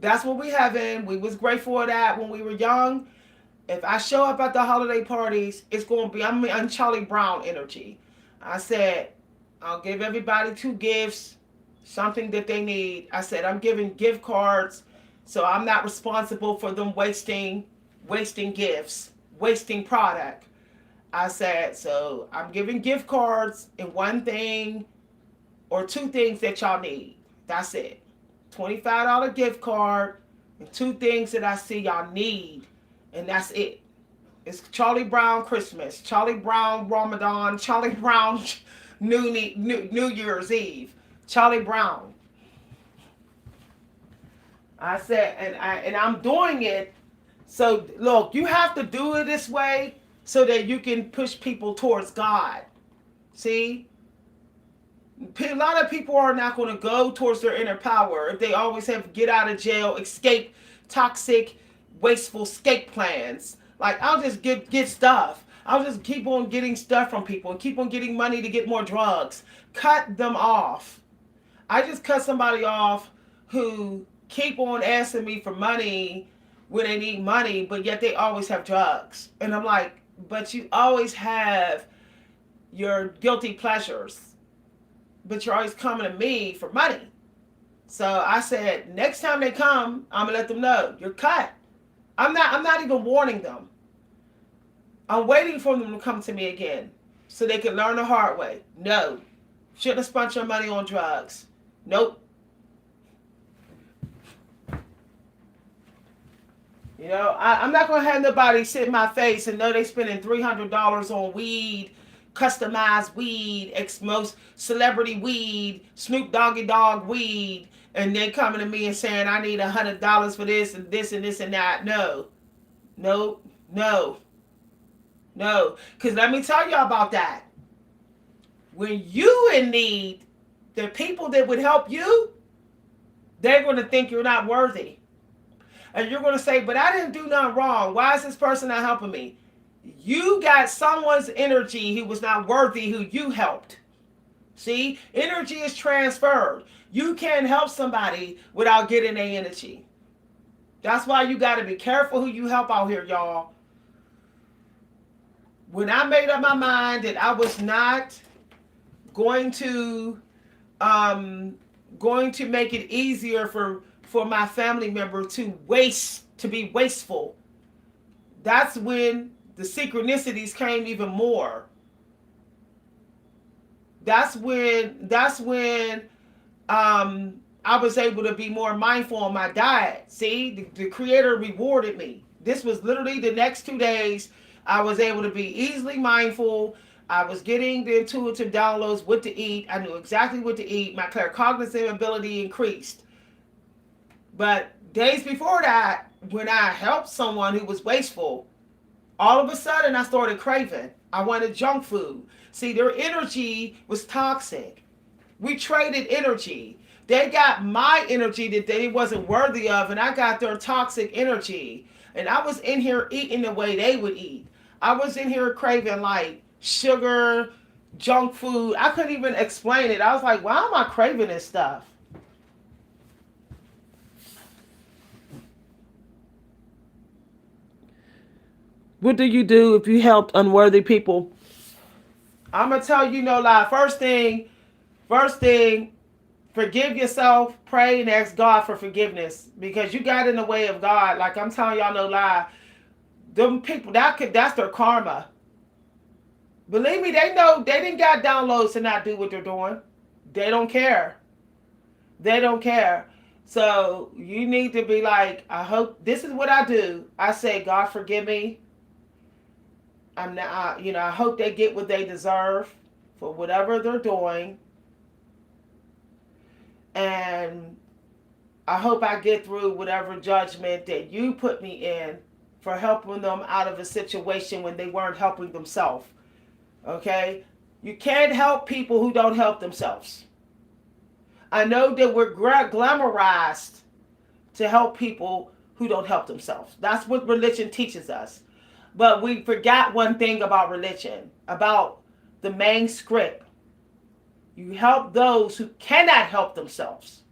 That's what we having. We was grateful for that when we were young. If I show up at the holiday parties, it's going to be, I'm on Charlie Brown energy. I said, I'll give everybody 2 gifts, something that they need. I said, I'm giving gift cards, so I'm not responsible for them wasting gifts, wasting product. I said, so I'm giving gift cards and 1 thing or 2 things that y'all need. That's it. $25 gift card, and two things that I see y'all need, and that's it. It's Charlie Brown Christmas, Charlie Brown Ramadan, Charlie Brown New Year's Eve, Charlie Brown. I said, and I'm doing it. So look, you have to do it this way so that you can push people towards God. See, a lot of people are not going to go towards their inner power if they always have get out of jail, escape, toxic, wasteful escape plans. Like, I'll just get stuff. I'll just keep on getting stuff from people and keep on getting money to get more drugs. Cut them off. I just cut somebody off who keep on asking me for money when they need money, but yet they always have drugs. And I'm like, but you always have your guilty pleasures, but you're always coming to me for money. So I said, next time they come, I'm gonna let them know you're cut. I'm not even warning them. I'm waiting for them to come to me again so they can learn the hard way. No, shouldn't have spent your money on drugs. Nope. You know, I'm not going to have nobody sit in my face and know they spending $300 on weed, customized weed, most celebrity weed, Snoop Doggy Dogg weed, and then coming to me and saying, I need $100 for this and this and this and that. No. No. No. No. Because let me tell y'all about that. When you in need, the people that would help you, they're going to think you're not worthy. And you're going to say, but I didn't do nothing wrong. Why is this person not helping me? You got someone's energy who was not worthy who you helped. See? Energy is transferred. You can't help somebody without getting their energy. That's why you got to be careful who you help out here, y'all. When I made up my mind that I was not going to make it easier for my family member to be wasteful, that's when the synchronicities came even more. That's when I was able to be more mindful on my diet. See, the Creator rewarded me. This was literally the next 2 days. I was able to be easily mindful. I was getting the intuitive downloads what to eat. I knew exactly what to eat. My claircognizant ability increased. But days before that, when I helped someone who was wasteful, all of a sudden I started craving. I wanted junk food. See, their energy was toxic. We traded energy. They got my energy that they wasn't worthy of, and I got their toxic energy. And I was in here eating the way they would eat. I was in here craving like sugar, junk food. I couldn't even explain it. I was like, why am I craving this stuff? What do you do if you helped unworthy people? I'm going to tell you no lie. First thing, forgive yourself, pray, and ask God for forgiveness. Because you got in the way of God. Like, I'm telling y'all no lie. Them people, that's their karma. Believe me, they know they didn't got downloads to not do what they're doing. They don't care. They don't care. So you need to be like, I hope, this is what I do. I say, God, forgive me. I'm not, I hope they get what they deserve for whatever they're doing. And I hope I get through whatever judgment that you put me in for helping them out of a situation when they weren't helping themselves. Okay? You can't help people who don't help themselves. I know that we're glamorized to help people who don't help themselves. That's what religion teaches us. But we forgot one thing about religion, about the main script. You help those who cannot help themselves.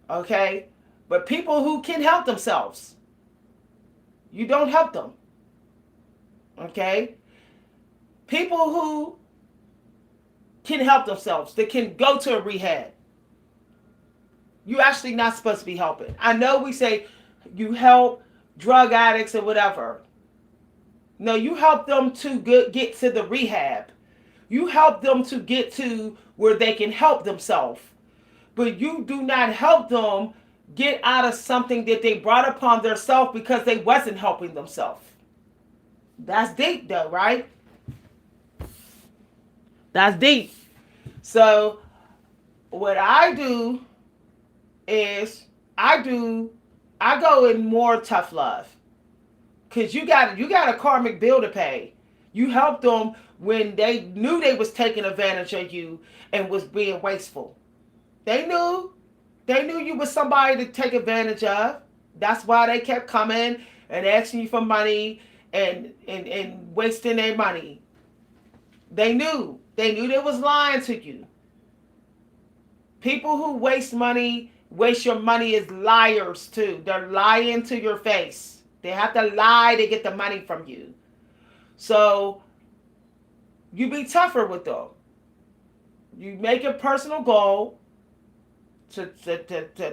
Okay? But people who can help themselves, you don't help them. Okay? People who can help themselves, that can go to a rehab, you're actually not supposed to be helping. I know we say you help drug addicts or whatever. No, you help them to get to the rehab. You help them to get to where they can help themselves. but you do not help them get out of something that they brought upon themselves because they wasn't helping themselves. That's deep though, right? That's deep. So what I do is I go in more tough love. Cause you got a karmic bill to pay. You helped them when they knew they was taking advantage of you and was being wasteful. They knew. They knew you was somebody to take advantage of. That's why they kept coming and asking you for money and wasting their money. They knew. They knew they was lying to you. People who waste your money is liars too. They're lying to your face. They have to lie to get the money from you. So you be tougher with them. You make a personal goal to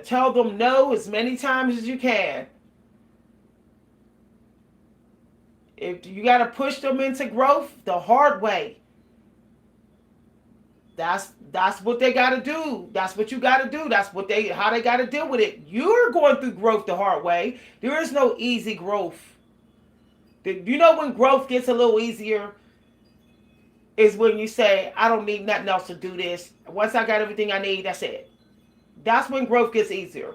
tell them no as many times as you can. If you got to push them into growth the hard way, that's what they got to do. That's what you got to do. That's how they got to deal with it. You're going through growth the hard way. There is no easy growth. You know when growth gets a little easier is when you say, I don't need nothing else to do this. Once I got everything I need, that's it. That's when growth gets easier.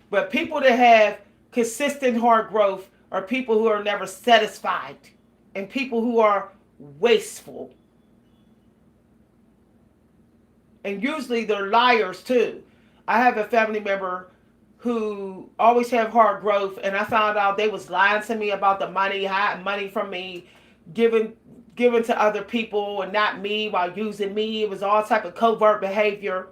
But people that have consistent hard growth are people who are never satisfied and people who are wasteful. And usually they're liars too. I have a family member who always have hard growth, and I found out they was lying to me about the money, hiding money from me, giving to other people and not me while using me. It was all type of covert behavior.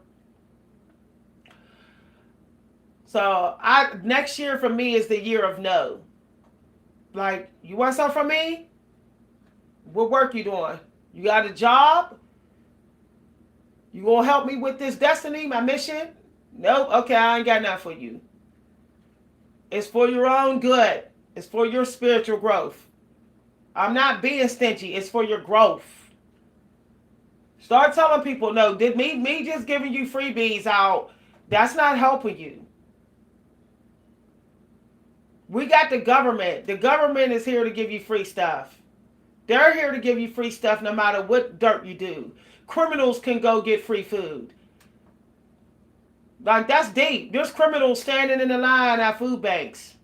So next year for me is the year of no. Like, you want something from me? What work you doing? You got a job? You gonna help me with this destiny, my mission? Nope. Okay, I ain't got nothing for you. It's for your own good. It's for your spiritual growth. I'm not being stingy. It's for your growth. Start telling people, no, did me just giving you freebies out, that's not helping you. We got the government. The government is here to give you free stuff. They're here to give you free stuff no matter what dirt you do. Criminals can go get free food. Like, that's deep. There's criminals standing in the line at food banks.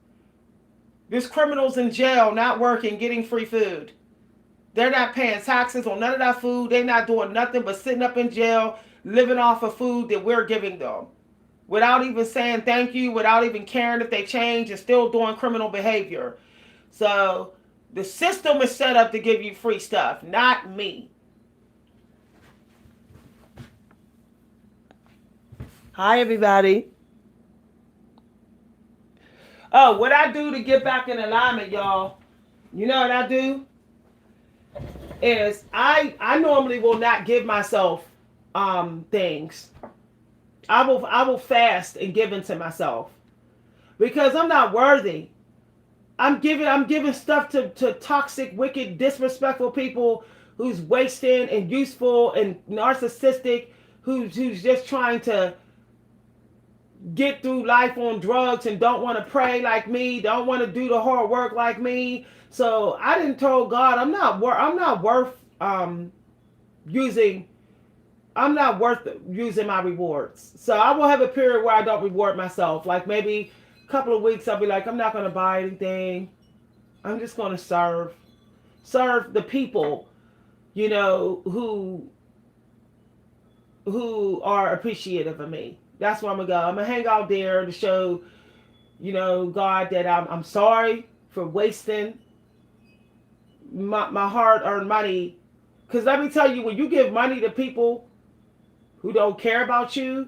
There's criminals in jail not working, getting free food. They're not paying taxes on none of that food. They're not doing nothing but sitting up in jail, living off of food that we're giving them. Without even saying thank you, without even caring if they change, and still doing criminal behavior. So the system is set up to give you free stuff, not me. Hi, everybody. Oh, what I do to get back in alignment, y'all, you know what I do? Is I normally will not give myself things. I will fast and give into myself because I'm not worthy. I'm giving stuff to toxic, wicked, disrespectful people who's wasting and useful and narcissistic, who's just trying to get through life on drugs and don't want to pray like me, don't want to do the hard work like me. So I didn't tell God I'm not worth using. I'm not worth using my rewards. So I will have a period where I don't reward myself. Like maybe a couple of weeks I'll be like, I'm not going to buy anything. I'm just going to serve the people, you know, who are appreciative of me. That's where I'm going to go. I'm going to hang out there to show, you know, God that I'm sorry for wasting my hard-earned money. Because let me tell you, when you give money to people who don't care about you,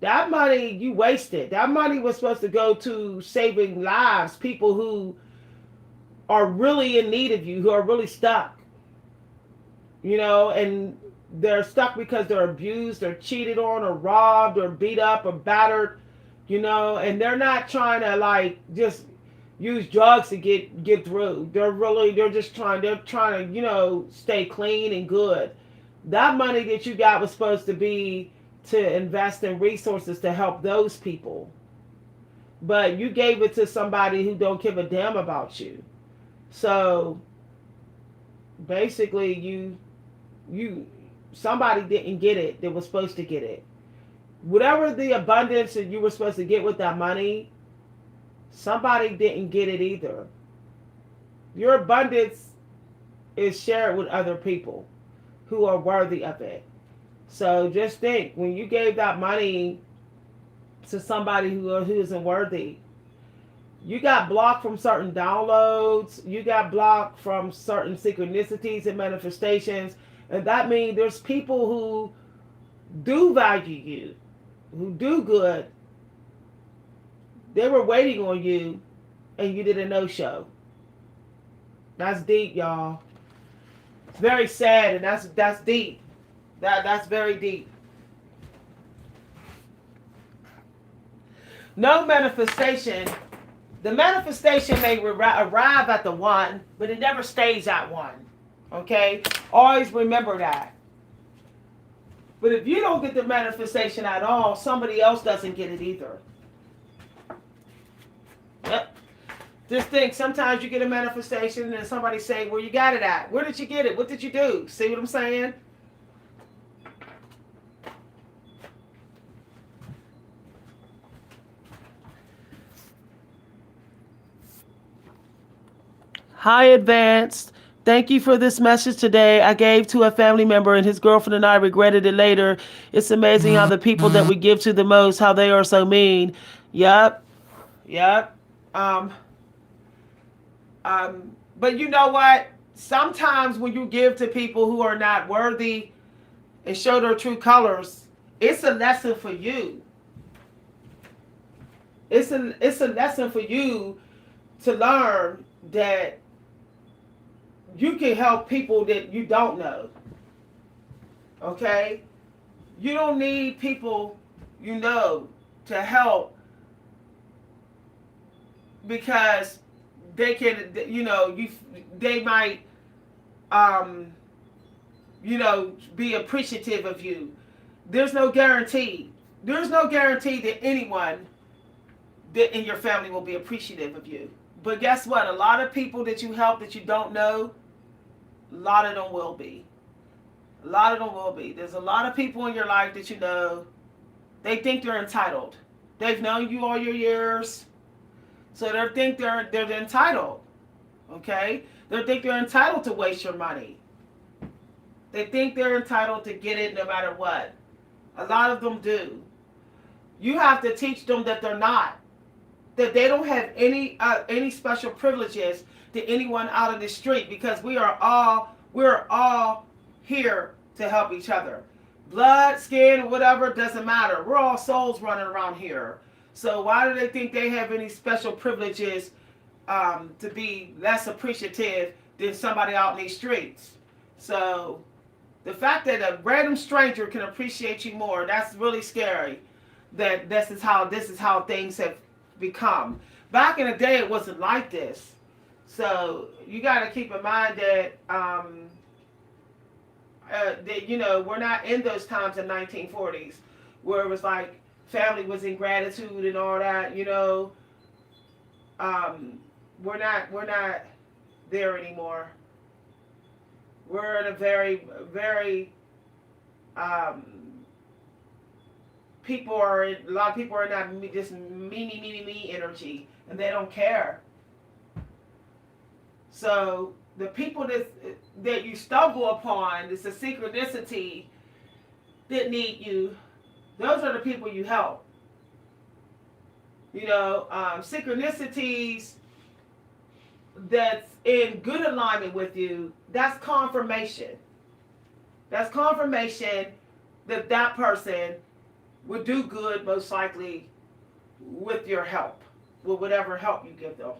that money, you wasted. That money was supposed to go to saving lives, people who are really in need of you, who are really stuck. You know, and they're stuck because they're abused or cheated on or robbed or beat up or battered, you know, and they're not trying to like just use drugs to get through. They're trying to, you know, stay clean and good. That money that you got was supposed to be to invest in resources to help those people. But you gave it to somebody who don't give a damn about you. So basically you somebody didn't get it that was supposed to get it. Whatever the abundance that you were supposed to get with that money, somebody didn't get it either. Your abundance is shared with other people who are worthy of it. So just think, when you gave that money to somebody who isn't worthy, you got blocked from certain downloads, you got blocked from certain synchronicities and manifestations, and that means there's people who do value you, who do good. They were waiting on you, and you did a no-show. That's deep, y'all. It's very sad, and that's deep. That's very deep. No manifestation. The manifestation may arrive at the one, but it never stays at one. Okay? Always remember that. But if you don't get the manifestation at all, somebody else doesn't get it either. Yep. Just think, sometimes you get a manifestation and somebody say, where you got it at? Where did you get it? What did you do? See what I'm saying? Hi, Advanced. Thank you for this message today. I gave to a family member and his girlfriend and I regretted it later. It's amazing how the people that we give to the most, how they are so mean. Yep. Yep. Um, but you know what? Sometimes when you give to people who are not worthy and show their true colors, it's a lesson for you. It's a lesson for you to learn that you can help people that you don't know. Okay? You don't need people you know to help because they can, they might, be appreciative of you. There's no guarantee. There's no guarantee that anyone that in your family will be appreciative of you. But guess what? A lot of people that you help that you don't know, a lot of them will be. A lot of them will be. There's a lot of people in your life that you know, they think they're entitled. They've known you all your years, so they think they're entitled. Okay? They think they're entitled to waste your money. They think they're entitled to get it no matter what. A lot of them do. You have to teach them that they're not. That they don't have any special privileges to anyone out of the street, because we're all here to help each other. Blood, skin, whatever, doesn't matter. We're all souls running around here. So why do they think they have any special privileges to be less appreciative than somebody out in these streets? So the fact that a random stranger can appreciate you more, that's really scary. That this is how things have become. Back in the day, it wasn't like this. So you got to keep in mind that we're not in those times in 1940s where it was like family was in gratitude and all that. We're not there anymore. We're in a very, very a lot of people are not just me energy, and they don't care. So the people that you stumble upon, it's a synchronicity that need you. Those are the people you help. Synchronicities that's in good alignment with you, that's confirmation. That's confirmation that that person would do good, most likely, with your help, with whatever help you give them.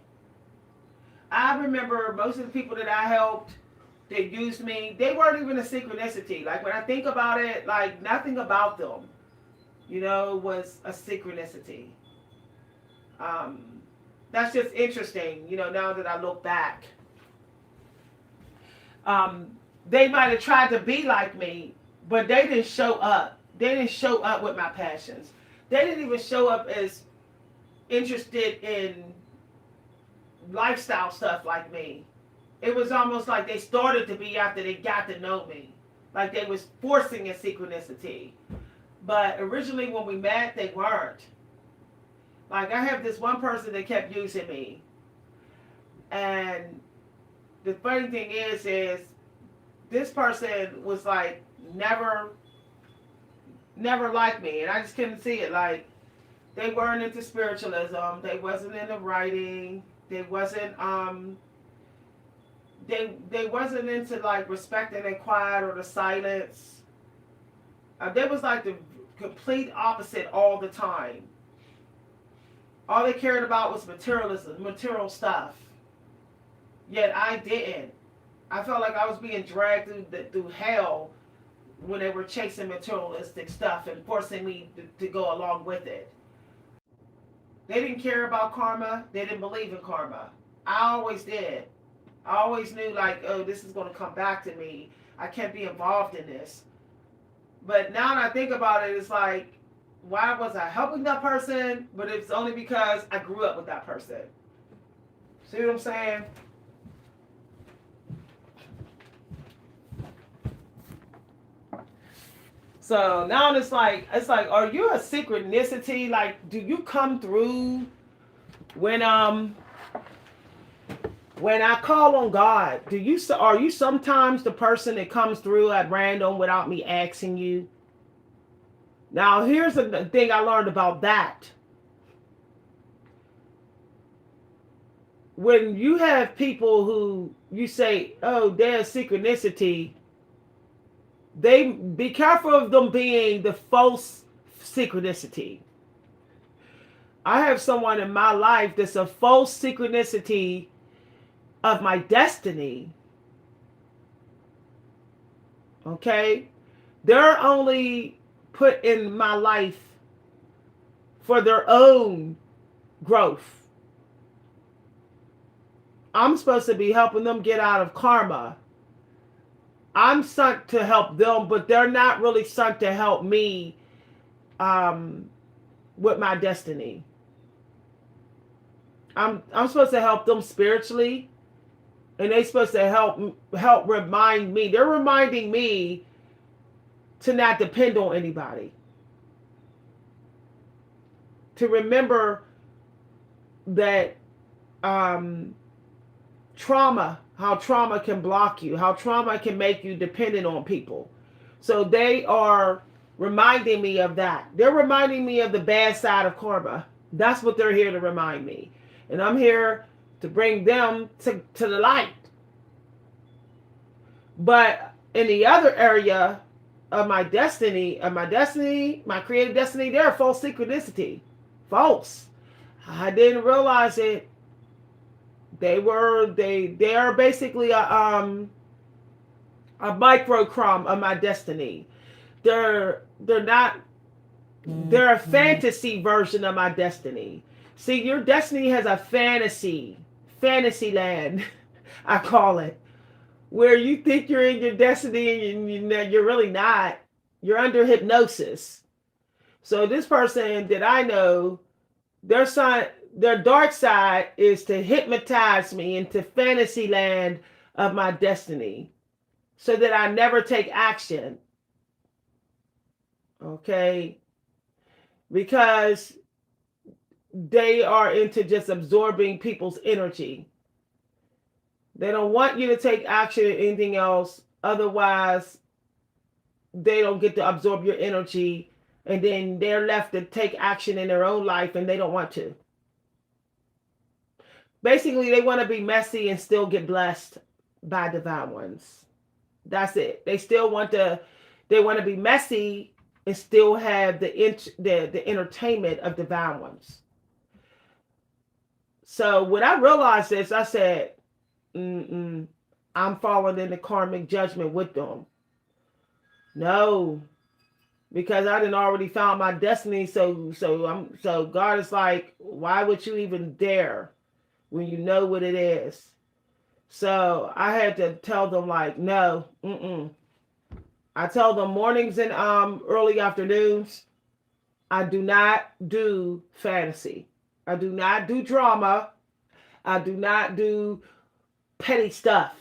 I remember most of the people that I helped, that used me, they weren't even a synchronicity. Like, when I think about it, like, nothing about them, was a synchronicity. That's just interesting, now that I look back. They might have tried to be like me, but they didn't show up. They didn't show up with my passions. They didn't even show up as interested in lifestyle stuff like me. It was almost like they started to be after they got to know me. Like they was forcing a synchronicity. But originally when we met, they weren't. Like I have this one person that kept using me. And the funny thing is this person was like never liked me. And I just couldn't see it. Like they weren't into spiritualism. They wasn't into writing. They wasn't they wasn't into like respecting and quiet or the silence. They was like the complete opposite all the time. All they cared about was materialism, material stuff. Yet I didn't. I felt like I was being dragged through hell when they were chasing materialistic stuff and forcing me to go along with it. They didn't care about karma. They didn't believe in karma. I always did. I always knew like, oh, this is going to come back to me. I can't be involved in this. But now that I think about it, it's like, why was I helping that person? But it's only because I grew up with that person. See what I'm saying? So now it's like, are you a synchronicity? Like, do you come through when I call on God? Are you sometimes the person that comes through at random without me asking you? Now, here's the thing I learned about that. When you have people who you say, oh, there's synchronicity, they be careful of them being the false synchronicity. I have someone in my life that's a false synchronicity of my destiny. Okay? They're only put in my life for their own growth. I'm supposed to be helping them get out of karma. I'm sent to help them, but they're not really sent to help me with my destiny. I'm supposed to help them spiritually, and they're supposed to help remind me. They're reminding me to not depend on anybody. To remember that trauma, how trauma can block you, how trauma can make you dependent on people. So they are reminding me of that. They're reminding me of the bad side of karma. That's what they're here to remind me. And I'm here to bring them to the light. But in the other area of my destiny, my creative destiny, they're a false synchronicity. False. I didn't realize it. They are basically a microcosm of my destiny. They're a fantasy version of my destiny. See, your destiny has a fantasy land, I call it, where you think you're in your destiny and you're really not. You're under hypnosis. So this person that I know, their dark side is to hypnotize me into fantasy land of my destiny so that I never take action. Okay? Because they are into just absorbing people's energy. They don't want you to take action or anything else. Otherwise, they don't get to absorb your energy. And then they're left to take action in their own life and they don't want to. Basically, they want to be messy and still get blessed by divine ones. That's it. They want to be messy and still have the entertainment of divine ones. So when I realized this, I said, I'm falling into karmic judgment with them. No, because I didn't already found my destiny. So God is like, why would you even dare when you know what it is? So I had to tell them like, no, I tell them mornings and early afternoons. I do not do fantasy. I do not do drama. I do not do petty stuff.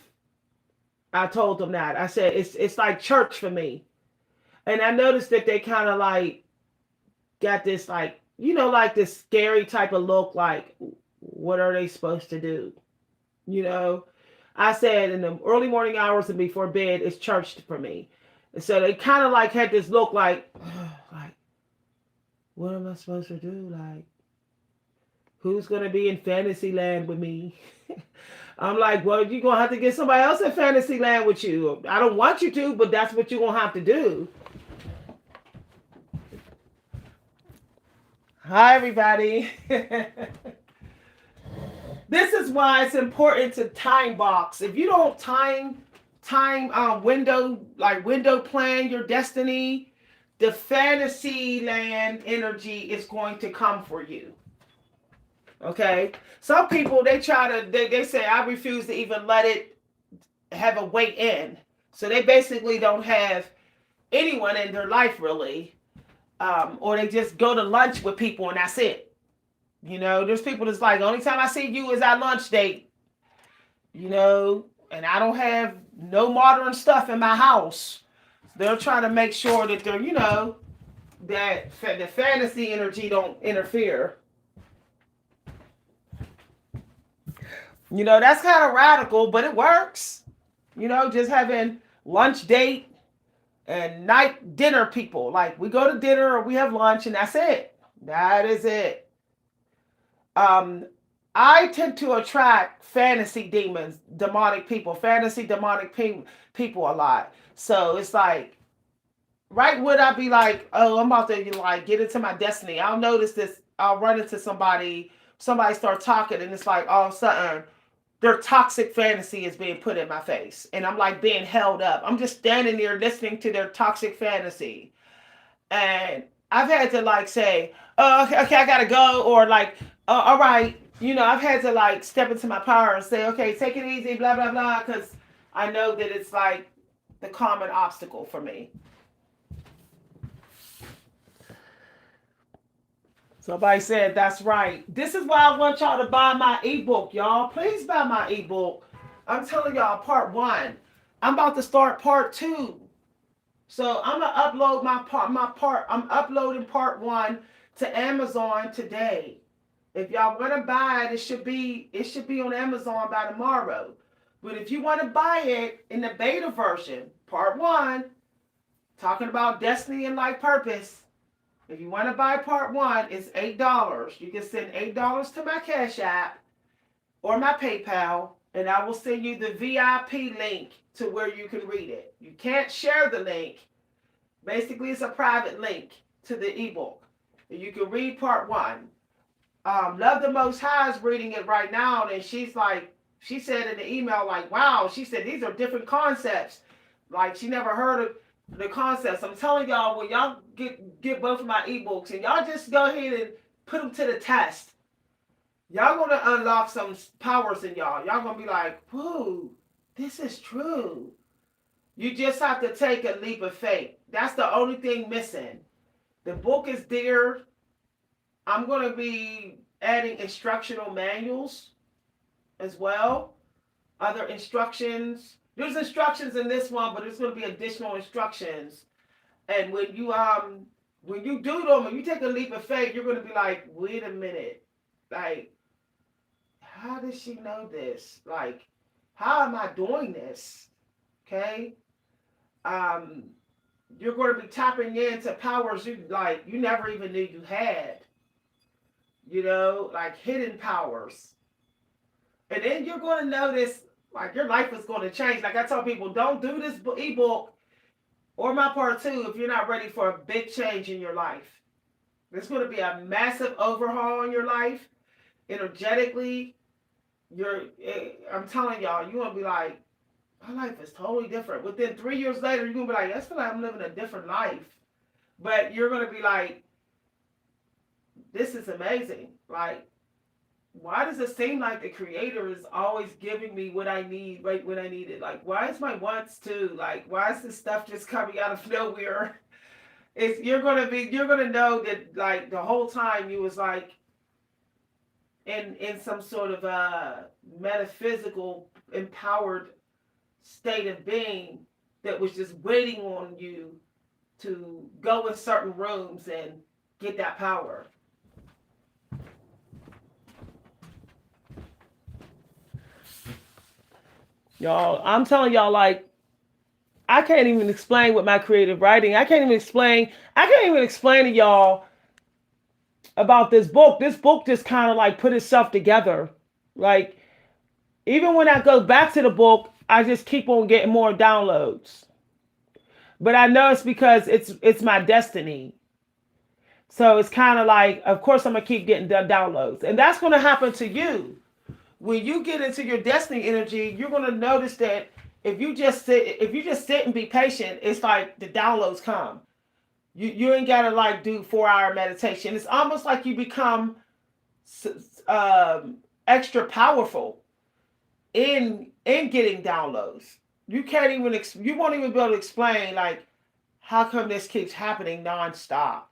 I told them that. I said it's like church for me. And I noticed that they kind of like got this like like this scary type of look like what are they supposed to do? You know, I said in the early morning hours and before bed it's church for me. And so they kind of like had this look like, like, what am I supposed to do? Like, who's gonna be in fantasy land with me? I'm like, well, you're gonna have to get somebody else in fantasy land with you. I don't want you to, but that's what you're gonna have to do. Hi, everybody. This is why it's important to time box. If you don't window plan your destiny, the fantasy land energy is going to come for you. Okay, some people they say I refuse to even let it have a way in, so they basically don't have anyone in their life really, or they just go to lunch with people and that's it. There's people that's like, the only time I see you is at lunch date, and I don't have no modern stuff in my house. They're trying to make sure that they're, that the fantasy energy don't interfere. That's kind of radical, but it works. Just having lunch date and night dinner people. Like we go to dinner or we have lunch and that's it. That is it. I tend to attract fantasy demons, demonic people, fantasy demonic people a lot. So it's like, right would I be like, oh, I'm about to like get into my destiny. I'll notice this. I'll run into somebody start talking and it's like all of a sudden their toxic fantasy is being put in my face. And I'm like being held up. I'm just standing there listening to their toxic fantasy. And I've had to like say, oh, okay, I gotta go. Or like, all right. I've had to like step into my power and say, okay, take it easy, blah, blah, blah. Because I know that it's like the common obstacle for me. Somebody said, that's right. This is why I want y'all to buy my ebook, y'all. Please buy my ebook. I'm telling y'all, part 1. I'm about to start part 2. So I'm going to upload I'm uploading part 1 to Amazon today. If y'all want to buy it, it should be on Amazon by tomorrow. But if you want to buy it in the beta version, part 1, talking about destiny and life purpose, if you want to buy part 1, it's $8. You can send $8 to my Cash App or my PayPal, and I will send you the VIP link to where you can read it. You can't share the link. Basically, it's a private link to the ebook. You can read part 1. Love the Most High is reading it right now, and she said in the email, like, wow, she said these are different concepts. Like, she never heard of the concepts. I'm telling y'all, when y'all get both of my ebooks, and y'all just go ahead and put them to the test, y'all gonna unlock some powers in y'all. Y'all gonna be like, whoa, this is true. You just have to take a leap of faith. That's the only thing missing. The book is there. I'm going to be adding instructional manuals as well. Other instructions. There's instructions in this one, but there's going to be additional instructions. And when you do them, when you take a leap of faith, you're going to be like, wait a minute. Like, how does she know this? Like, how am I doing this? Okay? You're going to be tapping into powers you never even knew you had. Like hidden powers. And then you're going to notice, like, your life is going to change. Like I tell people, don't do this ebook or my part 2 if you're not ready for a big change in your life. There's going to be a massive overhaul in your life. Energetically, I'm telling y'all, you're going to be like, my life is totally different. Within 3 years later, you're going to be like, I feel like I'm living a different life. But you're going to be like, this is amazing. Like, why does it seem like the creator is always giving me what I need right when I need it? Like, why is my wants too? Like, why is this stuff just coming out of nowhere? It's you're gonna know that like the whole time you was like in some sort of metaphysical empowered state of being that was just waiting on you to go in certain rooms and get that power. Y'all, I'm telling y'all, like, I can't even explain with my creative writing. I can't even explain to y'all about this book. This book just kind of like put itself together. Like, even when I go back to the book, I just keep on getting more downloads. But I know it's because it's my destiny. So it's kind of like, of course, I'm gonna keep getting the downloads, and that's gonna happen to you when you get into your destiny energy. You're gonna notice that if you just sit and be patient, it's like the downloads come. You ain't gotta like do 4 hour meditation. It's almost like you become extra powerful in getting downloads. You won't even be able to explain like how come this keeps happening nonstop.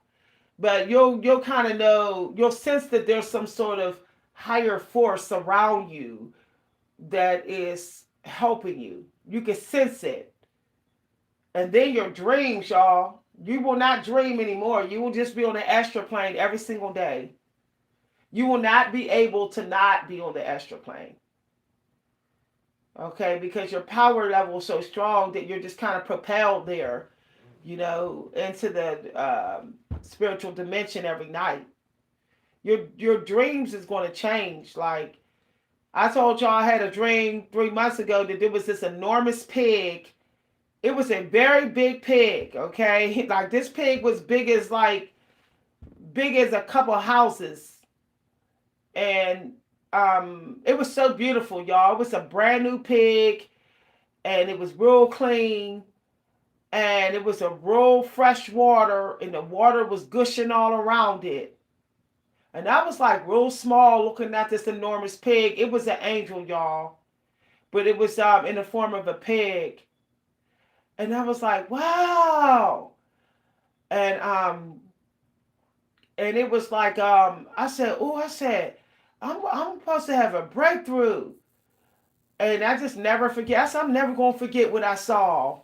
But you'll kind of know, you'll sense that there's some sort of higher force around you that is helping you. You can sense it. And then your dreams, y'all, you will not dream anymore. You will just be on the astral plane every single day. You will not be able to not be on the astral plane. Okay, because your power level is so strong that you're just kind of propelled there, into the spiritual dimension every night. Your dreams is going to change. Like I told y'all, I had a dream 3 months ago that there was this enormous pig. It was a very big pig. Okay, like this pig was big as a couple houses, and it was so beautiful, y'all. It was a brand new pig, and it was real clean, and it was a real fresh water, and the water was gushing all around it. And I was like real small looking at this enormous pig. It was an angel, y'all, but it was in the form of a pig, and I was like, wow, and it was like I said, oh, I'm supposed to have a breakthrough. And I just never forget. I said, I'm never going to forget what I saw.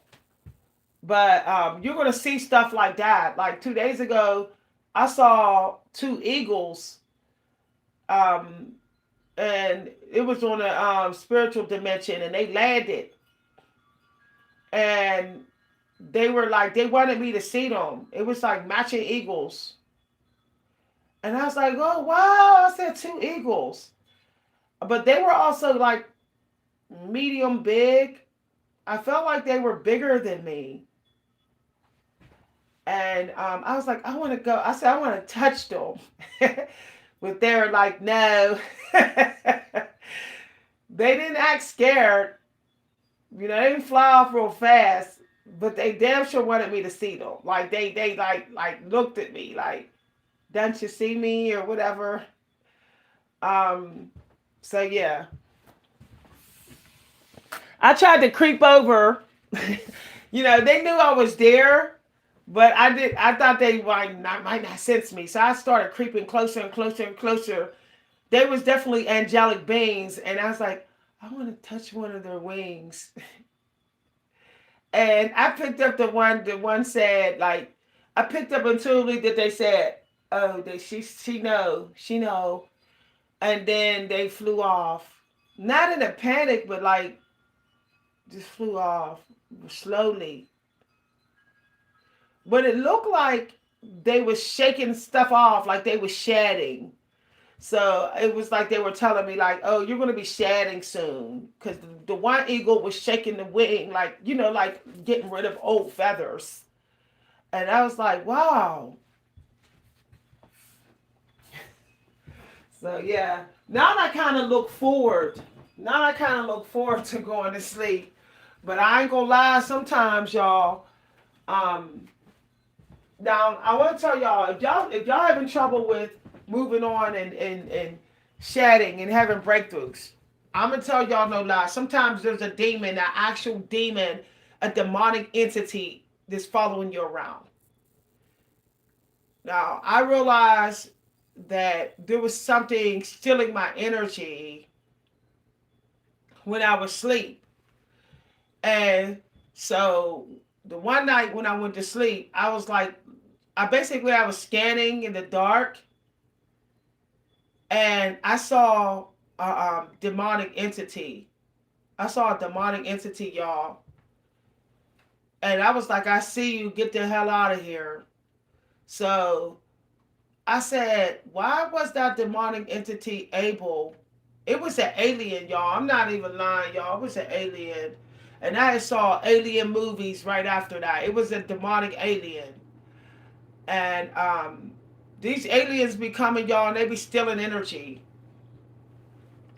But you're going to see stuff like that. Like 2 days ago, I saw 2 eagles. And it was on a spiritual dimension. And they landed. And they were like, they wanted me to see them. It was like matching eagles. And I was like, oh, wow. I said 2 eagles. But they were also like medium big. I felt like they were bigger than me. And I was like, I want to go. I said, I want to touch them. But they were like, no. They didn't act scared. They didn't fly off real fast. But they damn sure wanted me to see them. Like they like looked at me like, don't you see me or whatever. So yeah. I tried to creep over. They knew I was there, but I thought they might not sense me. So I started creeping closer and closer and closer. They was definitely angelic beings, and I was like, I want to touch one of their wings. And I picked up the one said, like, I picked up intuitively that they said, oh, she know. And then they flew off. Not in a panic, but like, just flew off slowly. But it looked like they were shaking stuff off, like they were shedding. So it was like they were telling me, like, oh, you're going to be shedding soon. Because the one eagle was shaking the wing, like, like getting rid of old feathers. And I was like, wow. So, yeah. Now I kind of look forward. To going to sleep. But I ain't going to lie, sometimes, y'all. Now, I want to tell y'all, if y'all having trouble with moving on and shedding and having breakthroughs. I'm gonna tell y'all no lie. Sometimes there's a demon, an actual demon, a demonic entity that's following you around. Now I realized that there was something stealing my energy when I was asleep. And so the one night when I went to sleep, I was like, I was scanning in the dark, and I saw a demonic entity. I saw a demonic entity, y'all. And I was like, I see you, get the hell out of here. So I said, why was that demonic entity able? It was an alien, y'all. I'm not even lying, y'all. It was an alien. And I saw alien movies right after that. It was a demonic alien. And these aliens be coming, y'all, and they be stealing energy.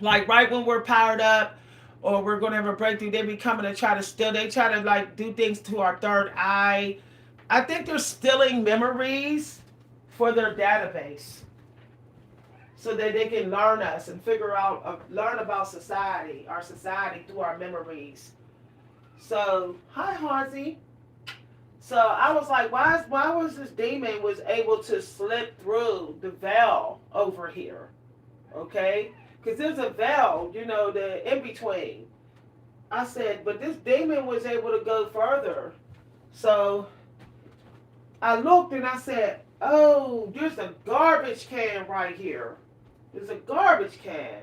Like right when we're powered up or we're gonna have a breakthrough, they be coming and try to steal. They try to like do things to our third eye. I think they're stealing memories for their database so that they can learn us and figure out, learn about society, our society through our memories. So, hi, Hansi. So I was like, why was this demon was able to slip through the veil over here? Okay, because there's a veil, the in between. I said, but this demon was able to go further. So I looked and I said, oh, there's a garbage can right here. There's a garbage can.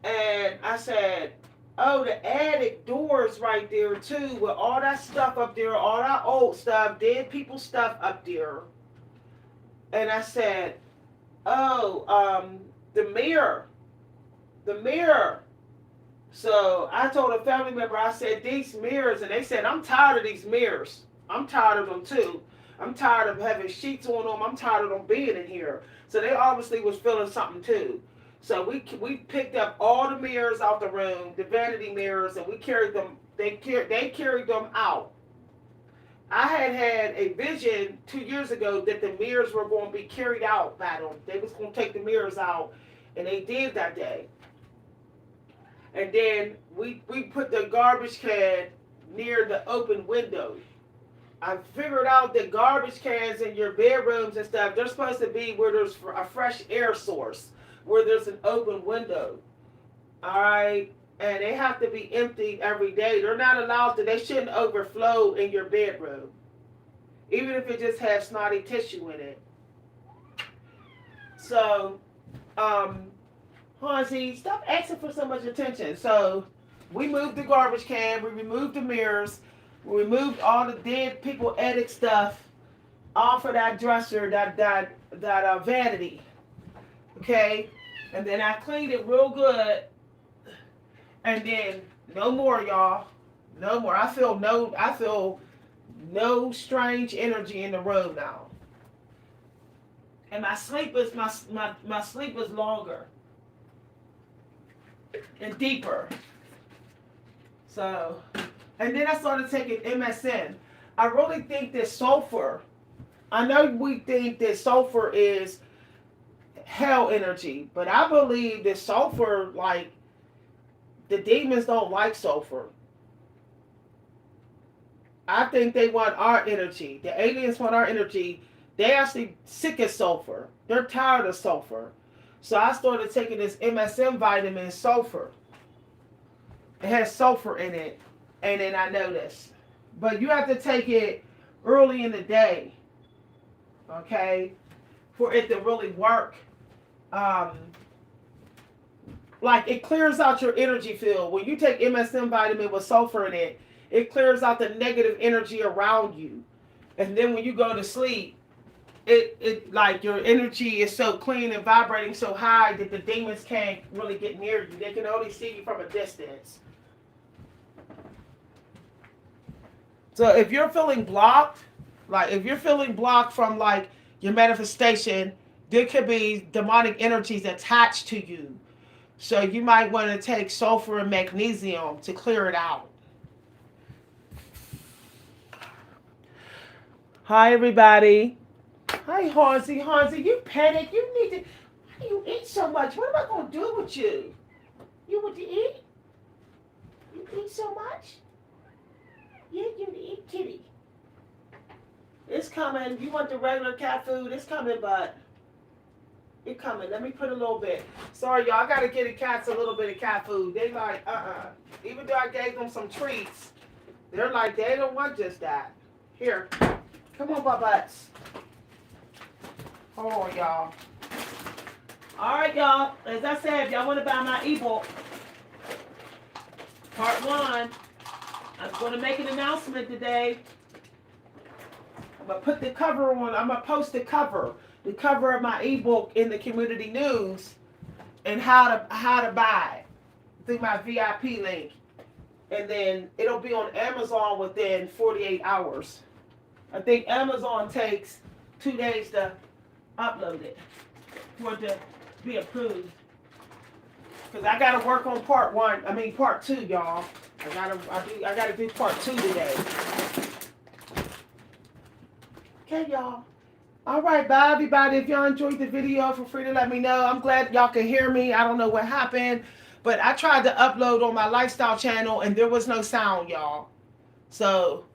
And I said, oh, the attic doors right there too, with all that stuff up there, all that old stuff, dead people stuff up there. And I said, oh, the mirror. The mirror. So I told a family member, I said, these mirrors, and they said, I'm tired of these mirrors. I'm tired of them too. I'm tired of having sheets on them. I'm tired of them being in here. So they obviously was feeling something too. So we picked up all the mirrors out the room, the vanity mirrors, and we carried them. They carried them out. I had a vision 2 years ago that the mirrors were going to be carried out by them. They was going to take the mirrors out, and they did that day. And then we put the garbage can near the open window. I figured out that garbage cans in your bedrooms and stuff, they're supposed to be where there's a fresh air source, where there's an open window. All right? And they have to be emptied every day. They're not allowed to, they shouldn't overflow in your bedroom, even if it just has snotty tissue in it. So, Hansi, stop asking for so much attention. So, we moved the garbage can, we removed the mirrors, we removed all the dead people attic stuff off of that dresser, that vanity. Okay? And then I cleaned it real good. And then no more, y'all. No more. I feel no strange energy in the room now. And my sleep is my sleep is longer and deeper. So, and then I started taking MSN. I really think that sulfur, I know we think that sulfur is hell energy, but I believe that sulfur, like, the demons don't like sulfur. I think they want our energy. The aliens want our energy. They actually sick of sulfur. They're tired of sulfur. So I started taking this MSM vitamin, sulfur. It has sulfur in it. And then I noticed. But you have to take it early in the day. Okay? For it to really work. Like, it clears out your energy field. When you take MSM vitamin with sulfur in it, it clears out the negative energy around you. And then when you go to sleep, it like your energy is so clean and vibrating so high that the demons can't really get near you. They can only see you from a distance. So if you're feeling blocked, like if you're feeling blocked from like your manifestation, there could be demonic energies attached to you. So you might want to take sulfur and magnesium to clear it out. Hi, everybody. Hi, Hansi. Hansi, you panic. You need to. You eat so much. What am I going to do with you? You want to eat? You eat so much? Yeah, you eat, kitty. It's coming. You want the regular cat food? It's coming, but it's coming. Let me put a little bit. Sorry, y'all. I got to get the cats a little bit of cat food. They like, Even though I gave them some treats, they're like, they don't want just that. Here. Come on, butts. Hold on, y'all. All right, y'all. As I said, if y'all want to buy my ebook, part 1, I'm going to make an announcement today. I'm going to put the cover on. I'm going to post the cover of my ebook in the community news and how to buy it through my VIP link. And then it'll be on Amazon within 48 hours. I think Amazon takes 2 days to upload it for it to be approved. Because I got to work on part 2, y'all. I gotta do part 2 today. Okay, y'all. All right, bye, everybody. If y'all enjoyed the video, feel free to let me know. I'm glad y'all can hear me. I don't know what happened, but I tried to upload on my lifestyle channel, and there was no sound, y'all. So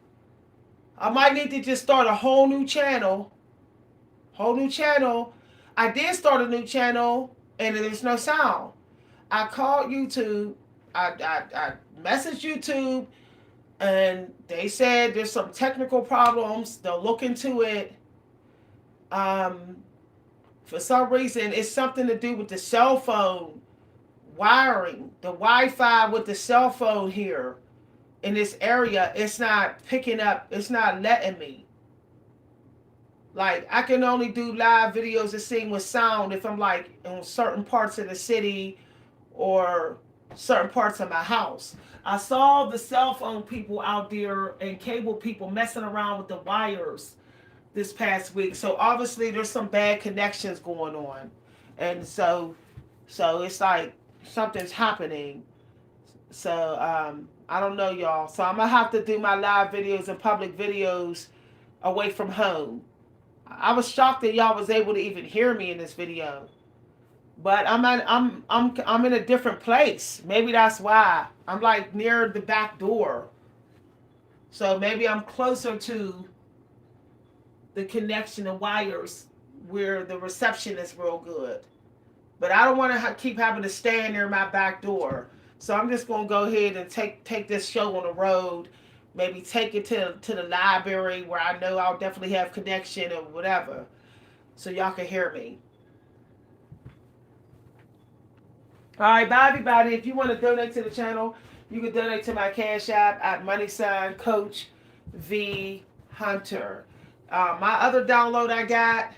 I might need to just start a whole new channel. I did start a new channel, and there's no sound. I called YouTube. I messaged YouTube, and they said there's some technical problems. They'll look into it. For some reason, it's something to do with the cell phone wiring, the Wi-Fi with the cell phone here in this area. It's not picking up. It's not letting me. Like, I can only do live videos that sing with sound if I'm like in certain parts of the city or certain parts of my house. I saw the cell phone people out there and cable people messing around with the wires this past week. So obviously there's some bad connections going on. And so it's like something's happening. So I don't know, y'all. So I'm gonna have to do my live videos and public videos away from home. I was shocked that y'all was able to even hear me in this video. But I'm in a different place. Maybe that's why. I'm like near the back door. So maybe I'm closer to the connection of wires where the reception is real good. But I don't want to keep having to stand near my back door. So I'm just going to go ahead and take this show on the road. Maybe take it to the library where I know I'll definitely have connection or whatever. So y'all can hear me. All right, bye everybody. If you want to donate to the channel, you can donate to my Cash App at $Coach V Hunter. My other download I got,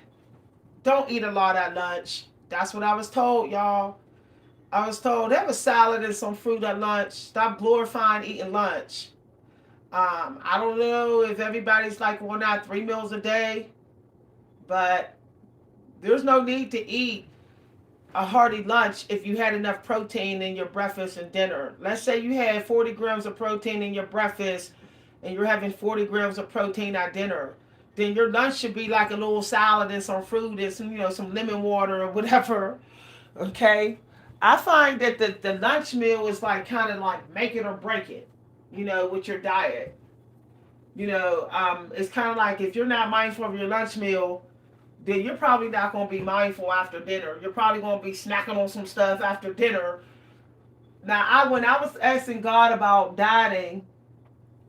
don't eat a lot at lunch. That's what I was told, y'all. I was told have a salad and some fruit at lunch. Stop glorifying eating lunch. I don't know if everybody's like on that 3 meals a day, but there's no need to eat a hearty lunch if you had enough protein in your breakfast and dinner. Let's say you had 40 grams of protein in your breakfast and you're having 40 grams of protein at dinner. Then your lunch should be like a little salad and some fruit and some lemon water or whatever. Okay? I find that the lunch meal is like kind of like make it or break it, with your diet. It's kind of like if you're not mindful of your lunch meal, then you're probably not going to be mindful after dinner. You're probably going to be snacking on some stuff after dinner. Now, when I was asking God about dieting,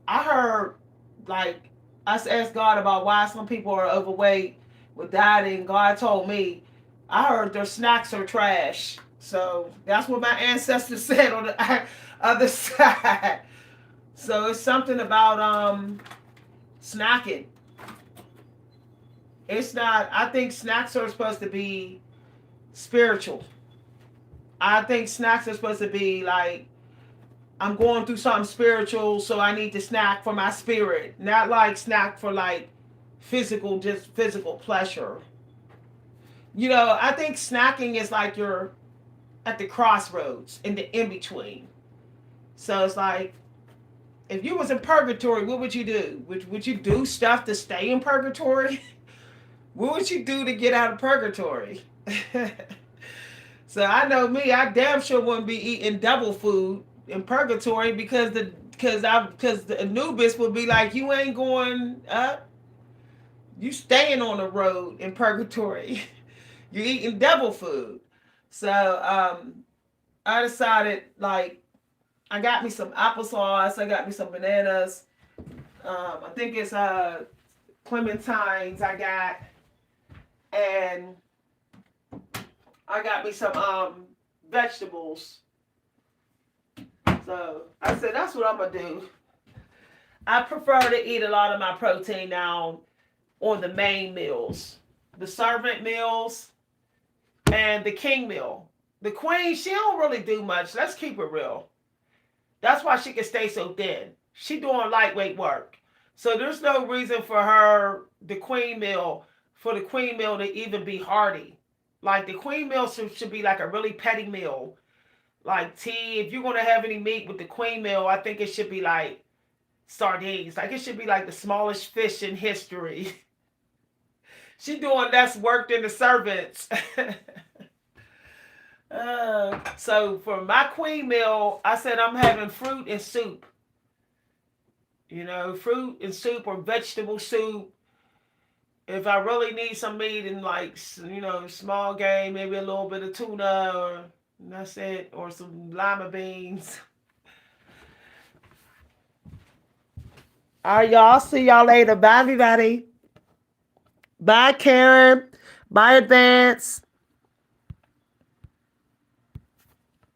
I heard, like, us ask God about why some people are overweight with dieting. God told me, I heard their snacks are trash. So that's what my ancestors said on the other side. So it's something about snacking. It's not, I think snacks are supposed to be spiritual. I think snacks are supposed to be like, I'm going through something spiritual, so I need to snack for my spirit. Not like snack for like just physical pleasure. I think snacking is like you're at the crossroads, in the in-between. So it's like, if you was in purgatory, what would you do? Would you do stuff to stay in purgatory? What would you do to get out of purgatory? So I know me, I damn sure wouldn't be eating double food in purgatory because the Anubis would be like, you ain't going up, you staying on the road in purgatory. You eating double food. So I decided like I got me some applesauce, I got me some bananas. I think it's clementines I got, and I got me some vegetables. So I said that's what I'm gonna do. I prefer to eat a lot of my protein now on the main meals, the servant meals, and the king meal. The queen, she don't really do much. Let's keep it real. That's why she can stay so thin. She doing lightweight work. So there's no reason for her, for the queen meal to even be hearty. Like the queen meal should be like a really petty meal. Like tea, if you're gonna have any meat with the queen meal, I think it should be like sardines. Like it should be like the smallest fish in history. She doing less work than the servants. So for my queen meal, I said I'm having fruit and soup. You know, fruit and soup or vegetable soup. If I really need some meat and like, small game, maybe a little bit of tuna or that's it, or some lima beans. All right, y'all. See y'all later. Bye, everybody. Bye, Karen. Bye, Advance.